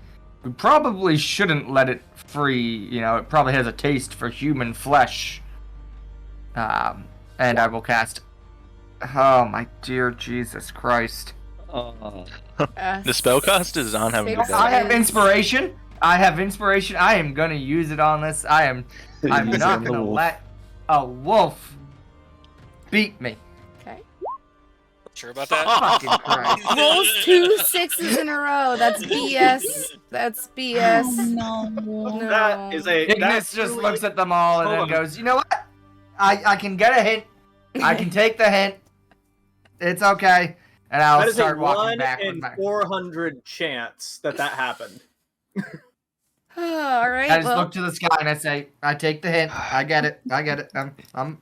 we probably shouldn't let it free. You know, it probably has a taste for human flesh. And I will cast. Oh my dear Jesus Christ! The spellcasters aren't having a good I day. have inspiration. I am gonna use it on this. I'm not gonna let a wolf beat me. Okay. Sure about that? Fucking Christ. Rolls 2 6s in a row. That's BS. That's BS. Oh, no. That is a. Ignis that's just truly- looks at them all and Hold then on. goes, "You know what? I can get a hint. I can take the hint. It's okay." And I'll That is a start walking 1 back with in my. 400 chance that happened. All right. I just well, look to the sky and I say, "I take the hint. I get it. I'm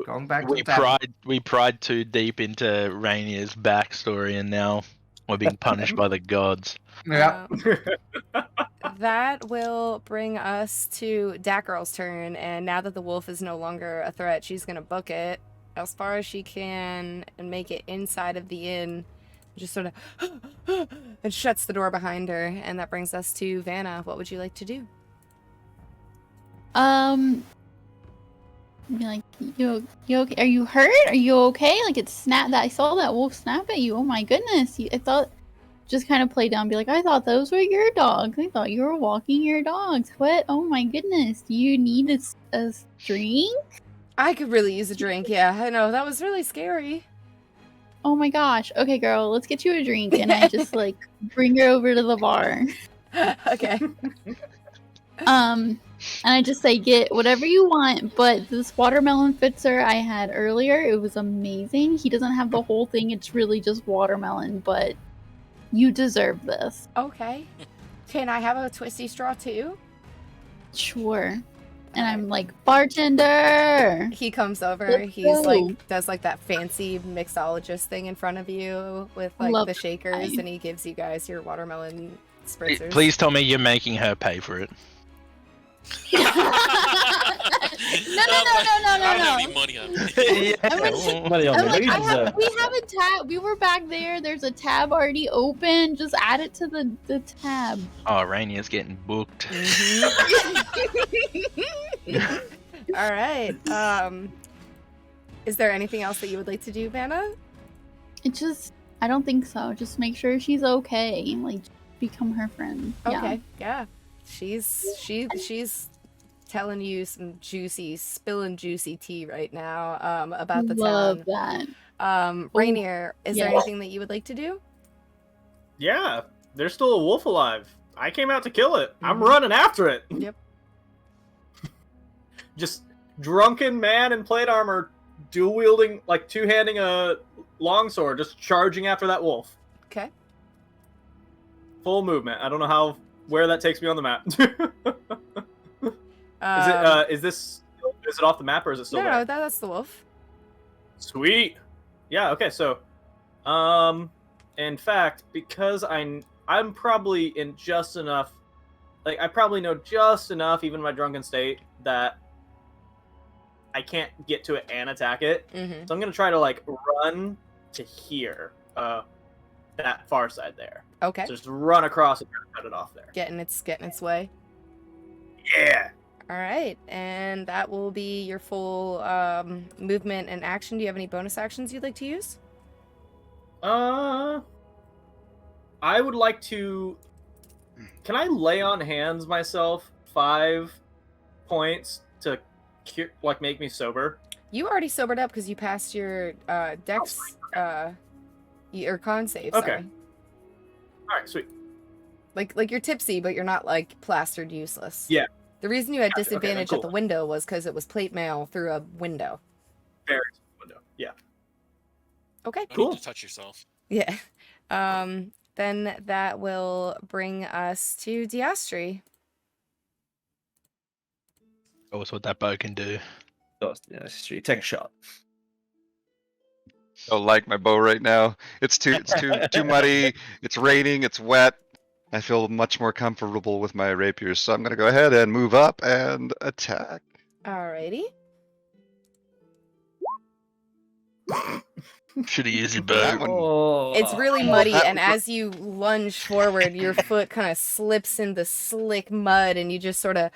going back to the tavern." We pried too deep into Rainier's backstory, and now we're being punished by the gods. Yeah. That will bring us to Dacryl's turn, and now that the wolf is no longer a threat, she's gonna book it as far as she can and make it inside of the inn. Just sort of and shuts the door behind her, and that brings us to Vanna. What would you like to do? Be like, you okay? Are you hurt? Are you okay? Like it snapped. That I saw that wolf snap at you. Oh my goodness! I thought, just kind of play down. Be like, I thought those were your dogs. I thought you were walking your dogs. What? Oh my goodness! Do you need a drink? I could really use a drink. Yeah, I know that was really scary. Oh my gosh. Okay, girl, let's get you a drink. And I just like bring her over to the bar. Okay. And I just say, get whatever you want, but this watermelon fitzer I had earlier, it was amazing. He doesn't have the whole thing, it's really just watermelon, but you deserve this. Okay. Can I have a twisty straw too? Sure. And I'm like, bartender! He comes over. Let's He's go. like does like that fancy mixologist thing in front of you with like Love the shakers, that. and he gives you guys your watermelon spritzers. Please tell me you're making her pay for it. No. I don't have any money on me. Money on I'm me. like, Maybe I he's, have, we have a tab. We were back there. There's a tab already open. Just add it to the tab. Oh, Rainier's getting booked. All right. Is there anything else that you would like to do, Vanna? I don't think so. Just make sure she's okay. Like, become her friend. Yeah. Okay. Yeah. She's telling you some spilling juicy tea right now about the Love town. that. Rainier, is there yes. anything that you would like to do? Yeah, there's still a wolf alive. I came out to kill it. I'm Mhm. running after it. Yep. Just drunken man in plate armor dual wielding, like two-handing a longsword, just charging after that wolf. Okay. Full movement. I don't know where that takes me on the map. Is it off the map or is it still there? No, that's the wolf. Sweet. Yeah. Okay. So, in fact, because I'm probably in just enough, like I probably know just enough, even in my drunken state, that I can't get to it and attack it. Mm-hmm. So I'm gonna try to like run to here, that far side there. Okay. So just run across and cut it off there. Getting its way. Yeah. All right, and that will be your full movement and action. Do you have any bonus actions you'd like to use? I would like to. Can I lay on hands myself 5 points to make me sober? You already sobered up because you passed your dex your con save. Okay. Sorry. All right, sweet. Like you're tipsy, but you're not like plastered useless. Yeah. The reason you had Gotcha. Okay, disadvantage cool. at the window was because it was plate mail through a window. Very window. Yeah. Okay. Don't Cool. need to touch yourself. Yeah. Then that will bring us to Diastri. Show us what that bow can do. Take a shot. Don't like my bow right now. It's too muddy. It's raining. It's wet. I feel much more comfortable with my rapiers, so I'm gonna go ahead and move up and attack. Alrighty. Should have used your That bow. one. Oh. It's really muddy, and as you lunge forward, your foot kind of slips in the slick mud, and you just sort of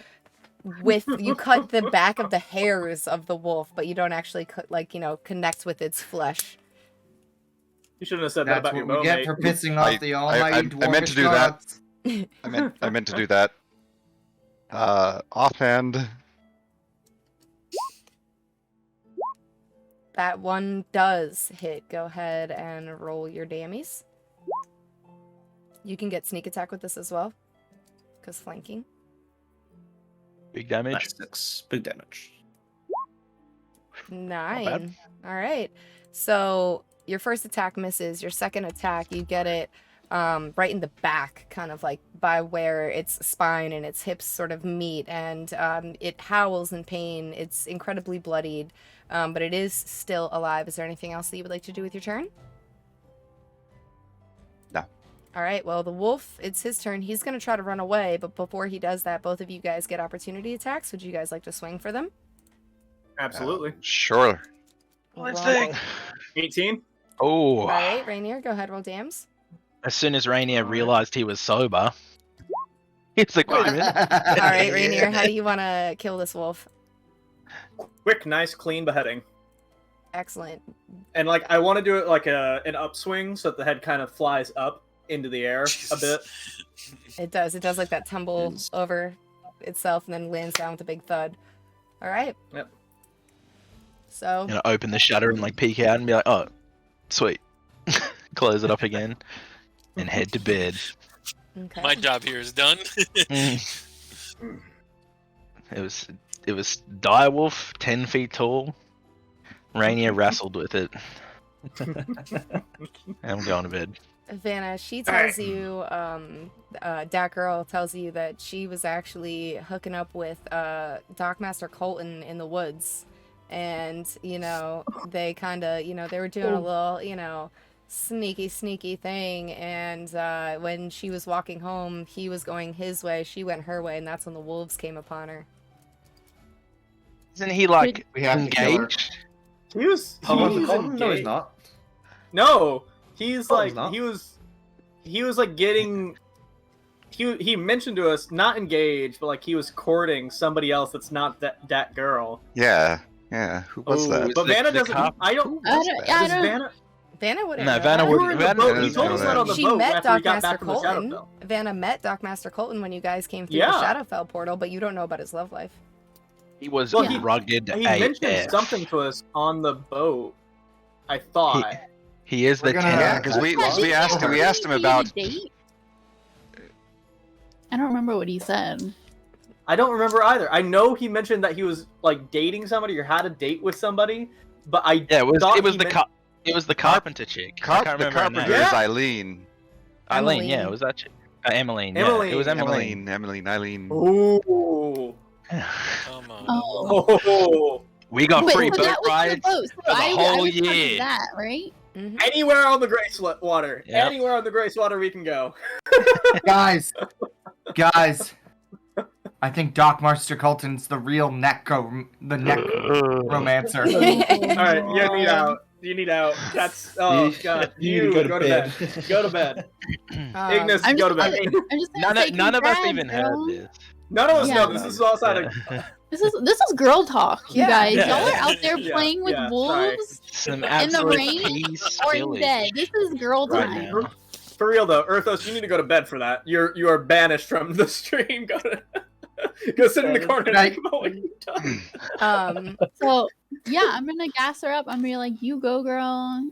you cut the back of the hairs of the wolf, but you don't actually connect with its flesh. You shouldn't have said that That's about your what we bow, get mate. for pissing off the almighty I meant to dwarvish do that. gods. I meant to do that. Offhand. That one does hit. Go ahead and roll your dammies. You can get sneak attack with this as well, because flanking. Big damage. That's 6. Big damage. 9. All right. So your first attack misses. Your second attack, you get it right in the back, kind of like by where its spine and its hips sort of meet, and it howls in pain. It's incredibly bloodied, but it is still alive. Is there anything else that you would like to do with your turn? No. All right. Well, the wolf, it's his turn. He's going to try to run away, but before he does that, both of you guys get opportunity attacks. Would you guys like to swing for them? Absolutely. Sure. Let's Roll. think. 18. Oh. All right, Rainier, go ahead, roll dams. As soon as Rainier realized he was sober, he's like, wait a minute. All right, Rainier, how do you want to kill this wolf? Quick, nice, clean beheading. Excellent. And like I want to do it like an upswing so that the head kind of flies up into the air a bit. It does. It does like that tumble over itself and then lands down with a big thud. All right. Yep. So. You know, open the shutter and like peek out and be like, oh, sweet. Close it up again and head to bed. Okay. My job here is done. It was direwolf, 10 feet tall. Rainier wrestled with it. And I'm going to bed. Vanna, she tells you, that girl tells you that she was actually hooking up with Dockmaster Colton in the woods. And, they kind of, they were doing a little, sneaky thing. And when she was walking home, he was going his way, she went her way, and that's when the wolves came upon her. Isn't he like We have to kill her. engaged? He was. Oh, he was no, he's engaged. not. No, he's No, like he's not. he was like getting. He mentioned to us not engaged, but like he was courting somebody else that's not that girl. Yeah. Who was Oh, that? But the- Vanna the doesn't. cop? I don't. I Does don't. Vanna? Vanna wouldn't No, know Vanna that. You were in the Vanna boat. doesn't He told us know that that. on the She boat met after we got Dockmaster back from the Colton. Shadowfell. Vanna met Dockmaster Colton when you guys came through Yeah. the Shadowfell portal, but you don't know about his love life. He was Well, he- rugged He AF. mentioned something to us on the boat. I thought. He is We're the gonna- Yeah, 10. because we Didn't asked him. We asked him he about. had a date? I don't remember what he said. I don't remember either. I know he mentioned that he was like dating somebody or had a date with somebody, but I Yeah, thought it was he the meant- it was the carpenter chick. I can't The remember her name. carpenter is Eileen. Eileen, yeah, Emmeline. it was that chick. Emmeline, Emmeline. yeah, it was Emmeline. Eileen. Ooh. Come on. Oh. We got Wait, free so boat that was your rides boat. So for the I whole was part of year. that, right? Mhm. Anywhere on the Grace water. Yep. Anywhere on the Grace water we can go. Guys, I think Doc Marster Colton's the real romancer. All right, you need out. You need out. That's god. You need to go to bed. Go to bed. Ignis, I'm go just to bed. gonna- I'm just gonna say None of us congrats, even girl. heard this. None of us Yeah. know this is outside of. This is girl talk, you Yeah. guys. Yeah. Y'all are out there Yeah, playing with yeah, wolves Some in the absolute rain peace or in spillage bed. This is girl right time. now. For real though, Erthos, you need to go to bed for that. You are banished from the stream. Go sit in the corner and Right. think about what you've done. So yeah, I'm gonna gas her up. I'm gonna be like, "You go, girl.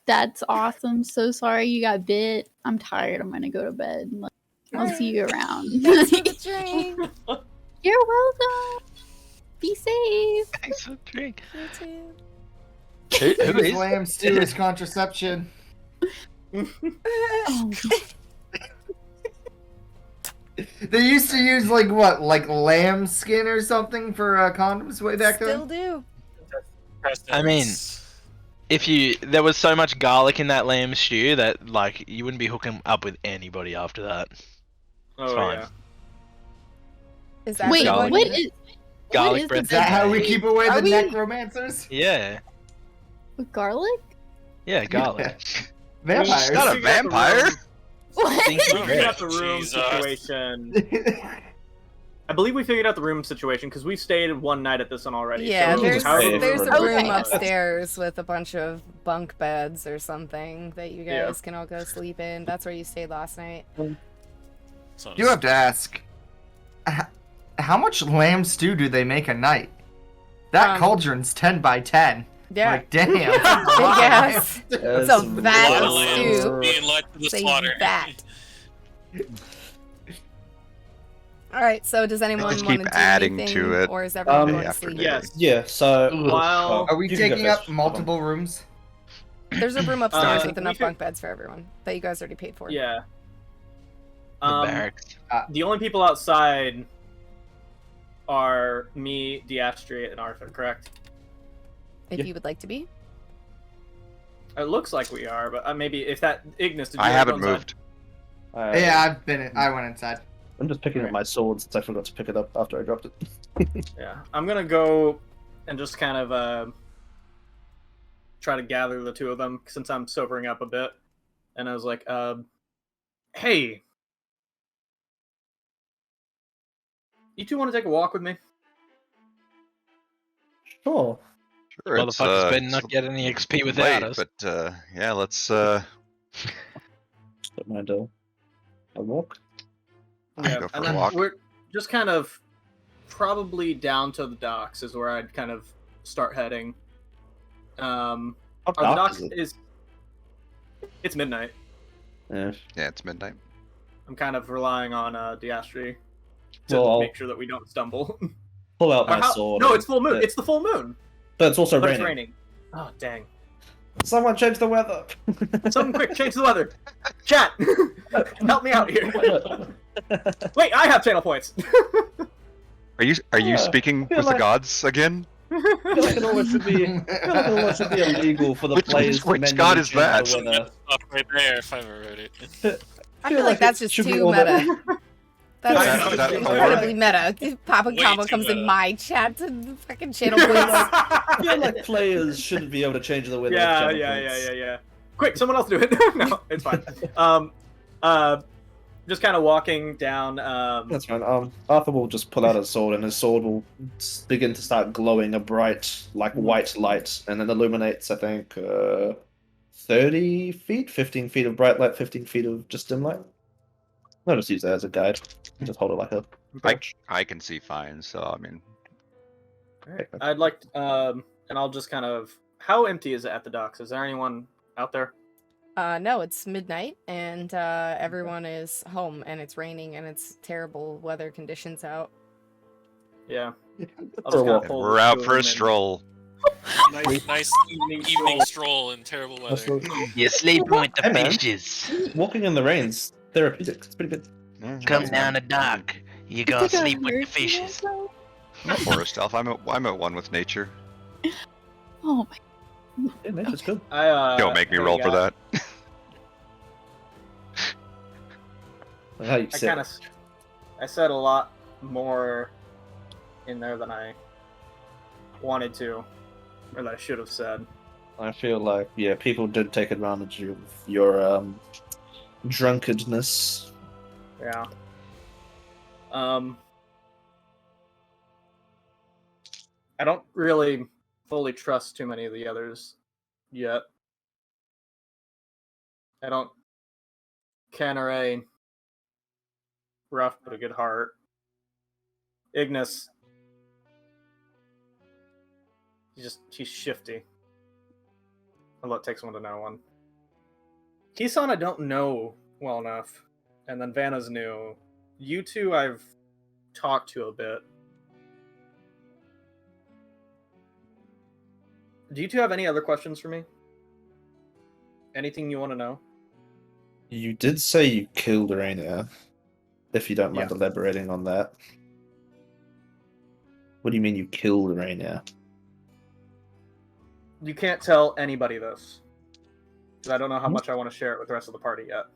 That's awesome. So sorry you got bit. I'm tired. I'm gonna go to bed. Like, I'll see you around." Thanks for the drink. You're welcome. Be safe. Thanks for the drink. You too. Who is? Lamb stew is contraception. Oh, They used to use like lamb skin or something for condoms way back Still then. do. I mean, there was so much garlic in that lamb stew that like you wouldn't be hooking up with anybody after that. Oh fine. yeah. Is that wait, garlic. what is Garlic the bread. Is that how we keep away Are the we- necromancers? Yeah, with garlic? yeah, garlic. Vampires. She's not a vampire. What? Stinky We bread. figured out the room Jesus. situation. I believe we figured out the room situation because we stayed one night at this one already. Yeah, so there's however- there's a Okay. room upstairs with a bunch of bunk beds or something that you Yeah. guys can all go sleep in. That's where you stayed last night. You have to ask, how much lamb stew do they make a night? That cauldron's 10 by 10. Yeah. Like, damn. Big ass. It's a vat of Literally, stew. being led to the Say slaughter. that. All right. So does anyone just want keep to do adding anything, to it or is everyone going to after sleep? day. Yes. Yeah, so While Are we you can go taking up first. multiple rooms? There's a room upstairs we with enough could- bunk beds for everyone that you guys already paid for. yeah. The barracks. The only people outside are me, Diastri, and Arthur, correct? If Yeah. you would like to be. It looks like we are, but maybe if that Ignis, did you I already haven't go inside? moved. Yeah, I went inside. I'm just picking up my sword since I forgot to pick it up after I dropped it. Yeah, I'm gonna go and just kind of try to gather the two of them since I'm sobering up a bit. And I was like, hey, you two want to take a walk with me? Sure. Sure, it's, Motherfuckers better it's not get any XP without late, us. but yeah, let's. Don't mind a walk. I go for and a then walk. we're just kind of probably down to the docks is where I'd kind of start heading. How Are the dark docks is it? it's midnight. Yeah. Yeah, it's midnight. I'm kind of relying on Diastri to Well, I'll make sure that we don't stumble. pull out Or my how- sword. No, and- it's full moon. but- It's the full moon. But it's also But raining. it's raining. Oh dang! Someone change the weather. Someone quick, change the weather. Chat, help me out here. Wait, I have channel points. Are you Yeah, speaking feel with the like- gods again? I feel like it almost should be. I feel like it almost should be illegal for the Which- players to which manually god is change that? the weather. Up right there if I ever wrote it. I feel like that's just should be too all that- meta. That's I know, incredibly meta. Paapankamwa too comes in meta. my chat to fucking channel points. I feel like players shouldn't be able to change the weather. with yeah, channel yeah, points. yeah. Quick, someone else do it. No, it's fine. Just kind of walking down. That's fine. Arthur will just pull out his sword, and his sword will begin to start glowing a bright, like white light, and then illuminates. I think 30 feet, 15 feet of bright light, 15 feet of just dim light. I'll just use that as a guide. Just hold it like a. I can see fine, so I mean, Alright, I'd like, and I'll just kind of. How empty is it at the docks? Is there anyone out there? No, it's midnight and everyone is home and it's raining and it's terrible weather conditions out. Yeah. I'll For just a kinda walk. and pull we're the out two of for a them in. stroll. Nice evening stroll in terrible weather. Absolutely. You're sleeping with the Hey, man. fishes. Walking in the rain's therapeutic. It's pretty good. Come down the dock. You gonna sleep with the fishes. I'm a forest elf. I'm at one with nature. Oh my. Yeah, nature's good. Don't make me roll for that. How you I say? kind of, I said a lot more in there than I wanted to, or that I should have said. I feel like people did take advantage of your drunkenness. Yeah. I don't really fully trust too many of the others yet. I don't. Canare, rough but a good heart. Ignis, he's shifty. Although it takes one to know one. Kisan I don't know well enough, and then Vanna's new. You two I've talked to a bit. Do you two have any other questions for me? Anything you want to know? You did say you killed Rainier. If you don't mind Yeah. elaborating on that. What do you mean you killed Rainier? You can't tell anybody this. 'Cause I don't know how much I want to share it with the rest of the party yet.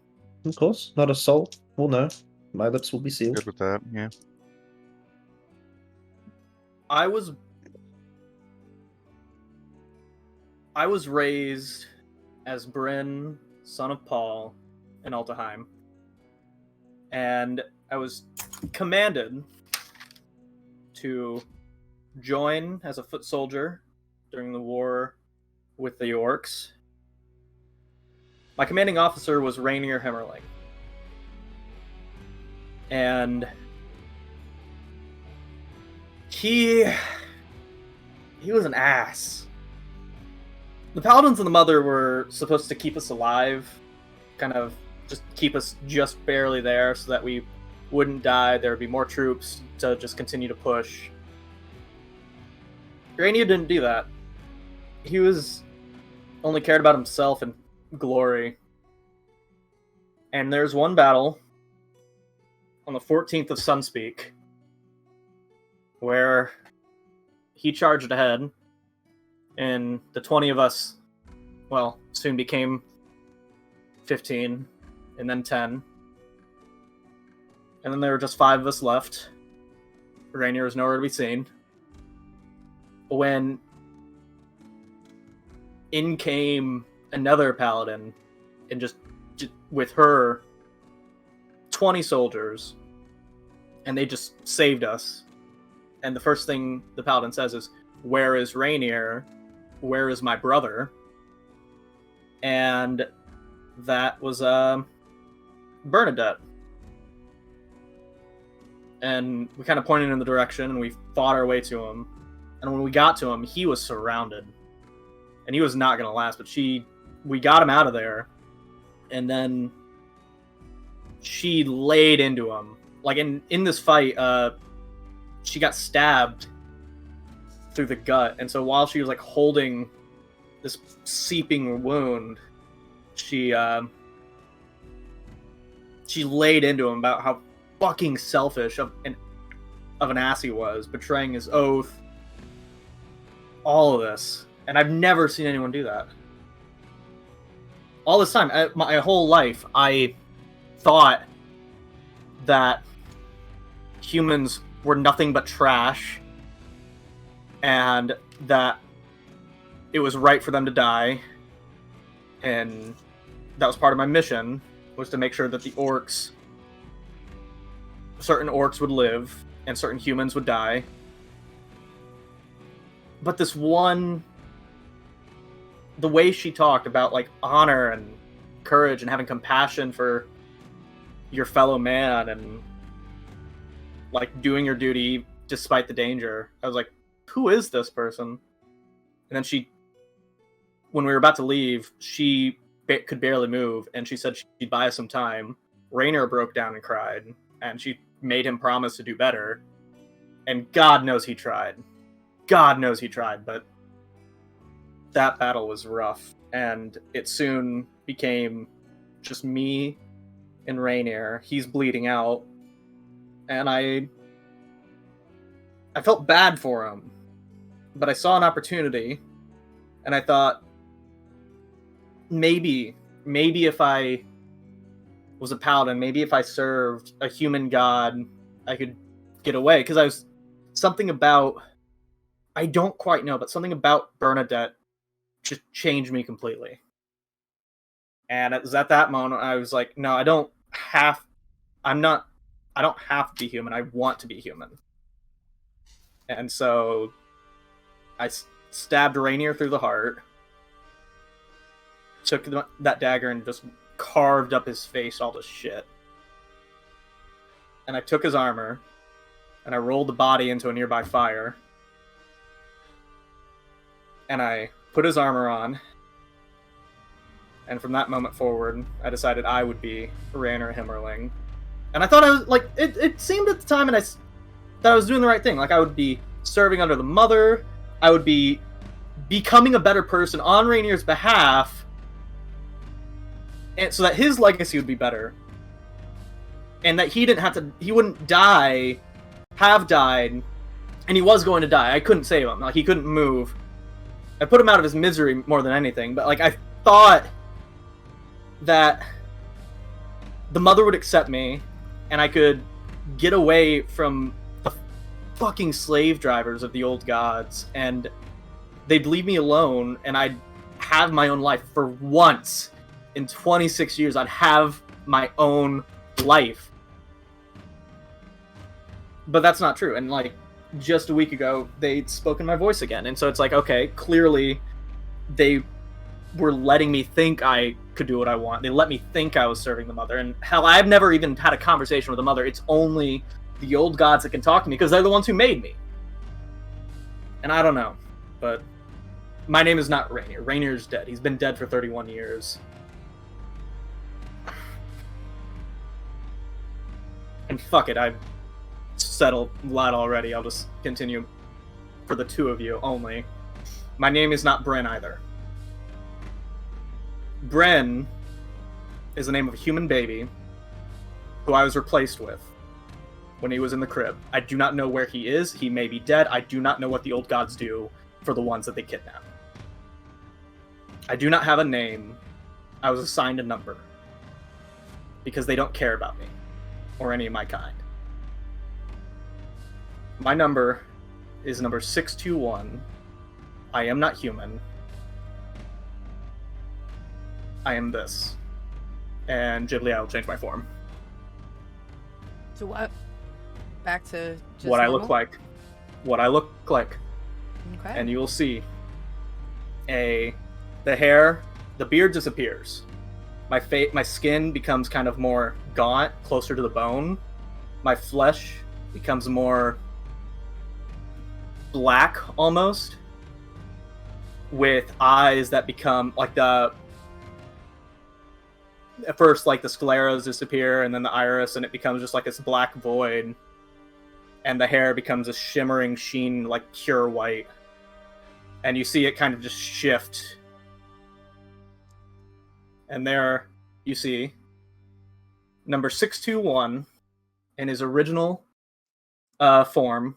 Of course, not a soul. We'll know. My lips will be sealed. Good with that. Yeah. I was raised as Bryn, son of Paul, in Altaheim. And I was commanded to join as a foot soldier during the war with the orcs. My commanding officer was Rainier Hemmerling. And he was an ass. The Paladins and the Mother were supposed to keep us alive, kind of just keep us just barely there so that we wouldn't die. There would be more troops to just continue to push. Rainier didn't do that. He only cared about himself and glory. And there's one battle on the 14th of Sunspeak where he charged ahead, and the 20 of us, well, soon became 15, and then 10. And then there were just 5 of us left. Rainier was nowhere to be seen. When in came another paladin, and just with her 20 soldiers, and they just saved us. And the first thing the paladin says is, "Where is Rainier? Where is my brother?" And that was Bernadette. And we kind of pointed in the direction, and we fought our way to him. And when we got to him, he was surrounded. And he was not going to last, but we got him out of there. And then she laid into him. Like in this fight, she got stabbed through the gut. And so while she was like holding this seeping wound, she laid into him about how fucking selfish of an ass he was, betraying his oath, all of this. And I've never seen anyone do that. All this time, my whole life, I thought that humans were nothing but trash, and that it was right for them to die, and that was part of my mission, was to make sure that certain orcs would live, and certain humans would die. But this one, the way she talked about like honor and courage and having compassion for your fellow man and like doing your duty despite the danger, I was like, who is this person? And then when we were about to leave, she could barely move, and she said she'd buy us some time. Rainier broke down and cried, and she made him promise to do better. And God knows he tried. God knows he tried, but that battle was rough, and it soon became just me and Rainier. He's bleeding out, and I felt bad for him, but I saw an opportunity, and I thought, maybe if I was a paladin, maybe if I served a human god, I could get away. Because I was something about, I don't quite know, but something about Bernadette just changed me completely. And it was at that moment I was like, no, I don't have to be human. I want to be human. And so I stabbed Rainier through the heart, took that dagger and just carved up his face all to shit. And I took his armor, and I rolled the body into a nearby fire. And I put his armor on. And from that moment forward, I decided I would be Rainier Himmerling. And I thought I was, like, it seemed at the time that I was doing the right thing. Like, I would be serving under the mother. I would be becoming a better person on Rainier's behalf, and so that his legacy would be better, and that he wouldn't have died, and he was going to die. I couldn't save him. Like, he couldn't move. I put him out of his misery more than anything, but, like, I thought that the mother would accept me, and I could get away from the fucking slave drivers of the old gods, and they'd leave me alone, and I'd have my own life. For once in 26 years, I'd have my own life. But that's not true. And, like, just a week ago, they'd spoken my voice again. And so it's like, okay, clearly they were letting me think I could do what I want. They let me think I was serving the mother. And hell, I've never even had a conversation with the mother. It's only the old gods that can talk to me, because they're the ones who made me. And I don't know, but my name is not Rainier. Rainier's dead. He's been dead for 31 years. And fuck it, I've settled a lot already. I'll just continue for the two of you only. My name is not Bryn either. Bryn is the name of a human baby who I was replaced with when he was in the crib. I do not know where he is. He may be dead. I do not know what the old gods do for the ones that they kidnap. I do not have a name. I was assigned a number, because they don't care about me or any of my kind. My number is number 621. I am not human. I am this. And Jibbly, I will change my form. To what? Back to just what normal? I look like. What I look like. Okay. And you will see the hair, the beard disappears. My skin becomes kind of more gaunt, closer to the bone. My flesh becomes more black almost, with eyes that become like at first, like, the scleras disappear, and then the iris, and it becomes just like this black void. And the hair becomes a shimmering sheen, like pure white. And you see it kind of just shift. And there you see number 621 in his original form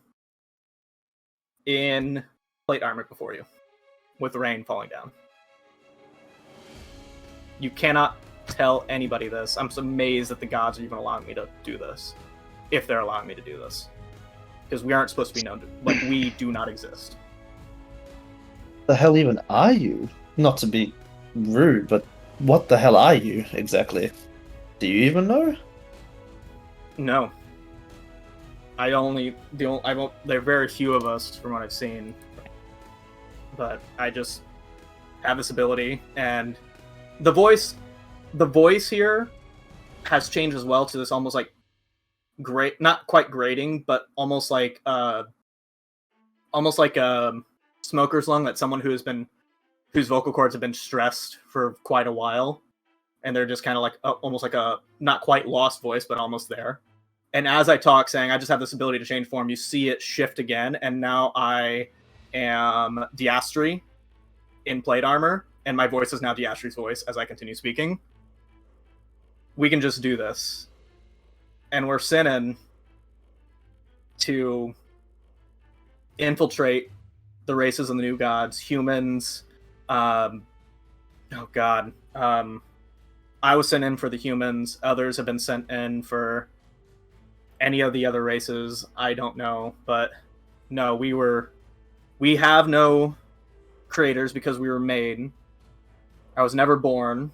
in plate armor before you, with rain falling down. You cannot tell anybody this. I'm so amazed that the gods are even allowing me to do this, if they're allowing me to do this, because we aren't supposed to be known to, like, we do not exist. The hell even are you? Not to be rude, but what the hell are you exactly? Do you even know? No. There are very few of us from what I've seen, but I just have this ability, and the voice here has changed as well to this almost like great, not quite grating, but almost like a smoker's lung, that someone whose vocal cords have been stressed for quite a while, and they're just kind of like almost like a not quite lost voice, but almost there. And as I talk, saying I just have this ability to change form, you see it shift again, and now I am Diastri, in plate armor, and my voice is now Diastri's voice as I continue speaking. We can just do this. And we're sending to infiltrate the races of the new gods, humans. I was sent in for the humans. Others have been sent in for any of the other races. I don't know, but no, we have no creators because we were made. I was never born.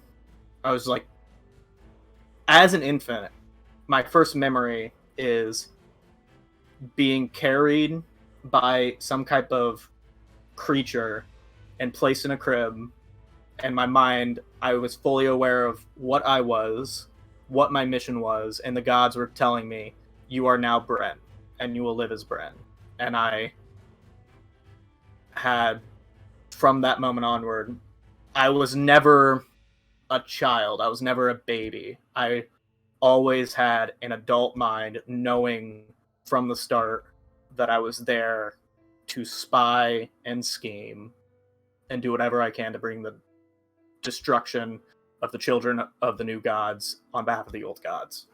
I was like, as an infant, my first memory is being carried by some type of creature and placed in a crib. In my mind, I was fully aware of what I was, what my mission was, and the gods were telling me, you are now Bren, and you will live as Bren. And I had, from that moment onward, I was never a child. I was never a baby. I always had an adult mind, knowing from the start that I was there to spy and scheme and do whatever I can to bring the destruction of the children of the new gods on behalf of the old gods.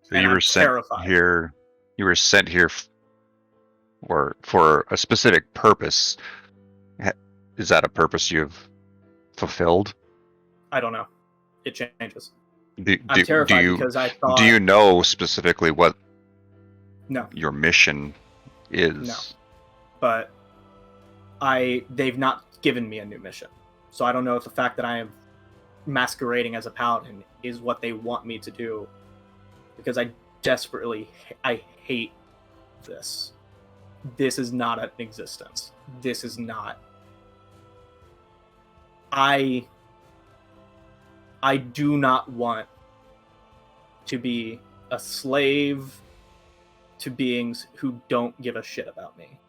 So And you I'm were sent terrified. here. You were sent here for a specific purpose. Is that a purpose you've fulfilled? I don't know. It changes. Do I'm terrified you because I thought... do you know specifically what No. your mission is? No. But they've not given me a new mission. So I don't know if the fact that I am masquerading as a paladin is what they want me to do. Because I hate this. This is not an existence. This is not... I do not want to be a slave to beings who don't give a shit about me.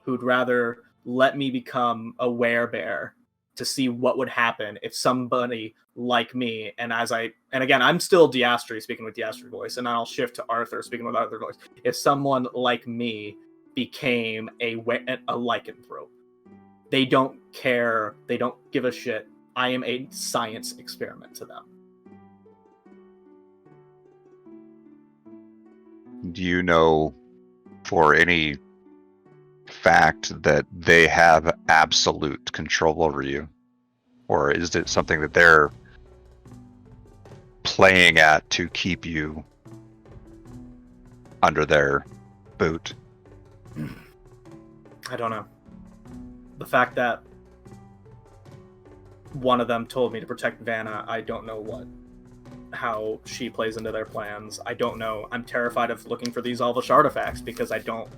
Who'd rather let me become a werebear to see what would happen if somebody like me, and again, I'm still Diastri speaking with Diastri voice, and I'll shift to Arthur speaking with Arthur voice. If someone like me became a lycanthrope, they don't care, they don't give a shit. I am a science experiment to them. Do you know for any fact that they have absolute control over you? Or is it something that they're playing at to keep you under their boot? I don't know. The fact that one of them told me to protect Vanna, I don't know how she plays into their plans. I don't know. I'm terrified of looking for these Elvish artifacts because I don't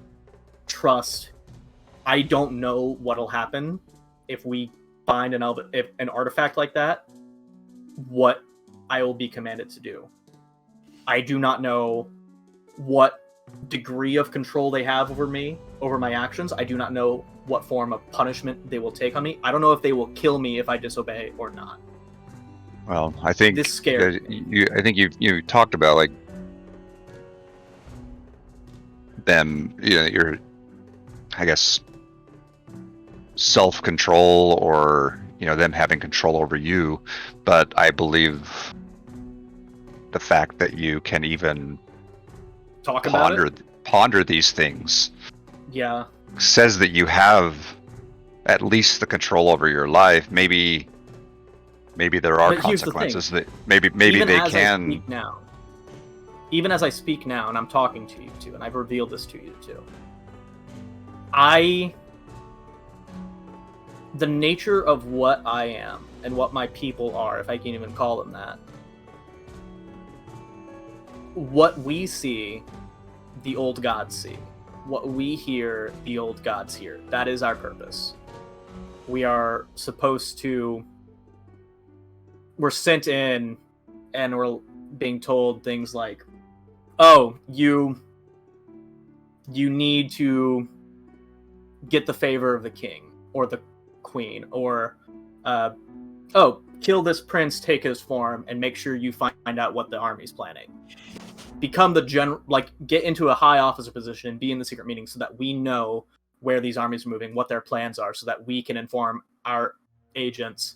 trust. I don't know what'll happen if we find an artifact like that, what I will be commanded to do. I do not know what degree of control they have over me, over my actions. I do not know what form of punishment they will take on me. I don't know if they will kill me if I disobey or not. Well, I think This scares me. I think you talked about like them, your, I guess, self-control or them having control over you, but I believe the fact that you can even Talk about it? ponder these things Yeah. says that you have at least the control over your life. Maybe there are But here's the consequences thing. that maybe Even they as can. I speak now, even as I speak now, and I'm talking to you two, and I've revealed this to you too, the nature of what I am and what my people are, if I can even call them that, what we see, the old gods see. What we hear, the old gods hear. That is our purpose. We are supposed to... We're sent in, and we're being told things like, oh, you need to get the favor of the king, or the queen, or, oh, kill this prince, take his form, and make sure you find out what the army's planning. Become the general, get into a high officer position and be in the secret meeting so that we know where these armies are moving, what their plans are, so that we can inform our agents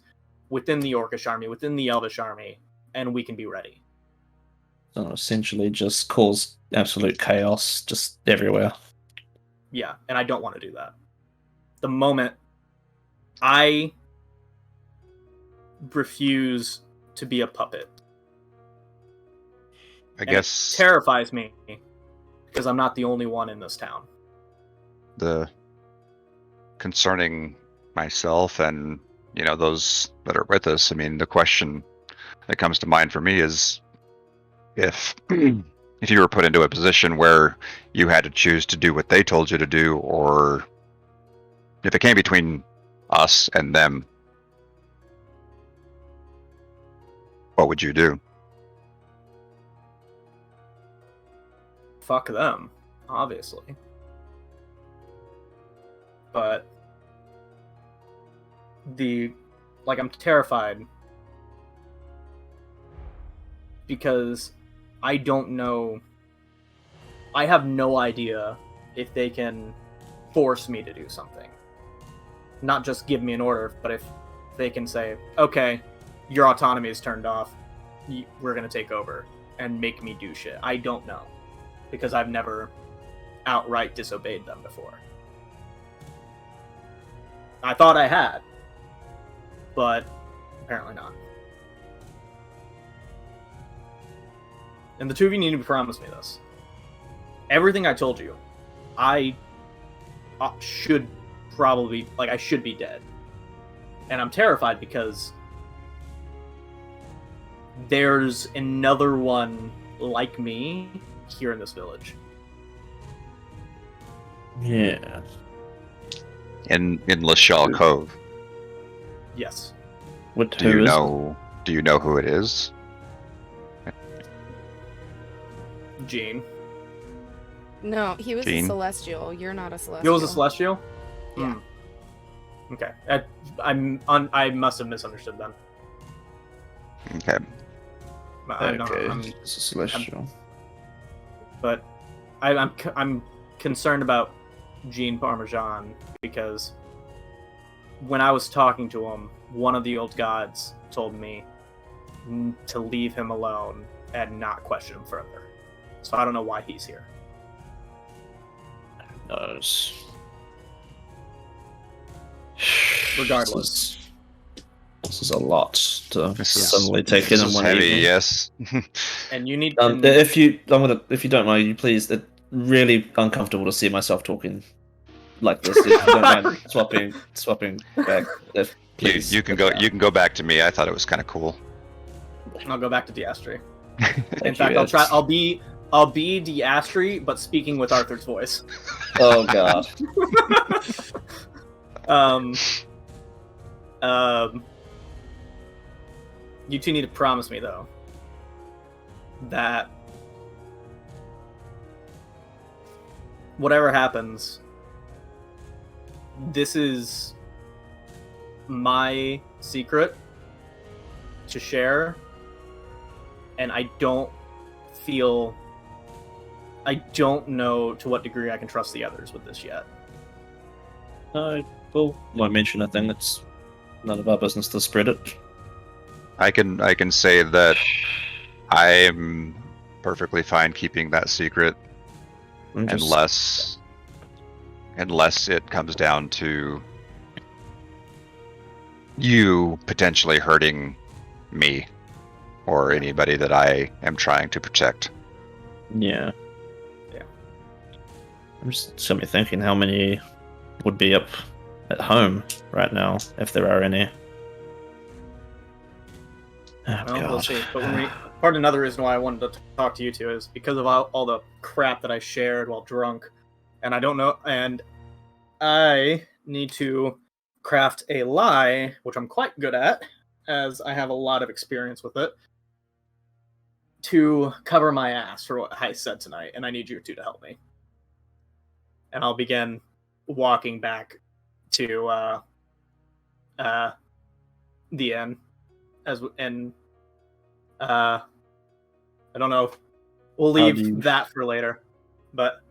within the Orcish army, within the Elvish army, and we can be ready. So essentially just cause absolute chaos just everywhere. Yeah, and I don't want to do that. The moment I refuse to be a puppet. I guess it terrifies me because I'm not the only one in this town. the concerning myself and those that are with us. I mean, the question that comes to mind for me is if you were put into a position where you had to choose to do what they told you to do, or if it came between us and them, what would you do? Fuck them, obviously. But I'm terrified because I don't know. I have no idea if they can force me to do something. Not just give me an order, but if they can say, okay, your autonomy is turned off, we're going to take over and make me do shit. I don't know. Because I've never outright disobeyed them before. I thought I had, but apparently not. And the two of you need to promise me this. Everything I told you, I should probably, I should be dead. And I'm terrified because there's another one like me here in this village. Yeah. In Lashal Cove. Yes. Do you know who it is? Gene. No, he was Gene? a celestial. You're not a celestial. He was a celestial? Yeah. Okay. I must have misunderstood then. Okay. It's a celestial. But I'm concerned about Gene Parmesan because when I was talking to him, one of the old gods told me to leave him alone and not question him further. So I don't know why he's here. Who knows? Regardless. This is a lot to This is- suddenly take in This is one heavy, evening. yes. And you need If you don't mind, you please. It's really uncomfortable to see myself talking like this. If you don't mind swapping back. Please. You can go back to me. I thought it was kind of cool. I'll go back to Diastri. Thank In you, fact, Ed. I'll be Diastri, but speaking with Arthur's voice. Oh god. You two need to promise me though that whatever happens, this is my secret to share, and I don't know to what degree I can trust the others with this yet. No, well, won't mention a thing. It's none of our business to spread it. I can say that I am perfectly fine keeping that secret unless it comes down to you potentially hurting me or anybody that I am trying to protect. Yeah. I'm just got me thinking how many would be up at home right now, if there are any. Oh, Well, God. we'll see. But part of another reason why I wanted to talk to you two is because of all the crap that I shared while drunk, and I don't know, and I need to craft a lie, which I'm quite good at, as I have a lot of experience with it, to cover my ass for what I said tonight, and I need you two to help me. And I'll begin walking back to the inn. I don't know. We'll leave that for later, but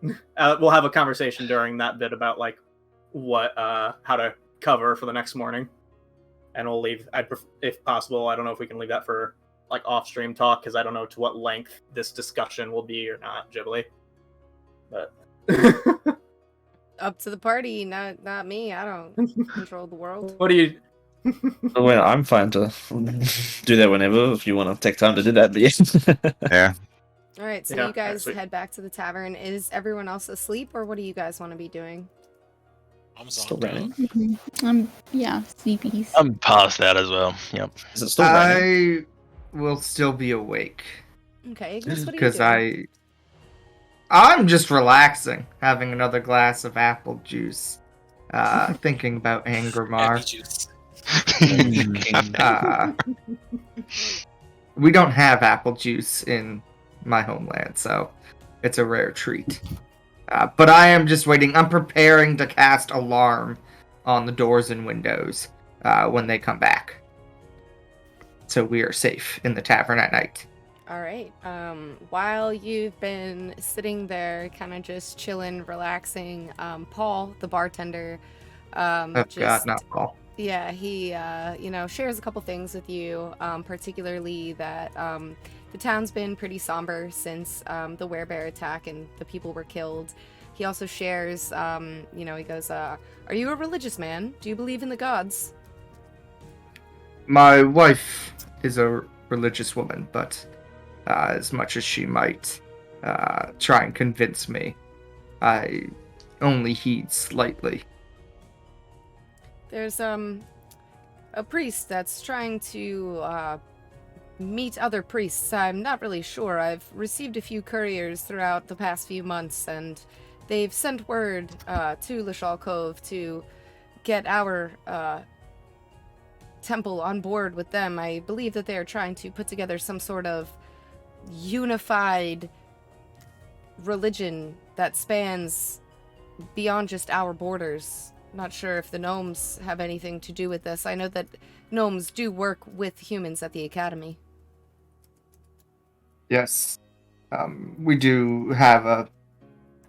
we'll have a conversation during that bit about like what how to cover for the next morning, and we'll leave. If possible, I don't know if we can leave that for like off-stream talk because I don't know to what length this discussion will be or not, Jibbly. But Up to the party, not me. I don't control the world. what do you? Well, I'm fine to do that whenever if you want to take time to do that. But yeah. Yeah. All right, so Yeah, you guys actually- head back to the tavern. Is everyone else asleep, or what do you guys want to be doing? I'm Still zoned out. raining. Yeah, sleepies. I'm past that as well. Yep. Is it still raining? I will still be awake Okay, Ignis, what are you because doing? I'm just relaxing, having another glass of apple juice, thinking about Happy Angramar. juice. We don't have apple juice in my homeland, so it's a rare treat. But I am just waiting. I'm preparing to cast alarm on the doors and windows when they come back. So we are safe in the tavern at night. All right. While you've been sitting there, kind of just chilling, relaxing, Paul, the bartender, Oh God, not Paul. yeah, he shares a couple things with you, particularly that the town's been pretty somber since the werebear attack and the people were killed. He also shares, he goes, "Are you a religious man? Do you believe in the gods?" My wife is a religious woman, but as much as she might try and convince me, I only heed slightly. There's a priest that's trying to meet other priests. I'm not really sure. I've received a few couriers throughout the past few months, and they've sent word to Lashal Cove to get our temple on board with them. I believe that they are trying to put together some sort of unified religion that spans beyond just our borders. Not sure if the gnomes have anything to do with this. I know that gnomes do work with humans at the academy. Yes, we do have a...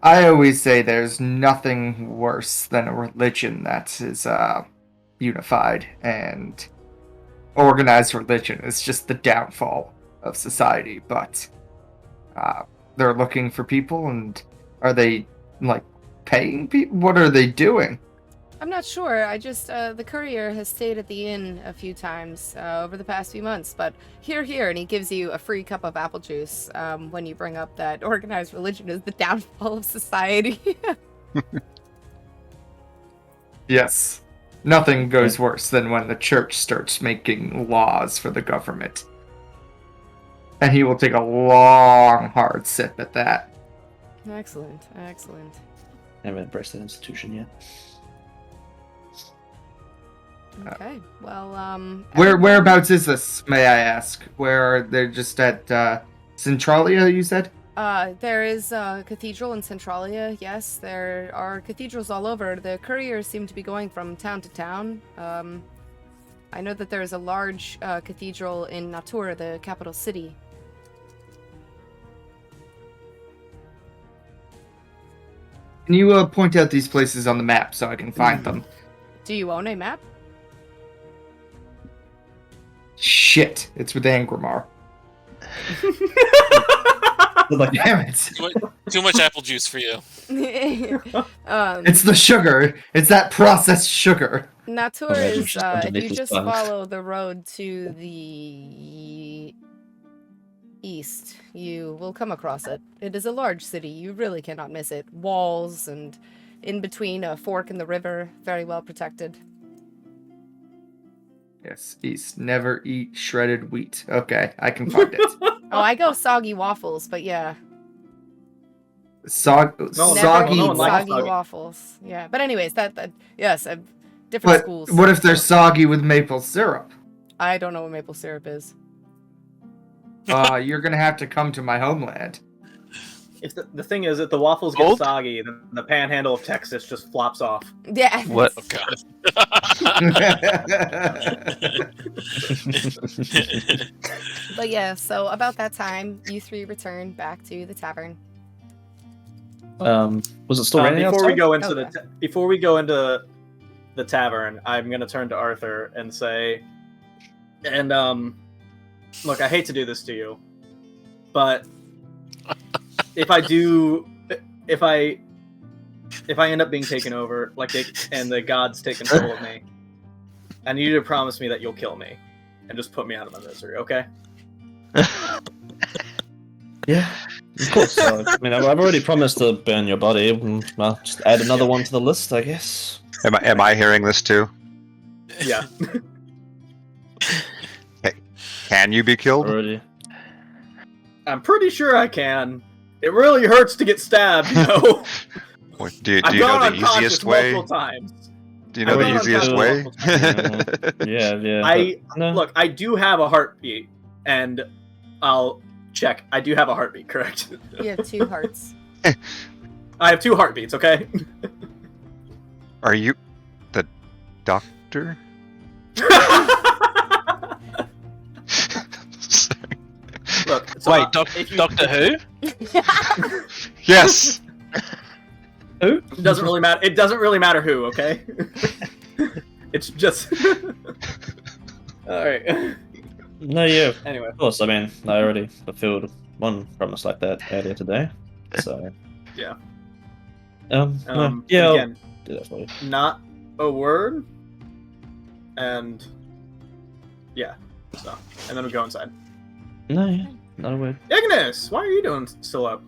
I always say there's nothing worse than a religion that is unified, and organized religion is just the downfall of society. But they're looking for people, and are they, like, paying people? What are they doing? I'm not sure. I just, the courier has stayed at the inn a few times over the past few months, but here, and he gives you a free cup of apple juice when you bring up that organized religion is the downfall of society. Yes. Nothing goes worse than when the church starts making laws for the government. And he will take a long, hard sip at that. Excellent. I haven't embraced that institution yet. Okay, well, Whereabouts is this, may I ask? Where are they? Just at Centralia, you said? There is a cathedral in Centralia, yes. There are cathedrals all over. The couriers seem to be going from town to town. I know that there is a large cathedral in Natur, the capital city. Can you point out these places on the map so I can find them? Do you own a map? Shit, it's with Angramar. Damn it. Too much apple juice for you. It's the sugar. It's that processed sugar. Natur Okay, is, just if underneath you this just bunk. follow the road to the east, you will come across it. It is a large city. You really cannot miss it. Walls and in between a fork in the river, very well protected. Yes, east. Never eat shredded wheat. Okay, I can find it. Oh, I go soggy waffles, but yeah. No, Never Soggy. eat no one likes soggy soggy. waffles. Yeah, but anyways, that yes, different But schools. what if they're soggy with maple syrup? I don't know what maple syrup is. You're gonna have to come to my homeland. If the thing is, if the waffles get Gold? soggy, then the panhandle of Texas just flops off. Yeah. What? Oh god. But yeah, so about that time, you three return back to the tavern. Was it still raining before we outside? go into Okay. before we go into the tavern, I'm gonna turn to Arthur and say, and look, I hate to do this to you, but if I end up being taken over, and the gods take control of me, I need you to promise me that you'll kill me and just put me out of my misery, okay? Yeah, of course. So, I mean, I've already promised to burn your body. Well, just add another one to the list, I guess. Am I hearing this too? Yeah. Can you be killed? Already. I'm pretty sure I can. It really hurts to get stabbed, you know? Do you I've know gone the unconscious easiest way? multiple times. Do you know I've the gone easiest way? unconscious Yeah. No. Look, I do have a heartbeat, and I'll check. I do have a heartbeat, correct? You have 2 hearts. I have 2 heartbeats, okay? Are you the doctor? Look, so Wait, if you- Doctor Who? Yes. Who? It doesn't really matter. It doesn't really matter who, okay? It's just. All right. No, yeah. Anyway, Of course. I mean, I already fulfilled one promise like that earlier today. So. Yeah. Yeah. I'll again, do that for you. not a word, and yeah. So, and then we go inside. No, yeah. Not a word. Ignis, why are you doing still up?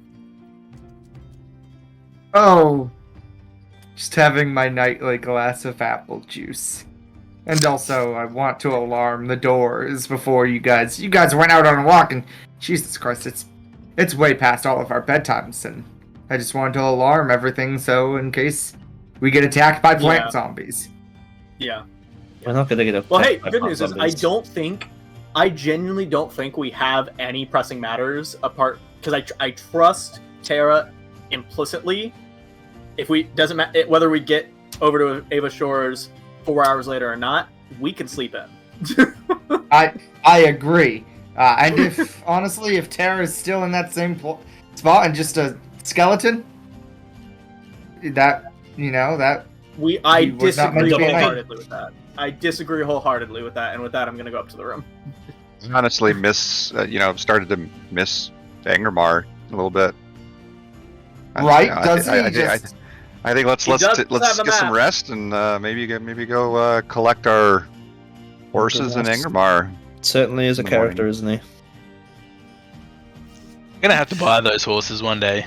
Oh, just having my nightly glass of apple juice. And also, I want to alarm the doors before you guys went out on a walk, and Jesus Christ, it's way past all of our bedtimes, and I just wanted to alarm everything so in case we get attacked by plant Yeah. zombies. Yeah. We're not gonna get a. Well, hey, good news is I genuinely don't think we have any pressing matters apart because I trust Tara implicitly. If we doesn't matter whether we get over to Ava Shores 4 hours later or not, we can sleep in. I agree. And if honestly, if Tara is still in that same spot and just a skeleton, that I You would not disagree mention it. wholeheartedly with that. I disagree wholeheartedly with that, and with that, I'm gonna go up to the room. I honestly started to miss Angramar a little bit. right? I- Does I- he? I- Just I think let's He does have get the some map. rest and maybe go collect our horses in rest. Angramar. Certainly is a In the morning. character, isn't he? I'm gonna have to buy those horses one day.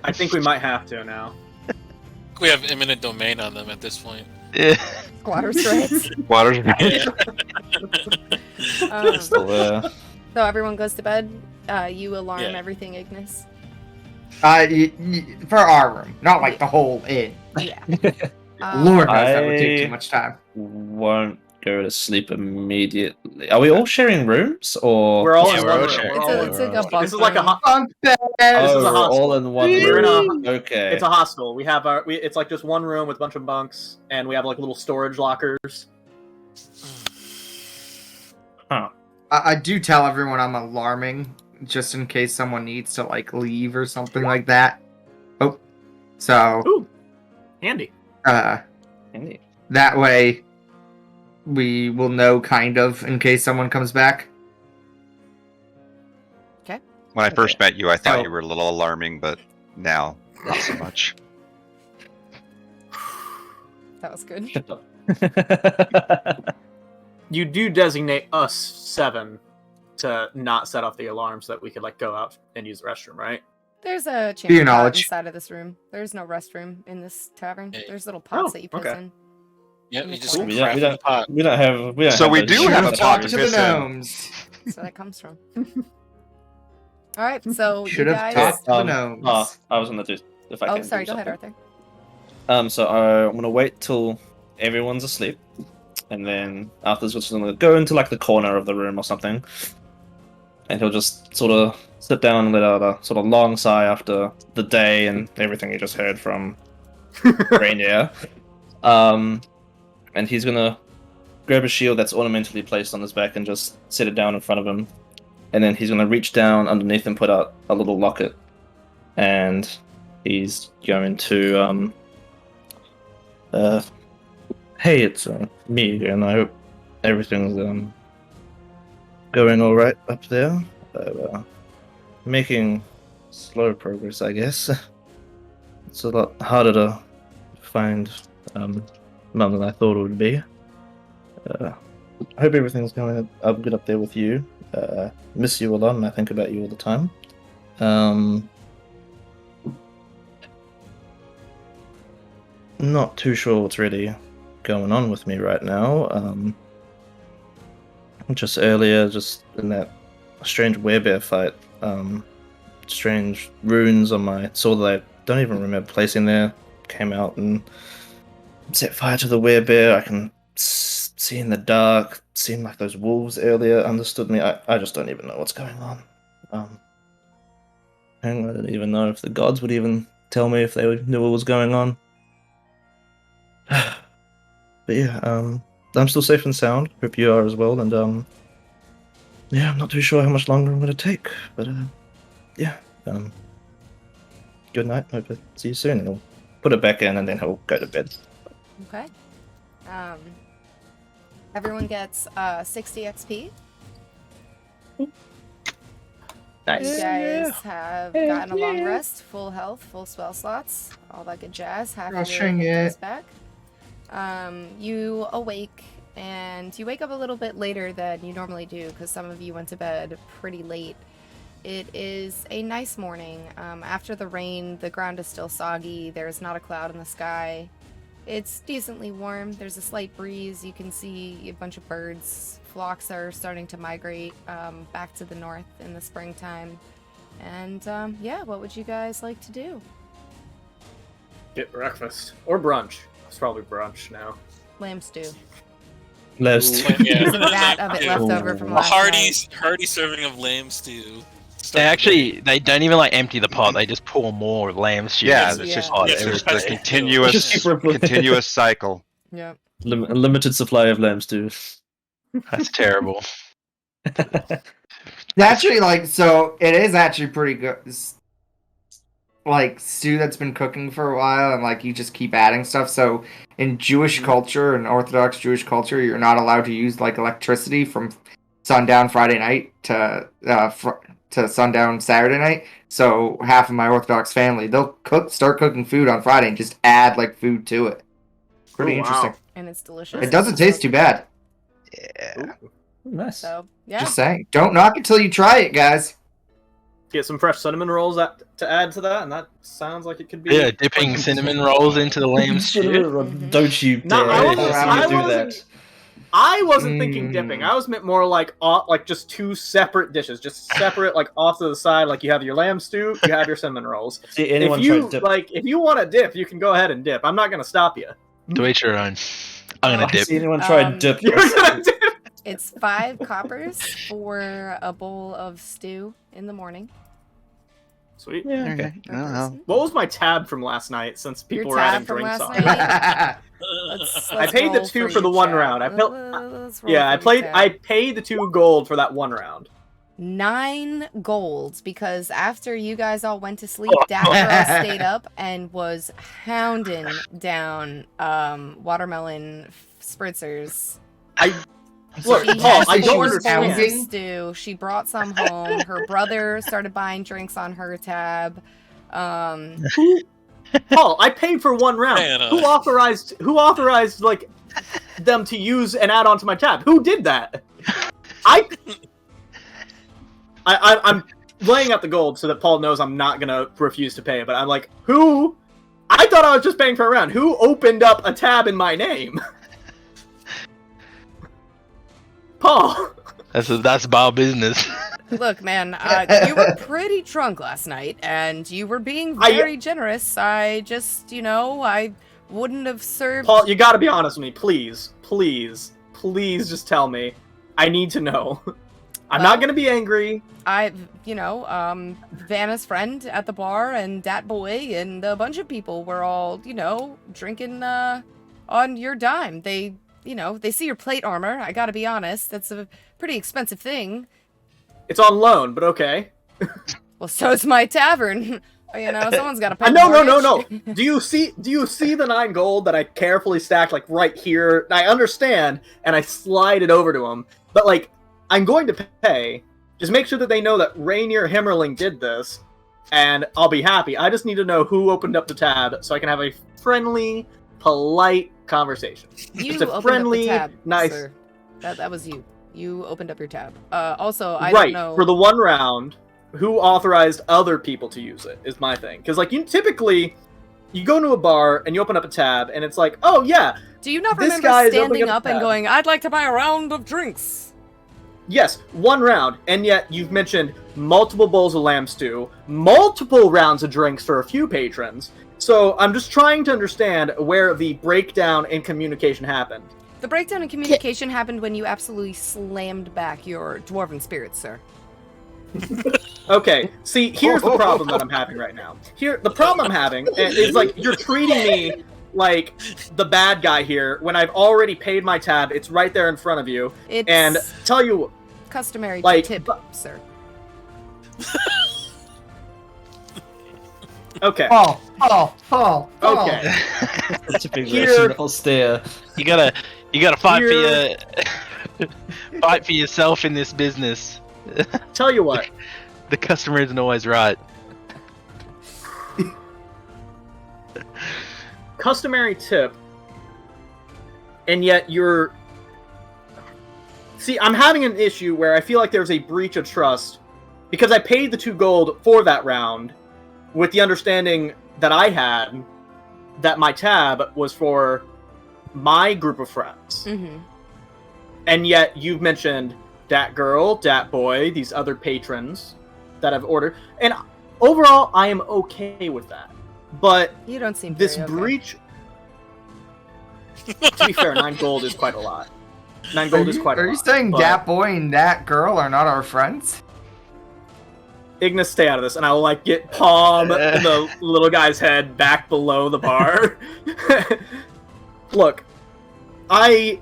I think we might have to now. We have eminent domain on them at this point. Yeah. Squatters' rights. Waters. So everyone goes to bed. You alarm Yeah. everything, Ignis. for our room, not like the whole inn. Yeah. Lord knows that would take I- too much time. Won't go to sleep immediately. Are we all sharing rooms, or We're all Yeah, in we're one all room. sharing. We're all It's like a bunk This is like a room. Bunk bed. this is a we're hostel. all in one We're in room? a- Okay. It's a hostel. We have it's like just one room with a bunch of bunks, and we have like little storage lockers. I do tell everyone I'm alarming, just in case someone needs to like leave or something like that. Oh, so Ooh, handy. Indeed. that way we will know kind of in case someone comes back. When I first met you, I thought So- you were a little alarming, but now not so much. That was good. Shut up. You do designate us 7 to not set off the alarm so that we could like go out and use the restroom, right? There's a For your chamber pot knowledge. inside of this room. There's no restroom in this tavern. Okay. There's little pots Oh, that you piss okay. in. Yep, you just Cool. we don't. craft We a don't. pot. We don't have. We don't So have we those do shared have a Talk pot to to the piss in. gnomes. That's where that comes from. All right, so Should you have guys. talked to the gnomes. I was gonna do. If I Oh, can sorry. do Go ahead, something. Arthur. So I'm gonna wait till everyone's asleep, and then Arthur's just gonna go into like the corner of the room or something, and he'll just sort of sit down and let out a sort of long sigh after the day and everything he just heard from Rainier. And he's gonna grab a shield that's ornamentally placed on his back and just set it down in front of him, and then he's gonna reach down underneath and put out a little locket, and he's going to hey, it's me, and I hope everything's going all right up there. Making slow progress, I guess. It's a lot harder to find mum than I thought it would be. I hope everything's going up good up there with you. Miss you a lot, and I think about you all the time. Not too sure what's really going on with me right now. Just earlier, just in that strange werebear fight, strange runes on my sword that I don't even remember placing there came out and set fire to the werebear. I can see in the dark, seeing like those wolves earlier understood me. I just don't even know what's going on. And I don't even know if the gods would even tell me if they knew what was going on. But yeah, I'm still safe and sound. Hope you are as well. And yeah, I'm not too sure how much longer I'm gonna take. But yeah, good night. Hope to see you soon. And he'll put it back in, and then he'll go to bed. Okay. Everyone gets 60 XP. Nice. You guys have gotten a long rest, full health, full spell slots, all that good jazz. Half of your health is back. You awake, and you wake up a little bit later than you normally do because some of you went to bed pretty late. It is a nice morning. After the rain, the ground is still soggy. There's not a cloud in the sky. It's decently warm. There's a slight breeze. You can see a bunch of birds. Flocks are starting to migrate back to the north in the springtime. And yeah, what would you guys like to do? Get breakfast. Or brunch. It's probably brunch now. Lamb stew. Last. There's a vat of it left over from last night. Hearty serving of lamb stew. They don't even like empty the pot. They just pour more of lamb stew. Yeah, it's just Yeah. hot. Yes, every It's just day. continuous cycle. Yep. Limited supply of lamb stew. That's terrible. It's actually like, so it is actually pretty good. It's like stew that's been cooking for a while, and like you just keep adding stuff. So in Jewish culture and Orthodox Jewish culture, you're not allowed to use like electricity from sundown Friday night to sundown Saturday night. So half of my Orthodox family, they'll start cooking food on Friday and just add like food to it. Pretty interesting. And it's delicious. It doesn't taste too bad. Yeah. Nice. So, yeah. Just saying. Don't knock it till you try it, guys. Get some fresh cinnamon rolls to add to that, and that sounds like it could be. Yeah, dipping cinnamon rolls into the lamb stew. Don't you No, dare I wasn't- do I that. wasn't- I wasn't thinking dipping. I was meant more like just two separate dishes, just separate, like off to the side. Like you have your lamb stew, you have your cinnamon rolls. See, anyone If you tried dip? if you want to dip, you can go ahead and dip. I'm not gonna stop you. To each your own. I'm gonna dip. See anyone try Um, dip? You're gonna dip. It's 5 coppers for a bowl of stew in the morning. Sweet. Yeah, Okay. okay. per Oh, well. person. What was my tab from last night? Since Your people were adding tab from drinks last on. night? I Let's paid the roll 2 for your the one tab. round. Let's roll Yeah, for your tab. I paid the 2 gold for that one round. 9 golds, because after you guys all went to sleep, Daphne stayed up and was hounding down watermelon spritzers. Look, She Paul, had I don't 4 understand. bowls of stew. She brought some home. Her brother started buying drinks on her tab. Paul, I paid for one round. Hannah. Who authorized like them to use and add onto my tab? Who did that? I'm laying out the gold so that Paul knows I'm not gonna refuse to pay. But I'm like, who? I thought I was just paying for a round. Who opened up a tab in my name? Paul. That's bar business. Look, man, you were pretty drunk last night, and you were being very generous. I just, I wouldn't have served... Paul, you gotta be honest with me, please. Please. Please just tell me. I need to know. I'm not gonna be angry. Vanna's friend at the bar and Dat Boy and a bunch of people were all, drinking on your dime. They see your plate armor. I gotta be honest, that's a pretty expensive thing. It's on loan, but okay. Well, so is my tavern. You know, someone's got to pay. No. Do you see the 9 gold that I carefully stacked like right here? I understand, and I slide it over to him. But like, I'm going to pay. Just make sure that they know that Rainier Himmerling did this, and I'll be happy. I just need to know who opened up the tab so I can have a friendly, polite conversation. You Just a opened friendly, up the tab, nice. sir. That was you. You opened up your tab. Also, I right don't know. for the 1 round. Who authorized other people to use it is my thing. Because like you typically, you go to a bar and you open up a tab and it's like, oh yeah. Do you not this remember guy is standing opening up and tab. going, "I'd like to buy a round of drinks"? Yes, 1 round, and yet you've mentioned multiple bowls of lamb stew, multiple rounds of drinks for a few patrons. So I'm just trying to understand where the breakdown in communication happened. The breakdown in communication happened when you absolutely slammed back your dwarven spirits, sir. Okay, see, here's the problem that I'm having right now. The problem I'm having is like you're treating me like the bad guy here when I've already paid my tab. It's right there in front of you. It's and tell you, customary like, to tip, sir. Okay. Oh. Okay. Such a big Here- version of Austihr. You gotta fight Here- fight for yourself in this business. Tell you what. The customer isn't always right. Customary tip, and yet you're... See, I'm having an issue where I feel like there's a breach of trust because I paid the 2 gold for that round with the understanding that I had that my tab was for my group of friends. Mm-hmm. And yet you've mentioned that girl, that boy, these other patrons that I've ordered. And overall, I am okay with that. But You don't seem this very okay. breach... To be fair, 9 gold is quite a lot. 9 gold is quite a lot. Are you saying but- that boy and that girl are not our friends? Ignis, stay out of this, and I will like get palm the little guy's head back below the bar. Look, I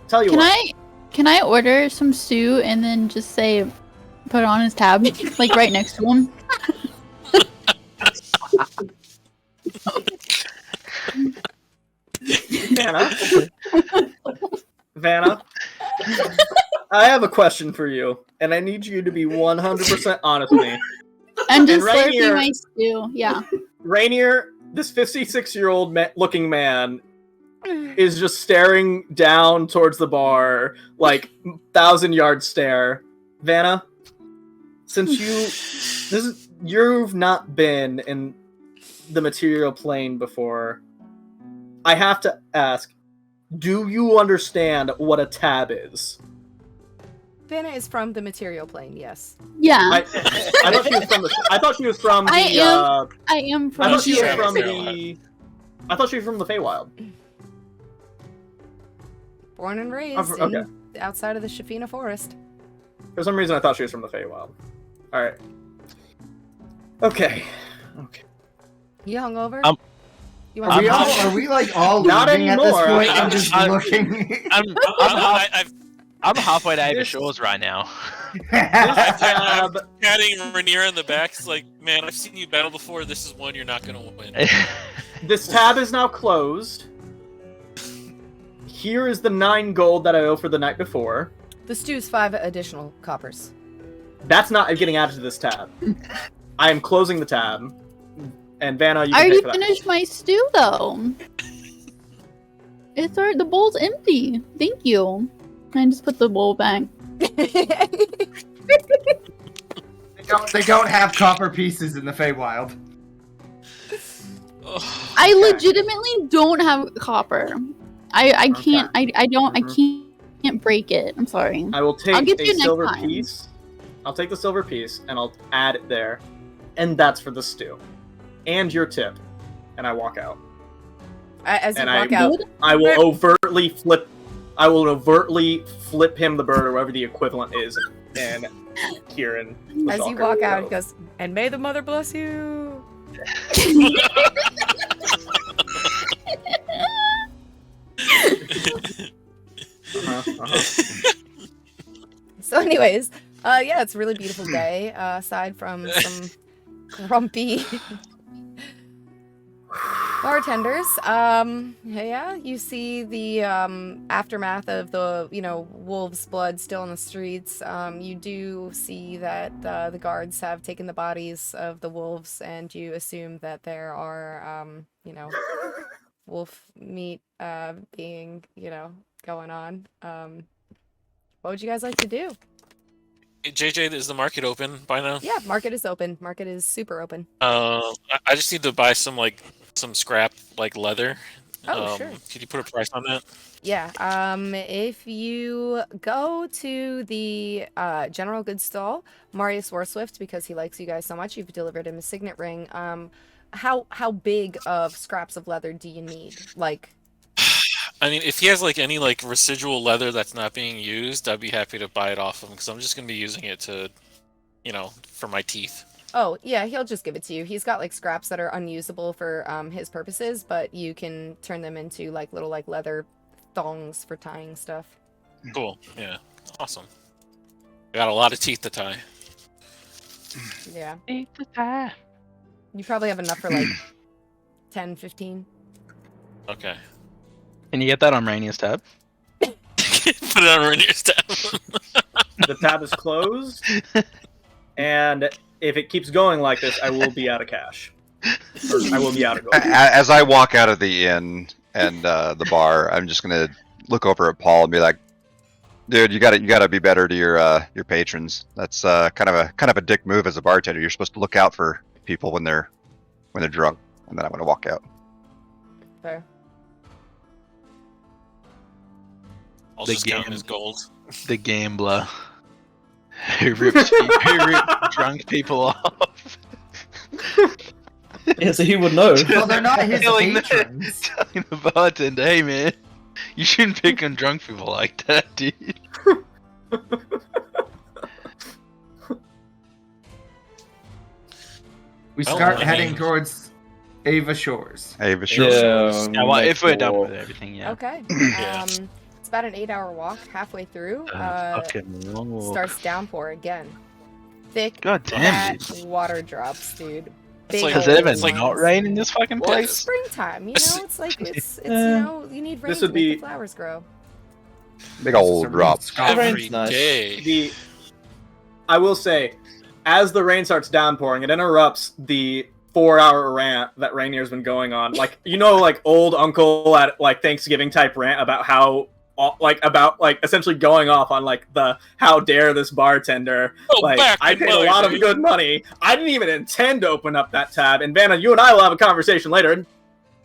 tell you what. Can I order some stew and then just say put it on his tab, like right next to him? Vanna, I have a question for you, and I need you to be 100% honest with me. I'm just And slurping my stew. Yeah. Rainier, this 56-year-old looking man is just staring down towards the bar, like 1,000-yard stare. Vanna, since you've not been in the material plane before, I have to ask, do you understand what a tab is? Vanna is from the material plane, yes. Yeah. I thought she was from the. I thought she was from the. I am from I thought she was here. from the. I thought she was from the Feywild. Born and raised Okay. outside of the Shafina Forest. For some reason, I thought she was from the Feywild. All right. Okay. You hungover? I'm You Are want we, some- all, are we like all Not leaving at this anymore. point I'm- and just I'm- looking? I'm halfway to Ava This- Shores right now. This tab. Patting Rainier in the back. It's like, man, I've seen you battle before. This is one you're not gonna win. This tab is now closed. Here is the 9 gold that I owe for the night before. The stew's 5 additional coppers. That's not getting added to this tab. I am closing the tab. And Vanna, you I can pay already for that. finished my stew though. The bowl's empty. Thank you. I just put the bowl back. They don't have copper pieces in the Feywild. I legitimately don't have copper. I can't. I don't. I can't break it. I'm sorry. I will take I'll give a you next silver time. piece. I'll take the silver piece and I'll add it there. And that's for the stew. And your tip. And I walk out. As you And walk I out, I will overtly flip him the bird or whatever the equivalent is. And Kieran. the as you stalker, walk out, go. it goes, "And may the mother bless you." So, anyways, yeah, it's a really beautiful day. Aside from some grumpy bartenders, yeah, you see the aftermath of the wolves' blood still in the streets. You do see that the guards have taken the bodies of the wolves, and you assume that there are wolf meat being going on. What would you guys like to do? JJ, is the market open by now? Yeah, market is open. Market is super open. I just need to buy some scrap leather. Oh, sure. Could you put a price on that? Yeah. If you go to the general goods stall, Marius Warswift, because he likes you guys so much, you've delivered him a signet ring. How big of scraps of leather do you need? I mean, if he has any residual leather that's not being used, I'd be happy to buy it off him because I'm just gonna be using it to, for my teeth. Oh yeah, he'll just give it to you. He's got scraps that are unusable for his purposes, but you can turn them into little leather thongs for tying stuff. Cool. Yeah. Awesome. I got a lot of teeth to tie. Yeah. Teeth to tie. You probably have enough for 10, 15. Okay. Can you get that on Rainier's tab? Put it on Rainier's tab. The tab is closed, and if it keeps going like this, I will be out of cash. Or I will be out of gold. As I walk out of the inn and the bar, I'm just gonna look over at Paul and be like, "Dude, you gotta be better to your patrons. That's kind of a dick move as a bartender. You're supposed to look out for people when they're drunk." And then I'm gonna walk out. Fair. I'll just count his gold. The gambler who rips drunk people off. Yeah, so he would know. Well, they're not his Telling patrons. telling the bartender, "Hey man, you shouldn't pick on drunk people like that, dude." We Oh, start I heading mean- towards Ava Shores. Hey, sure. Yeah, Yeah, well, if we're done or- with everything, yeah. Okay. Yeah. It's about an 8-hour walk. Halfway through, Fucking long walk. starts downpour again. Thick, God damn, fat dude. water drops, dude. It's Big Has old it ever ones. not rained in this fucking Well, place? Springtime, it's it's you need rain This to would make be- the flowers grow. Big old drop. Every rain's nice. day. I will say, as the rain starts downpouring, it interrupts the 4-hour rant that Rainier's been going on. Old uncle at Thanksgiving type rant about how essentially going off on the how dare this bartender. Back I in paid a my lot of day. good money. I didn't even intend to open up that tab. And Vanna, you and I will have a conversation later. And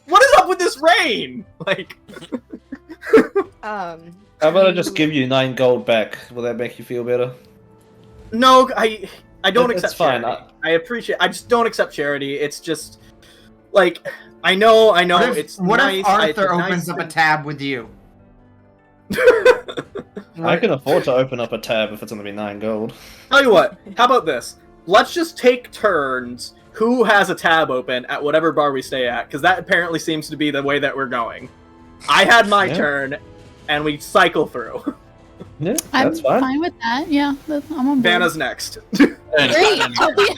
what is up with this rain? How about I just give you 9 gold back? Will that make you feel better? No, I don't That's accept fine. charity. I appreciate. I just don't accept charity. It's just I know. What if, it's what nice. if Arthur it's opens nice up a tab with you? I can afford to open up a tab if it's going to be 9 gold. Tell you what. How about this? Let's just take turns. Who has a tab open at whatever bar we stay at? Because that apparently seems to be the way that we're going. I had my Yeah. turn, and we cycle through. Yeah, I'm that's fine. fine with that. Yeah, I'm on board. Vanna's next. Great. I'll be-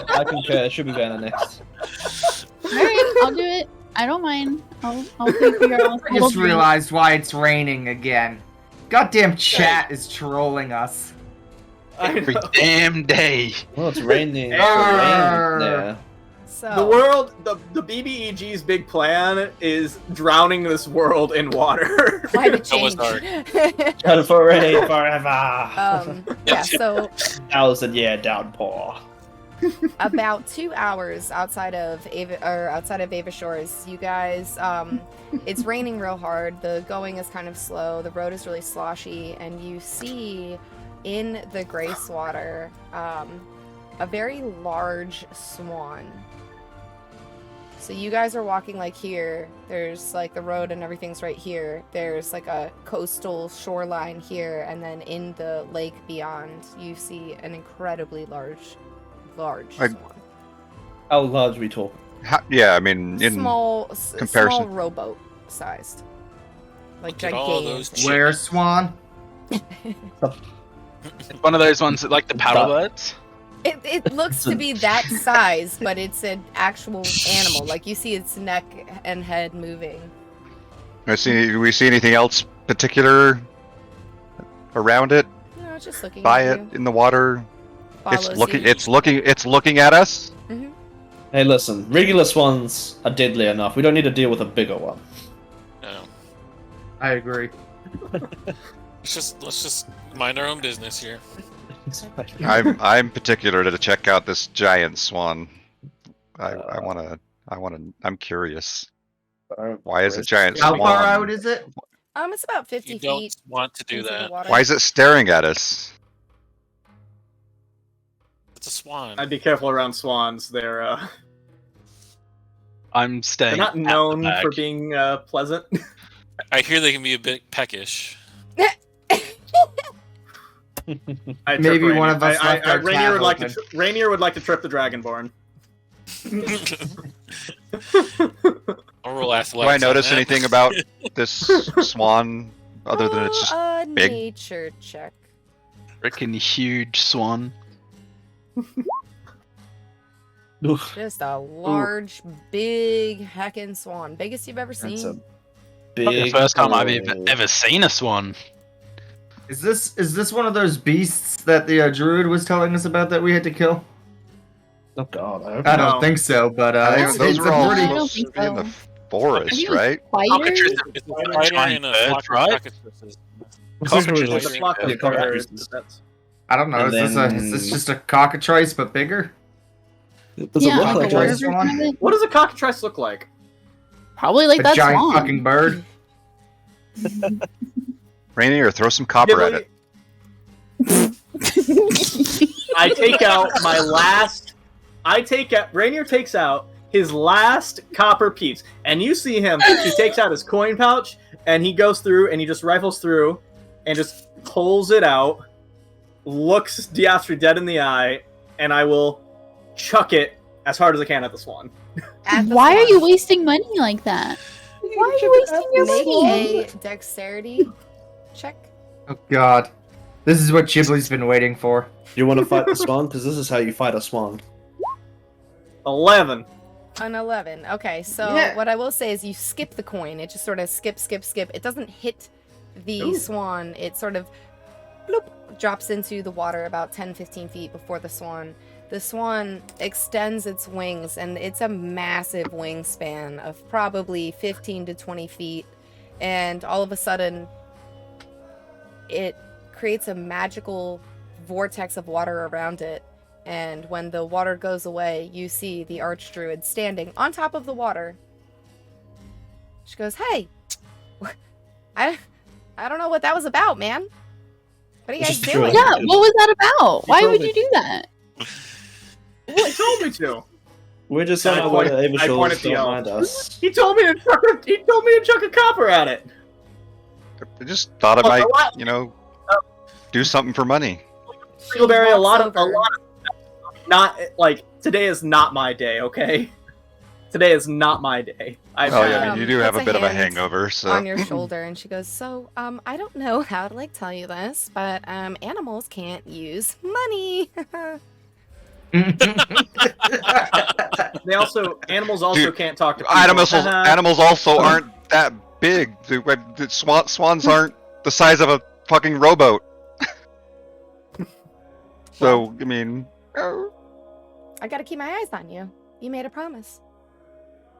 I concur. It should be Vanna next. Alright, I'll do it. I don't mind. I'll pay for your I just little drink. realized why it's raining again. Goddamn chat is trolling us. Every damn day. Well, it's raining. It's Arr. raining. Yeah. So The world, the BBEG's big plan is drowning this world in water. climate That was change. Try for rain forever. Yeah, so 1,000-year downpour. about 2 hours outside of Ava Shores, you guys, it's raining real hard. The going is kind of slow. The road is really sloshy, and you see in the Grace water a very large swan. So you guys are walking here. There's the road and everything's right here. There's a coastal shoreline here, and then in the lake beyond, you see an incredibly large swan. How large we talk? Yeah, I mean, in Small comparison. rowboat sized. Look at all gigantic. those Where, Swan? It's one of those ones that like the paddle birds. It looks to be that size, but it's an actual animal. Like you see its neck and head moving. Do we see anything else particular around it? No, just looking By at it you. in the water? Follows It's you. looking at us. Mhm. Hey, listen, regular swans are deadly enough. We don't need to deal with a bigger one. No. I agree. Let's just mind our own business here. I'm particular to check out this giant swan. I'm curious. Why is it giant How swan? far out is it? It's about 50 You don't feet want to do into the that. water. Why is it staring at us? It's a swan. I'd be careful around swans. They're I'm staying. not at the known back. for being pleasant. I hear they can be a bit peckish. I Maybe trip one Rainier. of us left our Rainier tab would like to. open. Rainier would like to trip the Dragonborn. Or roll Do athletics. I on notice that. anything about this swan other than it's just a big? nature check. Freaking huge swan. Just a large, big heckin' swan. Biggest you've ever That's a seen. The big. first time I've boy. ever seen a swan. Is this one of those beasts that the druid was telling us about that we had to kill? Oh god, I hope I No. don't think so, but I think it's, those it's are all a pretty. I don't supposed to think be in the so. forest, right? Spiders? It's a spider giant and a bird, flock of right? cockatrices. Cockatrices. It's a flock of Yeah, birds. cockatrices. That's- I don't know. And Is this just a cockatrice but bigger? Does Yeah, it like look a like water water a... swan? version of it. What does a cockatrice look like? Probably like A that giant swan. fucking bird. Rainier, throw some copper at it. I take out my last. Rainier takes out his last copper piece, and you see him. He takes out his coin pouch, and he goes through, and he just rifles through, and just pulls it out, looks Diastri dead in the eye, and I will chuck it as hard as I can at the swan. At the Why are swan. you wasting money like that? Why are you wasting your Make money? a dexterity check. Oh god. This is what Ghibli's been waiting for. You want to fight the swan? Because this is how you fight a swan. 11. An 11. Okay, so Yeah. what I will say is you skip the coin. It just sort of skip. It doesn't hit the Ooh. swan. It sort of bloop, drops into the water about 10-15 feet before the swan. The swan extends its wings, and it's a massive wingspan of probably 15 to 20 feet. And all of a sudden, it creates a magical vortex of water around it. And when the water goes away, you see the archdruid standing on top of the water. She goes, "Hey, I don't know what that was about, man. What are you guys Just threw doing?" it. Yeah, what was that about? Why told would me. you do that? He told me to. We're just I on our point- way to I Avishals, pointed to don't y'all. mind us. He told me to chuck a copper at it. I just thought it Well, might, a lot- you know, do something for money. Barry, a lot of over. not like today is not my day. Okay, today is not my day. Oh yeah, I Um, mean, you do have a puts bit of a hand hangover, so on your shoulder, and she goes, "So, I don't know how to like tell you this, but animals can't use money." Animals also Dude, can't talk to people. animals also aren't that big. The swans aren't the size of a fucking rowboat. So I mean, I gotta keep my eyes on you. You made a promise.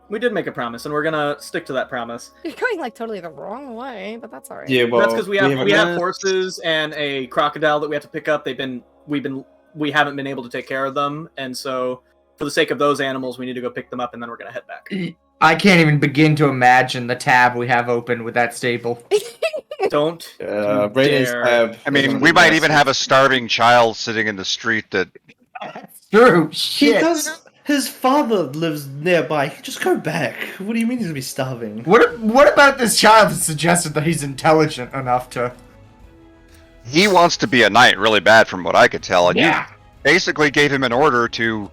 We did make a promise, and we're gonna stick to that promise. You're going like totally the wrong way, but that's all right. Yeah, well, That's because we have a- horses and a crocodile that we have to pick up. We haven't been able to take care of them, and so for the sake of those animals, we need to go pick them up, and then we're gonna head back. I can't even begin to imagine the tab we have open with that stable. Don't. Rainier's dare. tab. I mean, we might even have a starving child sitting in the street that. True. He Shit. does. His father lives nearby. Just go back. What do you mean he's gonna be starving? What about this child that suggested that he's intelligent enough to? He wants to be a knight really bad, from what I could tell, and Yeah. you basically gave him an order to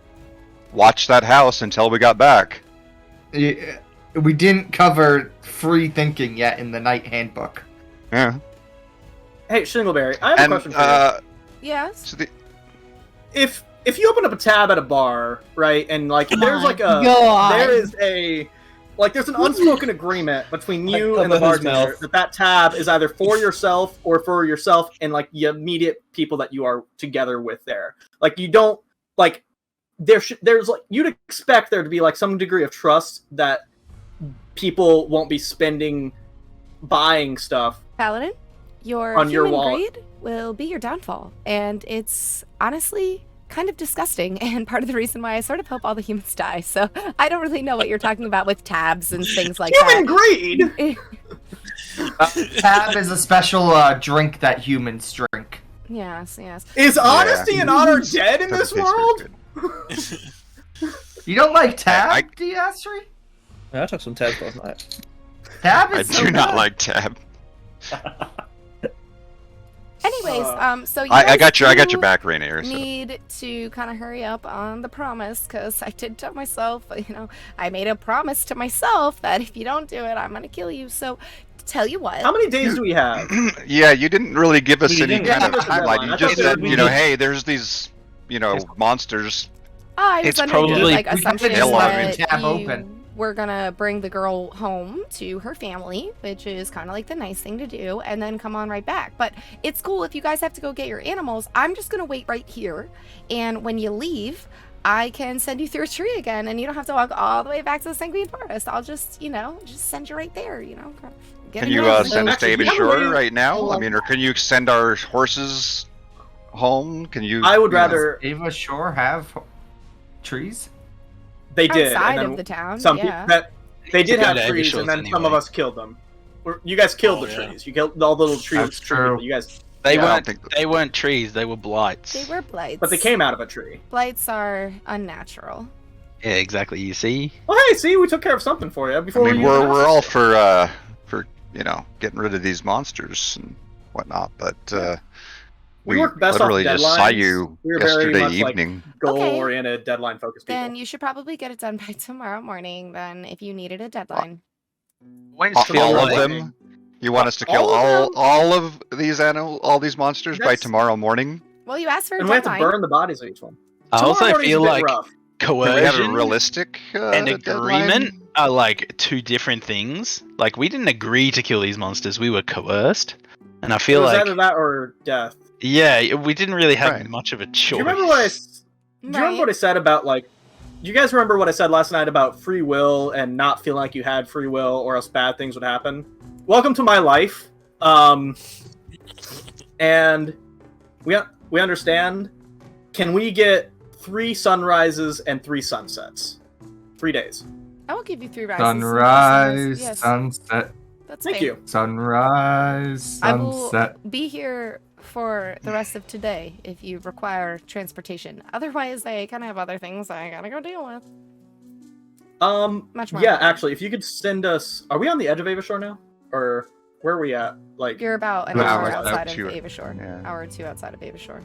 watch that house until we got back. Yeah, we didn't cover free thinking yet in the Knight Handbook. Yeah. Hey, Shingleberry, I have a And question for you. Yes. so the, If you open up a tab at a bar, right, and like there's like a God. there is a like there's an unspoken agreement between you Like, and the cover his bartender mouth. that tab is either for yourself or for yourself and like the immediate people that you are together with there. Like you don't like there's like you'd expect there to be like some degree of trust that people won't be spending buying stuff. Paladin, your On your human wallet. greed will be your downfall, and it's honestly kind of disgusting and part of the reason why I sort of hope all the humans die. So I don't really know what you're talking about with tabs and things like Human that. greed. Tab is a special drink that humans drink. Yes, yes. Is honesty and honor dead in this doesn't taste very world? good. You don't like Tab, I- Diastri? Yeah, I took some tabs last night. Tab I is so do not good. like tab. Anyways, so you I got guys your do back, Rainier. So. need to kind of hurry up on the promise, because I did tell myself, I made a promise to myself that if you don't do it, I'm gonna kill you. So, tell you what. How many days do we have? Yeah, you didn't really give us You any didn't kind give of us a deadline. timeline. I You thought just that said, we you know, did- hey, there's these, monsters. I was It's under the probably- like We kinda assumption just left that tab you open. were gonna bring the girl home to her family, which is kind of like the nice thing to do, and then come on right back. But it's cool if you guys have to go get your animals. I'm just gonna wait right here, and when you leave, I can send you through a tree again, and you don't have to walk all the way back to the Sanguine Forest. I'll just, just send you right there. Get Can in you there. send us to Actually, Ava you have a Shore way- right now? I I love mean, or can you send our horses home? Can you? I would you know- rather Ava Shore have trees? they did. outside and then of the town. some yeah. people that they did To go have to trees, Avishor's and then some anyway. of us killed them. You guys killed Oh, the yeah. trees. You killed all the little trees. That's true. You guys, They Yeah, I don't weren't. think- They weren't trees. They were blights. They were blights. but they came out of a tree. Blights are unnatural. Yeah, exactly. You see. Well, hey, see, we took care of something for you I before. mean, we we're even all asked. for getting rid of these monsters and whatnot, but We we work best off literally just saw deadlines. you We were very yesterday much, like, evening. goal-oriented, deadline-focused people. Then you should probably get it done by tomorrow morning. Then, if you needed a deadline. When's All feel of like- them. You want us to kill All of them? all of these all these monsters by That's- tomorrow morning? Well, you asked for a And we have to deadline. burn the bodies of each one. I Tomorrow also morning's a feel bit like rough. Can we have a coercion realistic and deadline? agreement are like two different things. Like we didn't agree to kill these monsters; we were coerced. And I It feel was like, either that or death. yeah, we didn't really have Right. much of a Do choice. you remember what I? Do you remember what I said about like? Do you guys remember what I said last night about free will and not feeling like you had free will, or else bad things would happen? Welcome to my life. And we understand. Can we get 3 sunrises and 3 sunsets? 3 days. I will give you 3 rises. and Sunrise, yes, sunset, that's Thank fair. you. sunrise, I will sunset. be here for the rest of today if you require transportation. Otherwise, I kind of have other things I gotta go deal with. Much more Yeah, important. actually, if you could send us. Are we on the edge of Ava Shore now, or where are we at? Like, You're about an 2 hour hours, outside about 2 of Ava Shore. yeah. Hour or 2 outside of Ava Shore.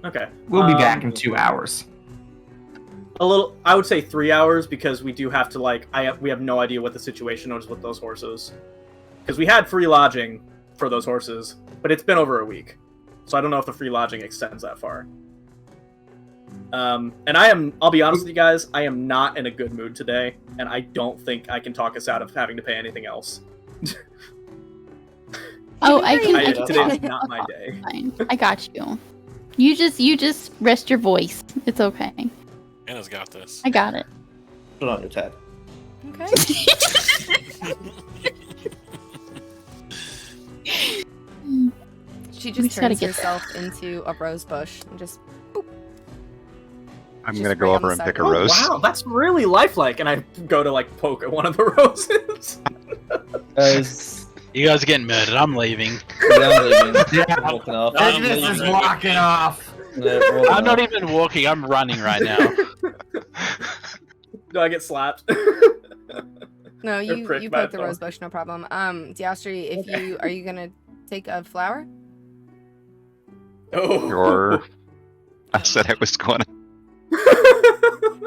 okay. We'll be back in 2 hours. A little. I would say 3 hours because we do have to like. We have no idea what the situation is with those horses, because we had free lodging for those horses, but it's been over a week, so I don't know if the free lodging extends that far. And I'll be honest with you guys, I am not in a good mood today, and I don't think I can talk us out of having to pay anything else. Oh, I can. I can Today's talk. not my day. Fine. I got you. You just rest your voice. It's okay. Anna's got this. I got it. Put it on your tab. Okay. She We just just gotta turns get herself into a rose bush and just. I'm Just gonna go right on over the and side pick a of it. rose. Wow, that's really lifelike, and I go to like poke at one of the roses. Guys, You guys are getting murdered. I'm leaving. I'm leaving. Yeah. I'm walking off. I'm This is leaving. walking off. Yeah, walking I'm not off. even walking. I'm running right now. Do I get slapped? No, you pricked you by a poke the thorn. rose bush, no problem. Diastri, if you are you gonna take a flower? Oh. Or I said I was going to.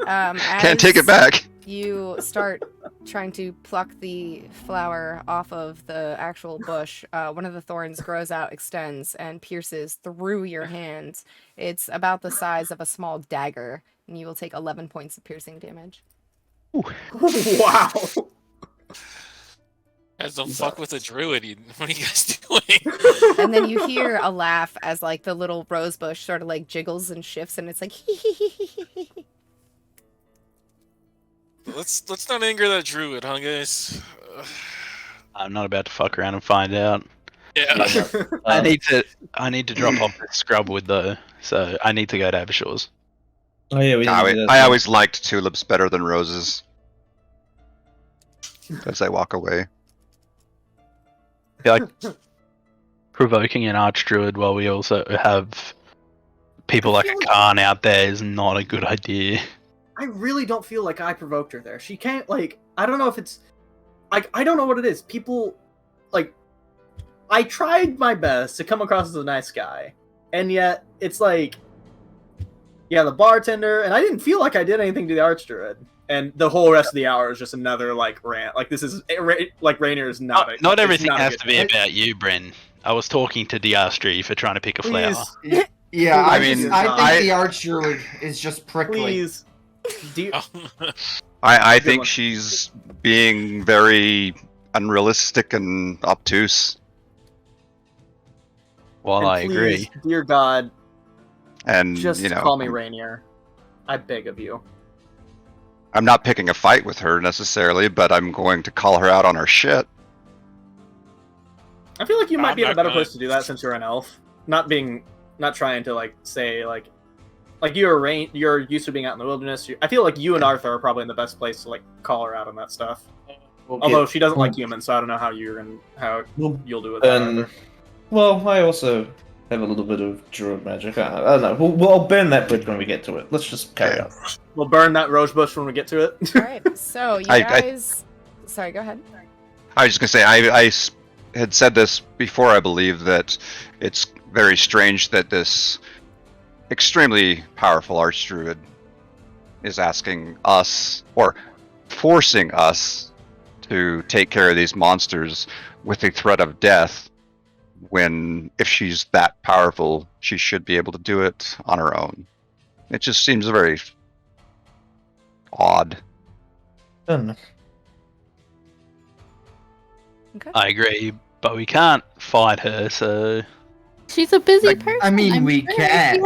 As Can't take it back. you start trying to pluck the flower off of the actual bush, one of the thorns grows out, extends, and pierces through your hand. It's about the size of a small dagger, and you will take 11 points of piercing damage. Wow. Guys, don't fuck with a druid. What are you guys doing? And then you hear a laugh as like the little rose bush sort of like jiggles and shifts, and it's like hee hee hee hee hee hee. Let's not anger that druid, huh, guys? I'm not about to fuck around and find out. Yeah. I need to drop off the scrubwood though, so I need to go to Abershaw's. Oh yeah, we didn't do that. I always liked tulips better than roses. As I walk away. I feel like provoking an archdruid while we also have people like a Khan out there is not a good idea. I really don't feel like I provoked her there. She can't, like, I don't know if it's, like, I don't know what it is. People, like, I tried my best to come across as a nice guy, and yet it's like, yeah, the bartender, and I didn't feel like I did anything to the archdruid. And the whole rest of the hour is just another, like, rant. Like, this is, like, Rainier is not Not everything not has to be about you, Bren. I was talking to Diastri for trying to pick a flower. Yeah, I I mean, think the archdruid is just prickly. Please. I think she's being very unrealistic and obtuse. Well, I please, agree. Dear God, And, just you know, call me Rainier. I beg of you. I'm not picking a fight with her necessarily, but I'm going to call her out on her shit. I feel like you might I'm be in a not better gonna- place to do that since you're an elf. Not trying to, like, say, like you're used to being out in the wilderness. I feel like you and Arthur are probably in the best place to, like, call her out on that stuff. Although she doesn't like humans, so I don't know how you'll do it. Well, I also have a little bit of druid magic. I don't know. We'll burn that bridge when we get to it. Let's just carry on. We'll burn that rose bush when we get to it. All right, so you guys. Sorry, go ahead. I was just going to say, I had said this before, I believe, that it's very strange that this extremely powerful archdruid is asking us, or forcing us, to take care of these monsters with the threat of death, when if she's that powerful, she should be able to do it on her own. It just seems very odd. Okay. I agree, but we can't fight her, so... She's a busy Like, person. I mean, I'm we sure can.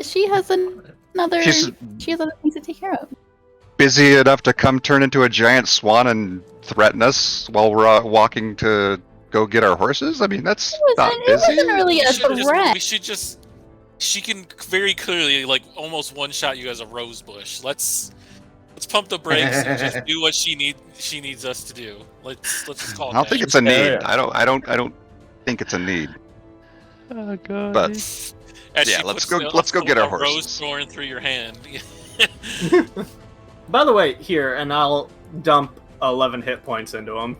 She has another. She's She has other things to take care of. busy enough to come turn into a giant swan and threaten us while we're walking to go get our horses? I mean, that's not It busy. wasn't really a threat. We should just. She can very clearly, like, almost one shot you as a rose bush. Let's pump the brakes and just do what she needs us to do. Let's just call it. I don't think it's a need. I don't think it's a need. Oh god. But As yeah, she let's puts go get our a rose horses. thorn through your hand. By the way, here, and I'll dump 11 hit points into him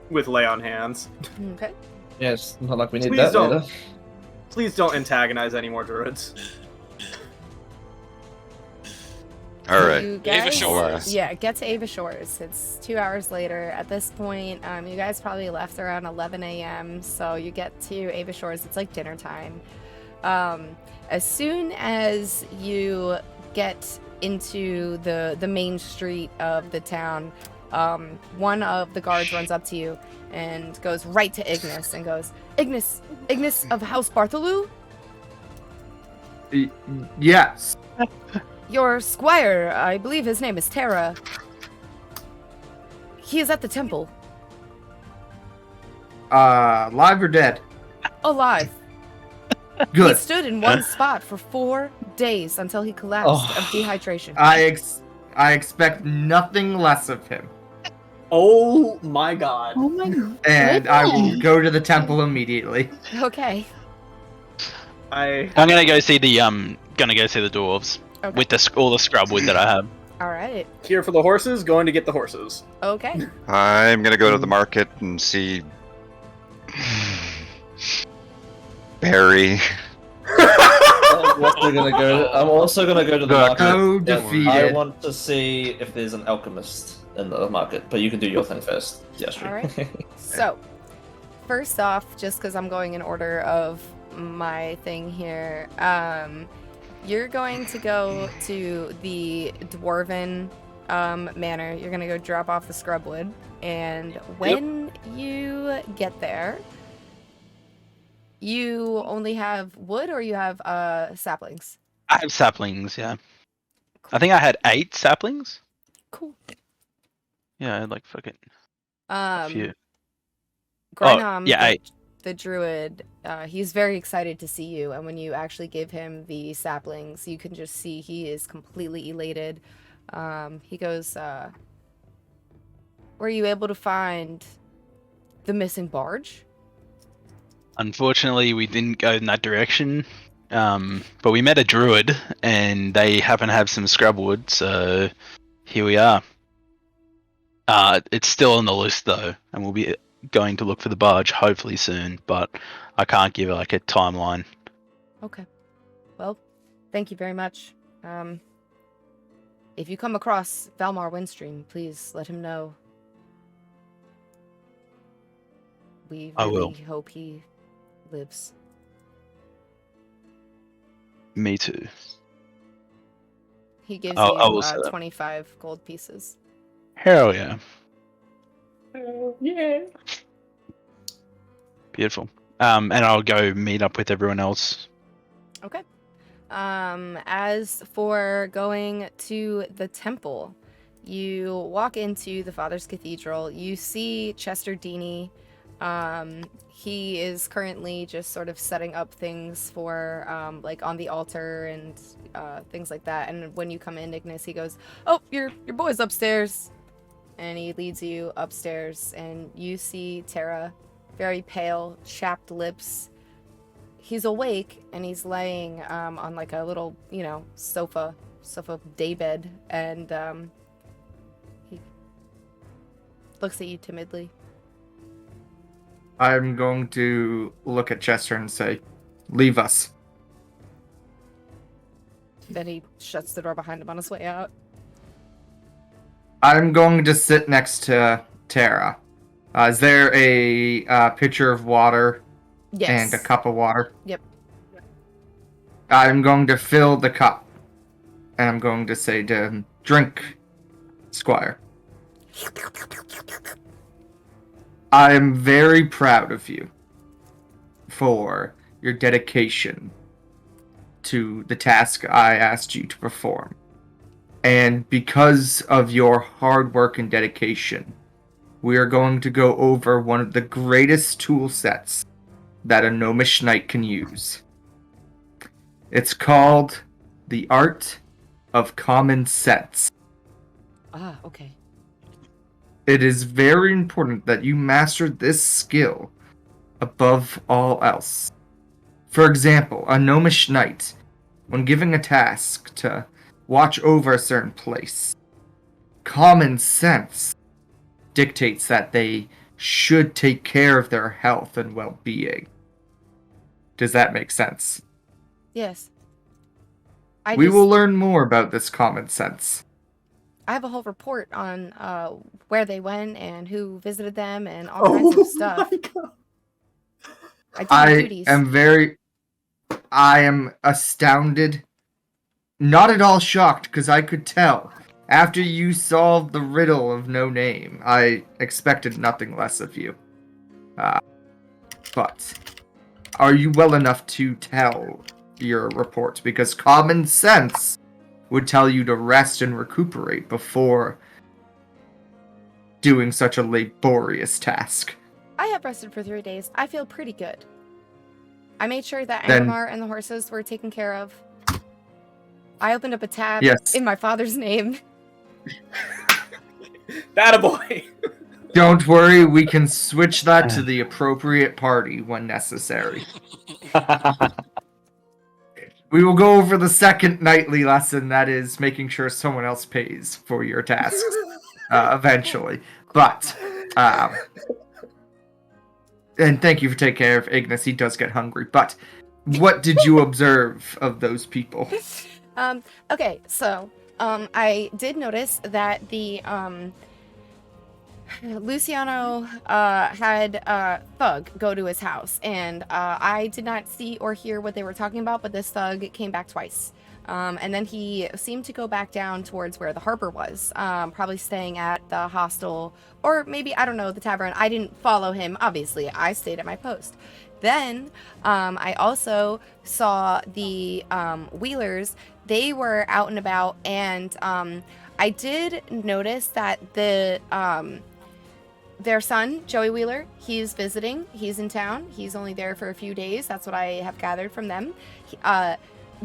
with lay on hands. Okay. Yes, not like we need Please that don't. later. Please don't antagonize any more druids. all right. You Ava guys, Shores. yeah, get to Ava Shores. It's 2 hours later. At this point, you guys probably left around 11 a.m. So you get to Ava Shores. It's like dinner time. As soon as you get into the main street of the town, one of the guards runs up to you and goes right to Ignis and goes, Ignis of House Bartholomew? Yes. Your squire, I believe his name is Terra. He is at the temple. Live or dead? Alive. He Good. stood in one spot for 4 days until he collapsed of dehydration. I expect nothing less of him. Oh my god. Oh my god. And I will go to the temple immediately. Okay. I'm gonna go see the dwarves Okay. with all the scrub wood that I have. All right. Here for the horses, going to get the horses. Okay. I'm gonna go to the market and see Barry. I'm also gonna go to the market. So and I defeated. want to see if there's an alchemist. in the market. But you can do your thing first. Yes, All right. So, first off, just because I'm going in order of my thing here, you're going to go to the Dwarven manor. You're going to go drop off the scrubwood. And when you get there, you only have wood or you have saplings? I have saplings, yeah. I think I had 8 saplings. Cool. Yeah, I had like fucking a few. Grenham, yeah, the druid, he's very excited to see you, and when you actually give him the saplings, you can just see he is completely elated. He goes, were you able to find the missing barge? Unfortunately, we didn't go in that direction. But we met a druid, and they happen to have some scrubwood, so here we are. It's still on the list, though, and we'll be going to look for the barge hopefully soon, but I can't give like a timeline. Okay. Well, thank you very much. If you come across Valmar Windstream, please let him know. We I will. really hope he lives. Me too. He gives I will you say that. 25 gold pieces. Hell yeah. Yeah. Beautiful. And I'll go meet up with everyone else. Okay. As for going to the temple, you walk into the Father's Cathedral. You see Chester Deeney. He is currently just sort of setting up things for, like on the altar and things like that. And when you come in, Ignis, he goes, "Oh, your boy's upstairs," and he leads you upstairs. And you see Tara, very pale, chapped lips. He's awake and he's laying on like a little, sofa daybed, and he looks at you timidly. I'm going to look at Chester and say, "Leave us." Then he shuts the door behind him on his way out. I'm going to sit next to Tara. Is there a pitcher of water Yes. and a cup of water? Yep. I'm going to fill the cup. And I'm going to say to him, "Drink, Squire. I am very proud of you for your dedication to the task I asked you to perform. And because of your hard work and dedication, we are going to go over one of the greatest tool sets that a gnomish knight can use. It's called the Art of Common Sense. Ah, okay. It is very important that you master this skill above all else. For example, a gnomish knight, when giving a task to watch over a certain place, common sense dictates that they should take care of their health and well-being. Does that make sense? Yes. We will learn more about this common sense. I have a whole report on where they went and who visited them and all kinds of stuff. My God. I do my duties. I am astounded. Not at all shocked, because I could tell. After you solved the riddle of no name, I expected nothing less of you. But are you well enough to tell your report? Because common sense would tell you to rest and recuperate before doing such a laborious task. I have rested for 3 days. I feel pretty good. I made sure that Then- Angmar and the horses were taken care of. I opened up a tab Yes. in my father's name. Attaboy! Don't worry, we can switch that to the appropriate party when necessary. We will go over the second nightly lesson, that is making sure someone else pays for your tasks eventually. But, and thank you for taking care of Ignis, he does get hungry. But, what did you observe of those people? Okay, so I did notice that the Luciano had Thug go to his house, and I did not see or hear what they were talking about, but this Thug came back twice. And then he seemed to go back down towards where the harbor was, probably staying at the hostel, or maybe, I don't know, the tavern. I didn't follow him, obviously. I stayed at my post. Then I also saw the Wheelers. They were out and about, and I did notice that their son, Joey Wheeler, he's visiting. He's in town. He's only there for a few days. That's what I have gathered from them.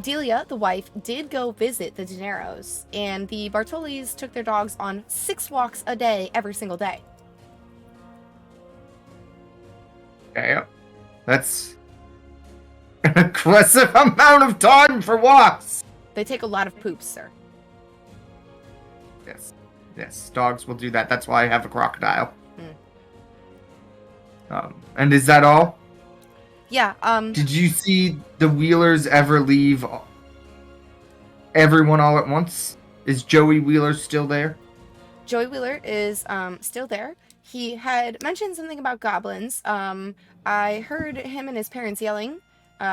Delia, the wife, did go visit the Dineros, and the Bartolis took their dogs on 6 walks a day, every single day. Yeah, that's an aggressive amount of time for walks. They take a lot of poops, sir. Yes, dogs will do that. That's why I have a crocodile. And is that all? Yeah, Did you see the Wheelers ever leave everyone all at once? Is Joey Wheeler still there? Joey Wheeler is still there. He had mentioned something about goblins. I heard him and his parents yelling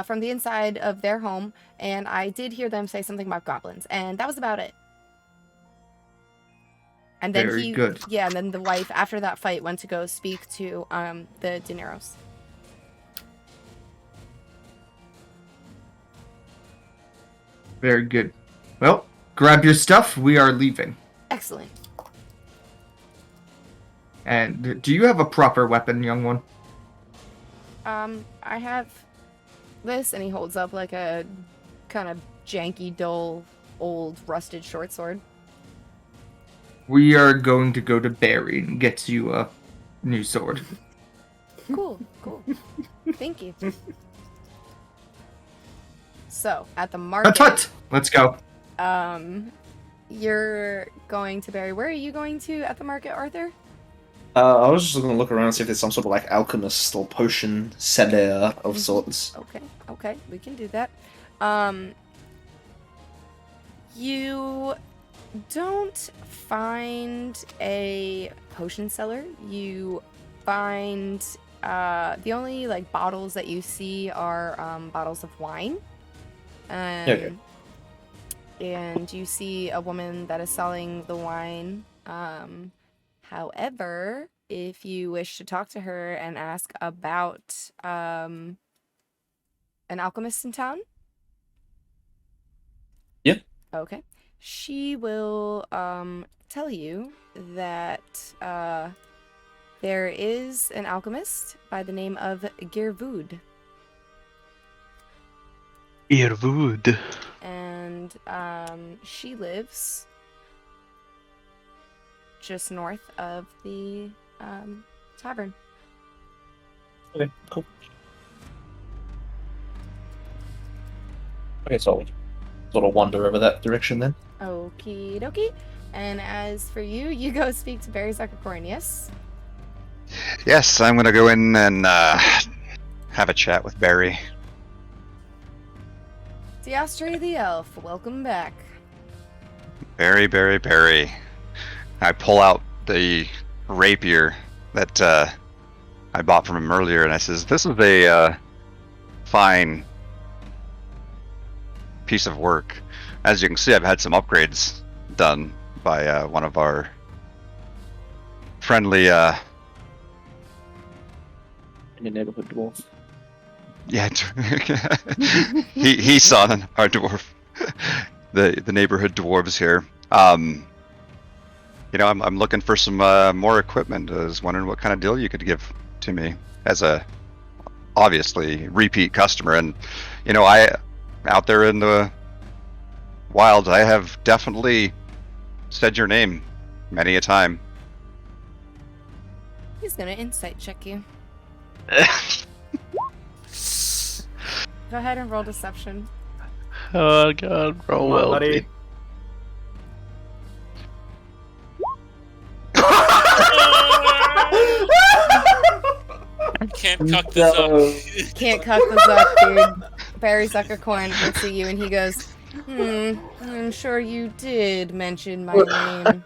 from the inside of their home, and I did hear them say something about goblins, and that was about it. And then Very good. Yeah, and then the wife, after that fight, went to go speak to the Dineros. Very good. Well, grab your stuff. We are leaving. Excellent. And do you have a proper weapon, young one? I have this, and he holds up like a kind of janky, dull, old, rusted short sword. We are going to go to Barry and get you a new sword. Cool. Thank you. So, at the market... Tut! Let's go. You're going to Barry. Where are you going to at the market, Arthur? I was just going to look around and see if there's some sort of like alchemist or potion seller of sorts. Okay, we can do that. You don't find a potion seller. You find the only like bottles that you see are bottles of wine. Okay. And you see a woman that is selling the wine. However, if you wish to talk to her and ask about an alchemist in town. Yeah. Okay. She will tell you that there is an alchemist by the name of Girvud. Irvud. And she lives just north of the tavern. Okay, cool. Okay, so I'll sort of wander over that direction then. Okie dokie. And as for you, you go speak to Barry Zuckercorn, yes? Yes, I'm gonna go in and have a chat with Barry. Austihr the elf, welcome back. Barry. I pull out the rapier that I bought from him earlier, and I says, "This is a fine piece of work. As you can see, I've had some upgrades done by one of our friendly In your neighborhood dwarf. yeah he saw our dwarf the neighborhood dwarves here. You know, I'm looking for some more equipment. I was wondering what kind of deal you could give to me as a obviously repeat customer. And you know, I out there in the wild, I have definitely said your name many a time. He's gonna insight check you. Go ahead and roll deception. Oh god, roll Come on, well, buddy. dude. Can't cuck this up. Can't cut this up, dude. Barry Zuckercorn looks at you and he goes, I'm sure you did mention my name.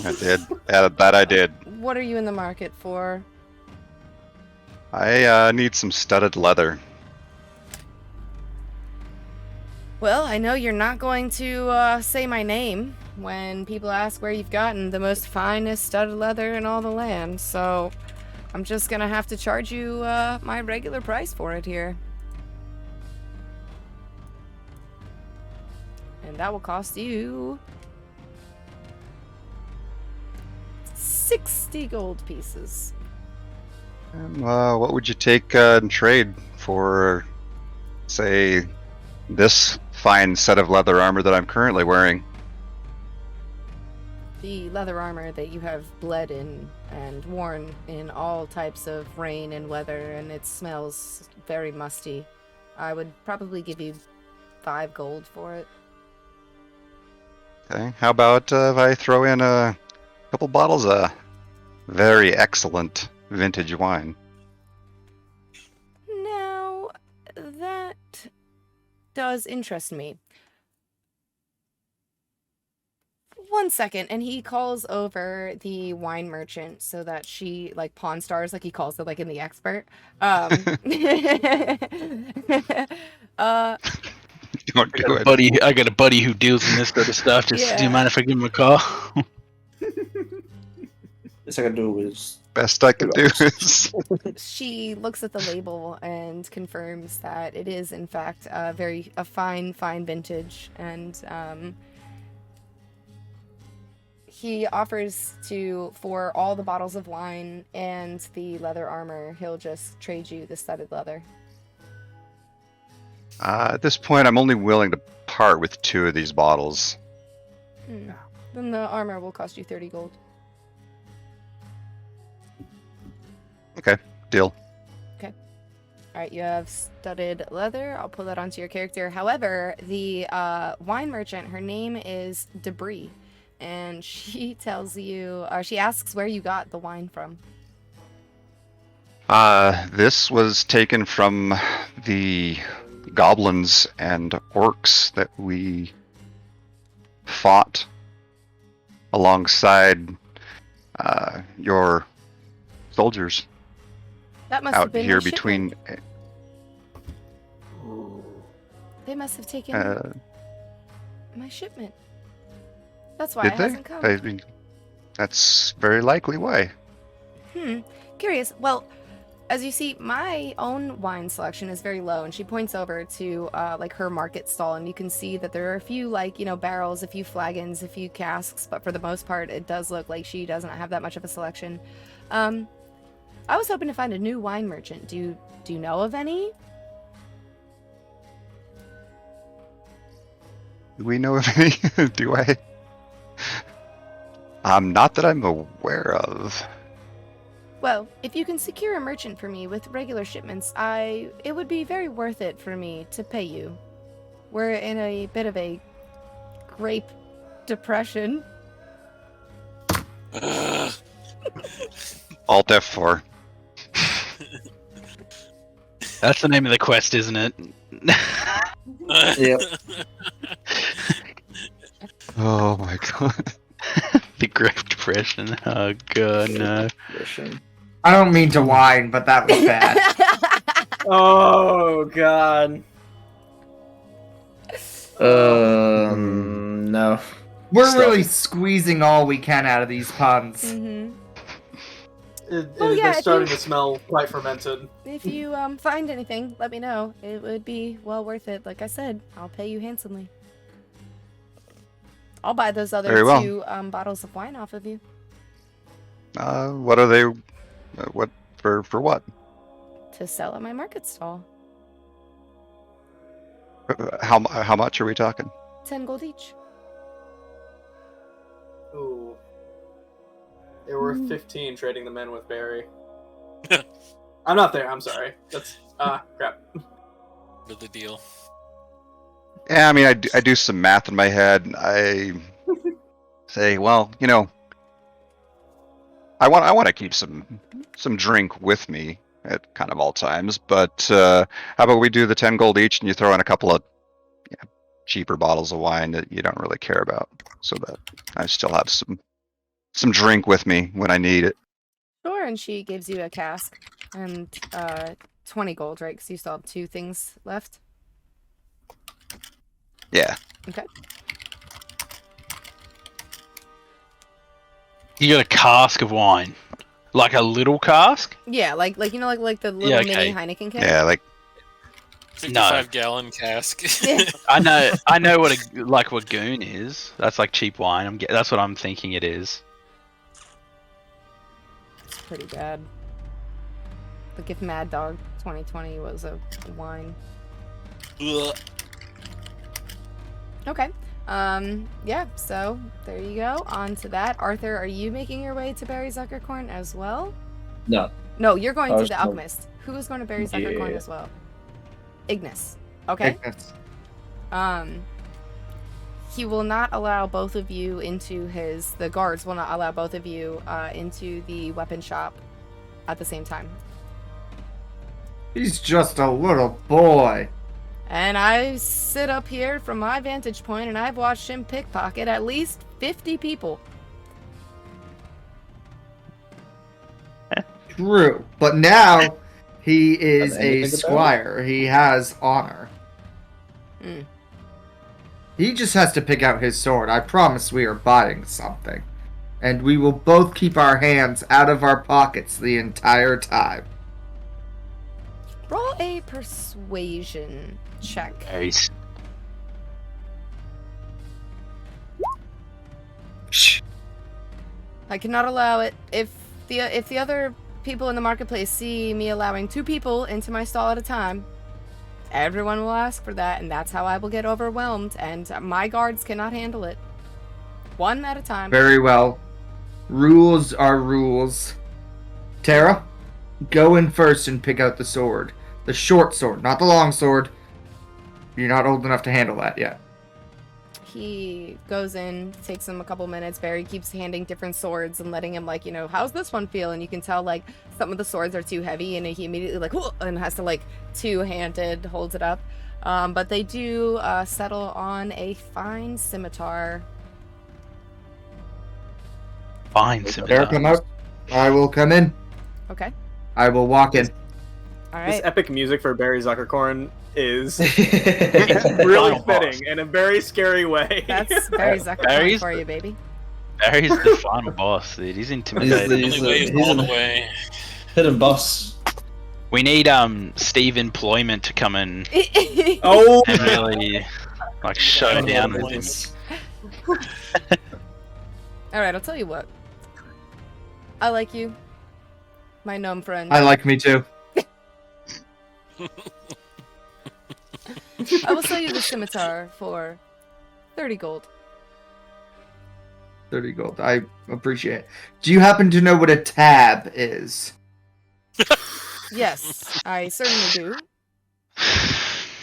I did. That I did. What are you in the market for? I need some studded leather. Well, I know you're not going to say my name when people ask where you've gotten the most finest studded leather in all the land, so I'm just gonna have to charge you my regular price for it here. And that will cost you 60 gold pieces. What would you take in trade for, say, this fine set of leather armor that I'm currently wearing? The leather armor that you have bled in and worn in all types of rain and weather, and it smells very musty. I would probably give you 5 gold for it. Okay. How about if I throw in a couple bottles of very excellent vintage wine? Now, that does interest me. One second, and he calls over the wine merchant so that she, like, Pawn Stars, like he calls it, like, in The Expert. Don't do it. I got a buddy who deals in this sort of stuff. Just do you Yeah. mind if I give him a call? This I can do is Best I could do is. She looks at the label and confirms that it is, in fact, a fine vintage, and he offers for all the bottles of wine and the leather armor, he'll just trade you the studded leather. At this point, I'm only willing to part with 2 of these bottles. Then the armor will cost you 30 gold. Okay, deal. Alright, you have studded leather. I'll pull that onto your character. However, the wine merchant, her name is Debris, and she tells you, she asks where you got the wine from. This was taken from the goblins and orcs that we fought alongside your soldiers That must have out been here my between. shipment. They must have taken my shipment. That's why Did it they? hasn't come. I mean, that's very likely why. Curious. Well, as you see, my own wine selection is very low, and she points over to like her market stall, and you can see that there are a few, like, barrels, a few flagons, a few casks, but for the most part, it does look like she doesn't have that much of a selection. I was hoping to find a new wine merchant. Do you know of any? Do we know of any? Do I? Not that I'm aware of. Well, if you can secure a merchant for me with regular shipments, it would be very worth it for me to pay you. We're in a bit of a grape depression. Alt F4. That's the name of the quest, isn't it? Yep. Oh my god. The Great Depression. Oh god, no. I don't mean to whine, but that was bad. Oh god. No. We're Stop. really squeezing all we can out of these puns. Mm-hmm. They're if starting you- to smell quite fermented. If you find anything, let me know. It would be well worth it. Like I said, I'll pay you handsomely. I'll buy those other Very well. 2 bottles of wine off of you. What are they? What for what? To sell at my market stall. How much are we talking? 10 gold each. Ooh. They were 15 trading them in with Barry. I'm not there, I'm sorry. That's crap. Bit the deal. Yeah, I mean, I do some math in my head. I say, well, I want to keep some drink with me at kind of all times. But how about we do the 10 gold each, and you throw in a couple of cheaper bottles of wine that you don't really care about, so that I still have some some drink with me when I need it. Sure, and she gives you a cask and 20 gold, right? Because you still have 2 things left. Yeah. Okay. You got a cask of wine, like a little cask. Yeah, like the little Yeah, mini okay. Heineken can. Yeah, like 55-gallon cask. I know what a Wagoon is. That's like cheap wine. That's what I'm thinking it is. It's pretty bad. Like if Mad Dog 2020 was a wine. Ugh. Okay. Yeah, so there you go. On to that. Arthur, are you making your way to Barry Zuckercorn as well? No. No, you're going I to was the told- Alchemist. Who is going to Barry Zuckercorn Yeah. as well? Ignis. Okay. Ignis. He will not allow both of you into the guards will not allow both of you into the weapon shop at the same time. He's just a little boy. And I sit up here from my vantage point and I've watched him pickpocket at least 50 people. True. But now he is Have a anything about it? squire. He has honor. Mm. He just has to pick out his sword. I promise we are buying something. And we will both keep our hands out of our pockets the entire time. Roll a persuasion check. Ace. Shh. I cannot allow it. If the other people in the marketplace see me allowing 2 people into my stall at a time, everyone will ask for that, and that's how I will get overwhelmed, and my guards cannot handle it. 1 at a time. Very well. Rules are rules. Tara, go in first and pick out the sword. The short sword, not the long sword. You're not old enough to handle that yet. He goes in, takes him a couple minutes. Barry keeps handing different swords and letting him, how's this one feel? And you can tell, some of the swords are too heavy, and he immediately, "Whoa," and has to, two-handed holds it up. But they do settle on a fine scimitar. Fine, Tara, come out. I will come in. Okay. I will walk in. All This right. epic music for Barry Zuckercorn is Final really boss. fitting in a very scary way. That's Barry Zuckerman Barry's for you, baby. Barry's the final boss, dude. He's intimidating. He's Only way is he's all the an- way. Hidden boss. We need Steve Employment to come in Oh, and really show down with him. Business. All right, I'll tell you what. I like you, my gnome friend. I like me too. I will sell you the scimitar for 30 gold. 30 gold. I appreciate it. Do you happen to know what a tab is? Yes, I certainly do.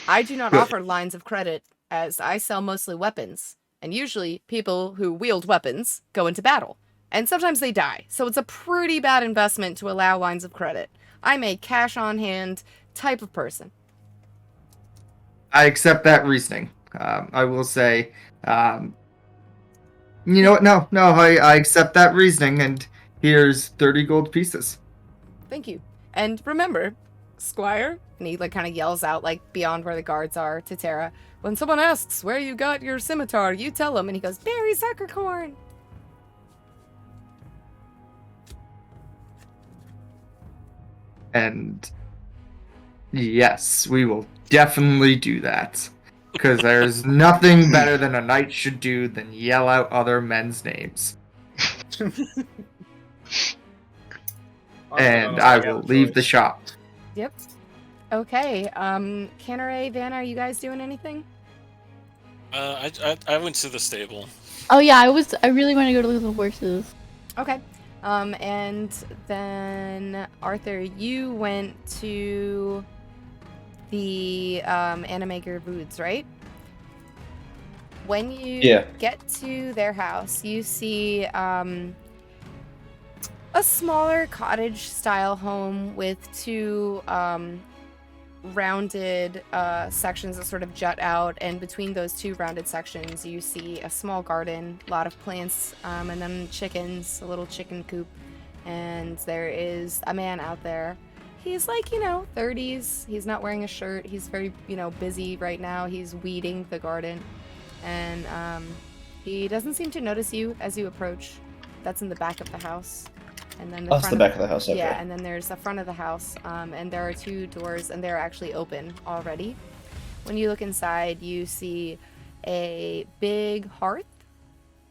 I do not Good. offer lines of credit, as I sell mostly weapons, and usually people who wield weapons go into battle, and sometimes they die, so it's a pretty bad investment to allow lines of credit. I'm a cash on hand type of person. I accept that reasoning. I will say, you know what? No, I accept that reasoning, and here's 30 gold pieces. Thank you. And remember, Squire, and he kind of yells out beyond where the guards are to Tara, when someone asks where you got your scimitar, you tell them, and he goes, Barry Zuckercorn. And yes, we will definitely do that. Because there's nothing better than a knight should do than yell out other men's names. And I will leave the shop. Yep. Okay. Canneray, Vanna, are you guys doing anything? I went to the stable. Oh yeah, I really want to go to look at the horses. Okay. And then Arthur, you went to the Animaker Woods, right? When you Yeah. get to their house, you see a smaller cottage-style home with two rounded sections that sort of jut out, and between those two rounded sections you see a small garden, a lot of plants, and then chickens, a little chicken coop, and there is a man out there. He's like, 30s. He's not wearing a shirt. He's very, busy right now. He's weeding the garden, and he doesn't seem to notice you as you approach. That's in the back of the house. And then That's the back of the house, okay. Yeah, and then there's the front of the house, and there are two doors, and they're actually open already. When you look inside, you see a big hearth,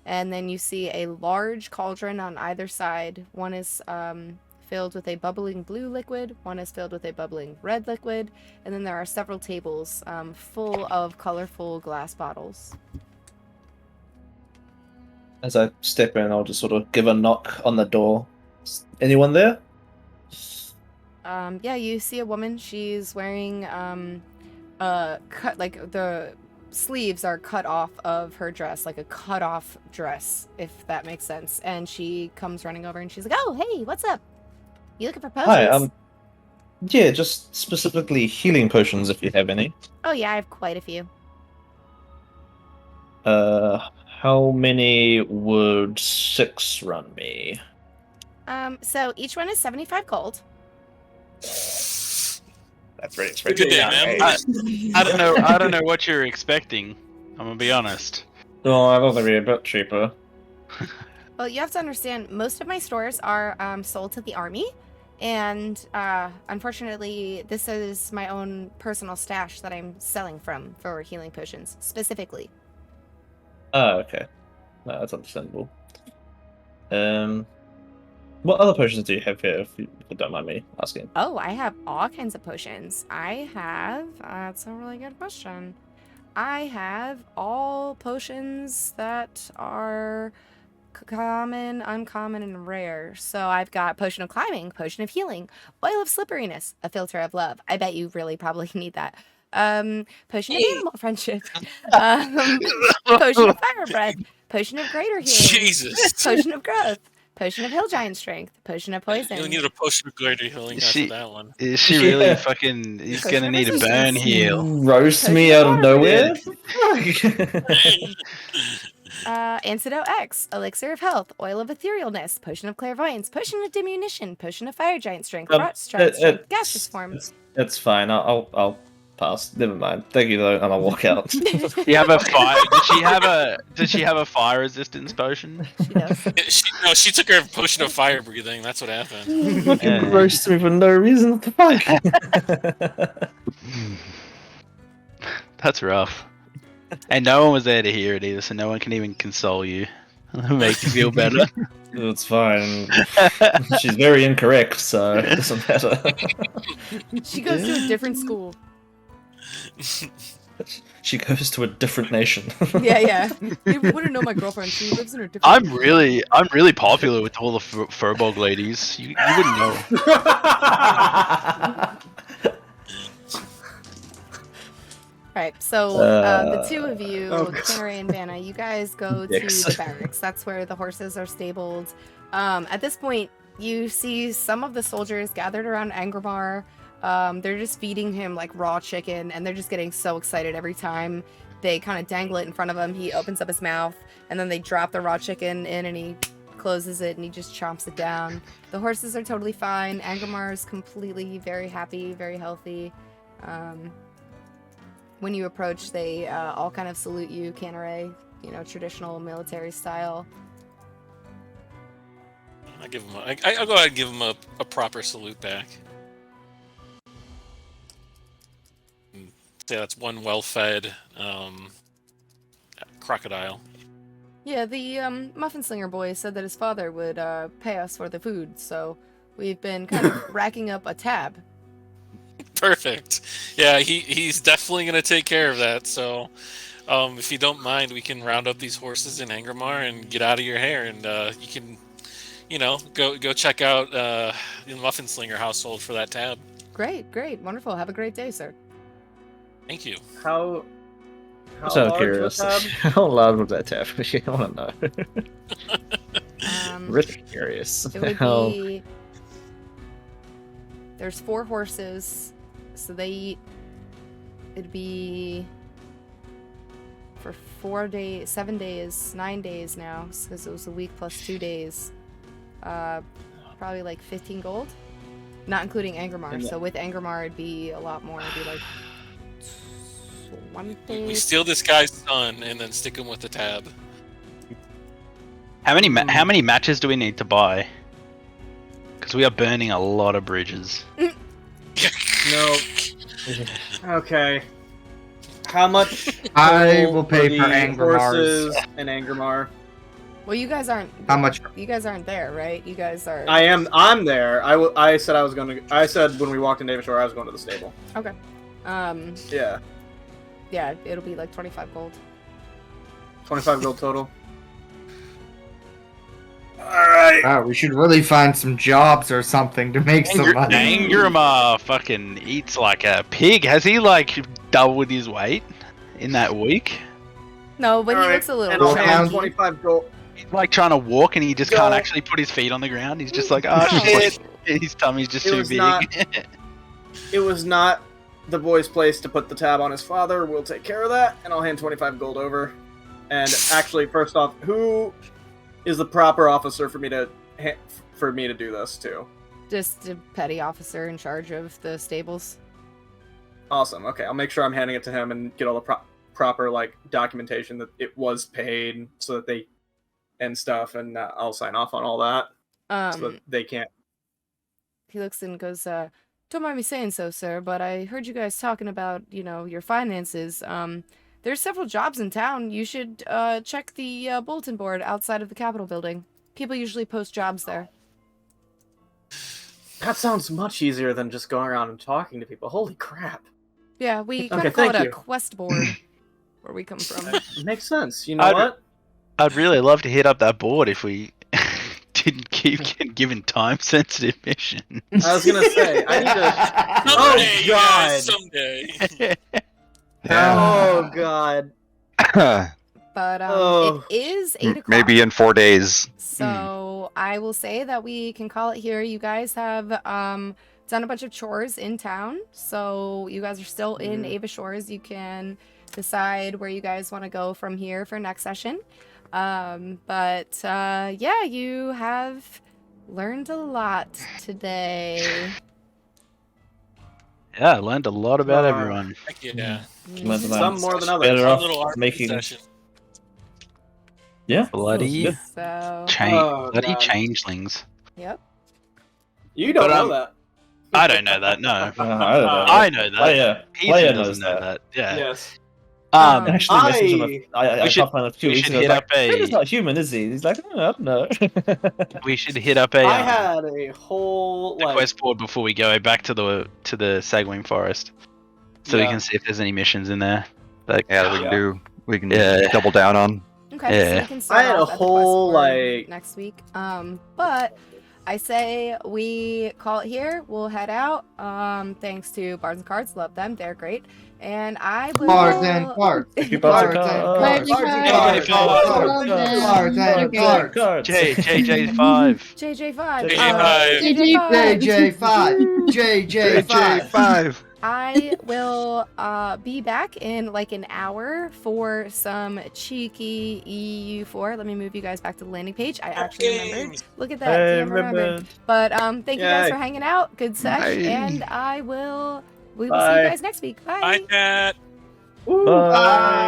and then you see a large cauldron on either side. One is filled with a bubbling blue liquid, one is filled with a bubbling red liquid, and then there are several tables full of colorful glass bottles. As I step in, I'll just sort of give a knock on the door. Anyone there? Yeah, you see a woman. She's wearing cut, like the sleeves are cut off of her dress, like a cut off dress, if that makes sense. And she comes running over and she's like, "Oh, hey, what's up? You looking for potions?" Hi, yeah, just specifically healing potions if you have any. Oh yeah, I have quite a few. How many would 6 run me? So each one is 75 gold. That's very Good expensive. day, man. I don't know what you're expecting. I'm gonna be honest. Oh, I thought they'd be a bit cheaper. Well, you have to understand, most of my stores are sold to the army, and unfortunately, this is my own personal stash that I'm selling from for healing potions, specifically. Oh, okay. No, that's understandable. What other potions do you have here, if you don't mind me asking? Oh, I have all kinds of potions. I have, that's a really good question. I have all potions that are common, uncommon, and rare. So I've got potion of climbing, potion of healing, oil of slipperiness, a filter of love. I bet you really probably need that. Potion of animal friendship, potion of fire breath, potion of greater healing, Jesus. potion of growth, potion of hill giant strength, potion of poison. You'll need a potion of greater healing after that one. Is she really fucking? He's Potion gonna of need a resistance. burn heal. Roast Potion me of out of water nowhere? Antidote X, elixir of health, oil of etherealness, potion of clairvoyance, potion of diminution, potion of fire giant strength, frost strength, gaseous form. It's fine. I'll pass. Never mind. Thank you though, and I'll walk out. You have a fire? Did she have a fire resistance potion? She does. She took her potion of fire breathing. That's what happened. Fucking roast me for no reason. What the fuck? That's rough. And no one was there to hear it either, so no one can even console you. Make you feel better. It's fine. She's very incorrect, so it doesn't matter. She goes to a different school. She goes to a different nation. Yeah. You wouldn't know my girlfriend. She lives in a different. I'm really popular with all the Furbog ladies. You wouldn't know. Right, so the two of you, Canary and Vanna, you guys go to Dicks. the barracks. That's where the horses are stabled. At this point, you see some of the soldiers gathered around Angramar. They're just feeding him like raw chicken, and they're just getting so excited every time they kind of dangle it in front of him. He opens up his mouth, and then they drop the raw chicken in, and he closes it, and he just chomps it down. The horses are totally fine. Angramar is completely very happy, very healthy. When you approach, they all kind of salute you, Canary, traditional military style. I'll go ahead and give him a proper salute back. Say that's one well-fed crocodile. Yeah, the muffin slinger boy said that his father would pay us for the food, so we've been kind of racking up a tab. Perfect. Yeah, he's definitely going to take care of that. So, if you don't mind, we can round up these horses in Angramar and get out of your hair, and you can, go check out the Muffin Slinger household for that tab. Great, wonderful. Have a great day, sir. Thank you. How I'm so large curious. was tab? How large was that tab? I want to know. Really curious. It would How... be... There's 4 horses, So they eat. It'd be for 4 days, 7 days, 9 days now, because it was a week plus 2 days. Probably like 15 gold, not including Angramar. So with Angramar, it'd be a lot more. It'd be like 20. We steal this guy's son and then stick him with the tab. How many matches do we need to buy? Because we are burning a lot of bridges. No. Okay. How much? I will pay the for Angramar's. horses and Angramar. Well, you guys aren't. How much? You guys aren't there, right? You guys are. I'm there. I said I was going to. I said when we walked in David Shore, I was going to the stable. Okay. Yeah. Yeah, it'll be like 25 gold. 25 gold total. Alright. Wow, we should really find some jobs or something to make some money. Angramar fucking eats like a pig. Has he like doubled his weight in that week? No, but he Alright, looks a little. and I'll hand chunky. 25 gold. He's like trying to walk and he just can't actually put his feet on the ground. He's just like, oh shit. His tummy's just too big. It was not the boy's place to put the tab on his father. We'll take care of that, and I'll hand 25 gold over. And actually, first off, who is the proper officer for me to do this to? Just a petty officer in charge of the stables. Awesome. Okay, I'll make sure I'm handing it to him and get all the proper like documentation that it was paid, so that they and stuff, and I'll sign off on all that. So that they can't. He looks and goes, "Don't mind me saying so, sir, but I heard you guys talking about, your finances. There's several jobs in town. You should check the bulletin board outside of the Capitol building. People usually post jobs there." That sounds much easier than just going around and talking to people. Holy crap. Yeah, we kind Okay, of call it thank a you. quest board where we come from. Makes sense. You know what? I'd really love to hit up that board if we didn't keep getting given time-sensitive missions. I was gonna say, I need to. Someday, yeah, someday. Oh god. But Oh. it is 8 o'clock. Maybe in 4 days. So I will say that we can call it here. You guys have done a bunch of chores in town, so you guys are still in Ava Shores. You can decide where you guys want to go from here for next session. Yeah, you have learned a lot today. Yeah, I learned a lot about everyone. Heck yeah. Some more than others. Better A off little art making. session. Yeah. Bloody, Good. So, bloody God. changelings. yep. You don't But, know that. I don't know that. No, I don't know. I know that. Player Ethan knows doesn't know that. Yeah. Yes. Actually, messaged him. I We should- can't find a few we weeks should ago. hit Like, up a- He's not human, is he? He's like, I don't know. We should hit up a I had a whole like. quest board before we go back to the Sagwing Forest, so we Yeah. can see if there's any missions in there. Like, Yeah, we can do. We can Yeah. double down on. Okay, so Yeah. we can start I had a off at the quest whole, board like- next week. But I say we call it here. We'll head out. Thanks to Bards and Cards, love them, they're great. And I will. Bards and Cards. Thank you, Bards and Cards. Cards. Cards. JJ5. JJ5. JJ5. JJ5. I will be back in like an hour for some cheeky EU4. Let me move you guys back to the landing page. I actually remembered. Look at that. Hey, DM remembered. But thank you guys Yay. for hanging out. Good sesh. Bye. And we will see Bye. you guys next week. Bye. Bye, Cat. Ooh. Bye.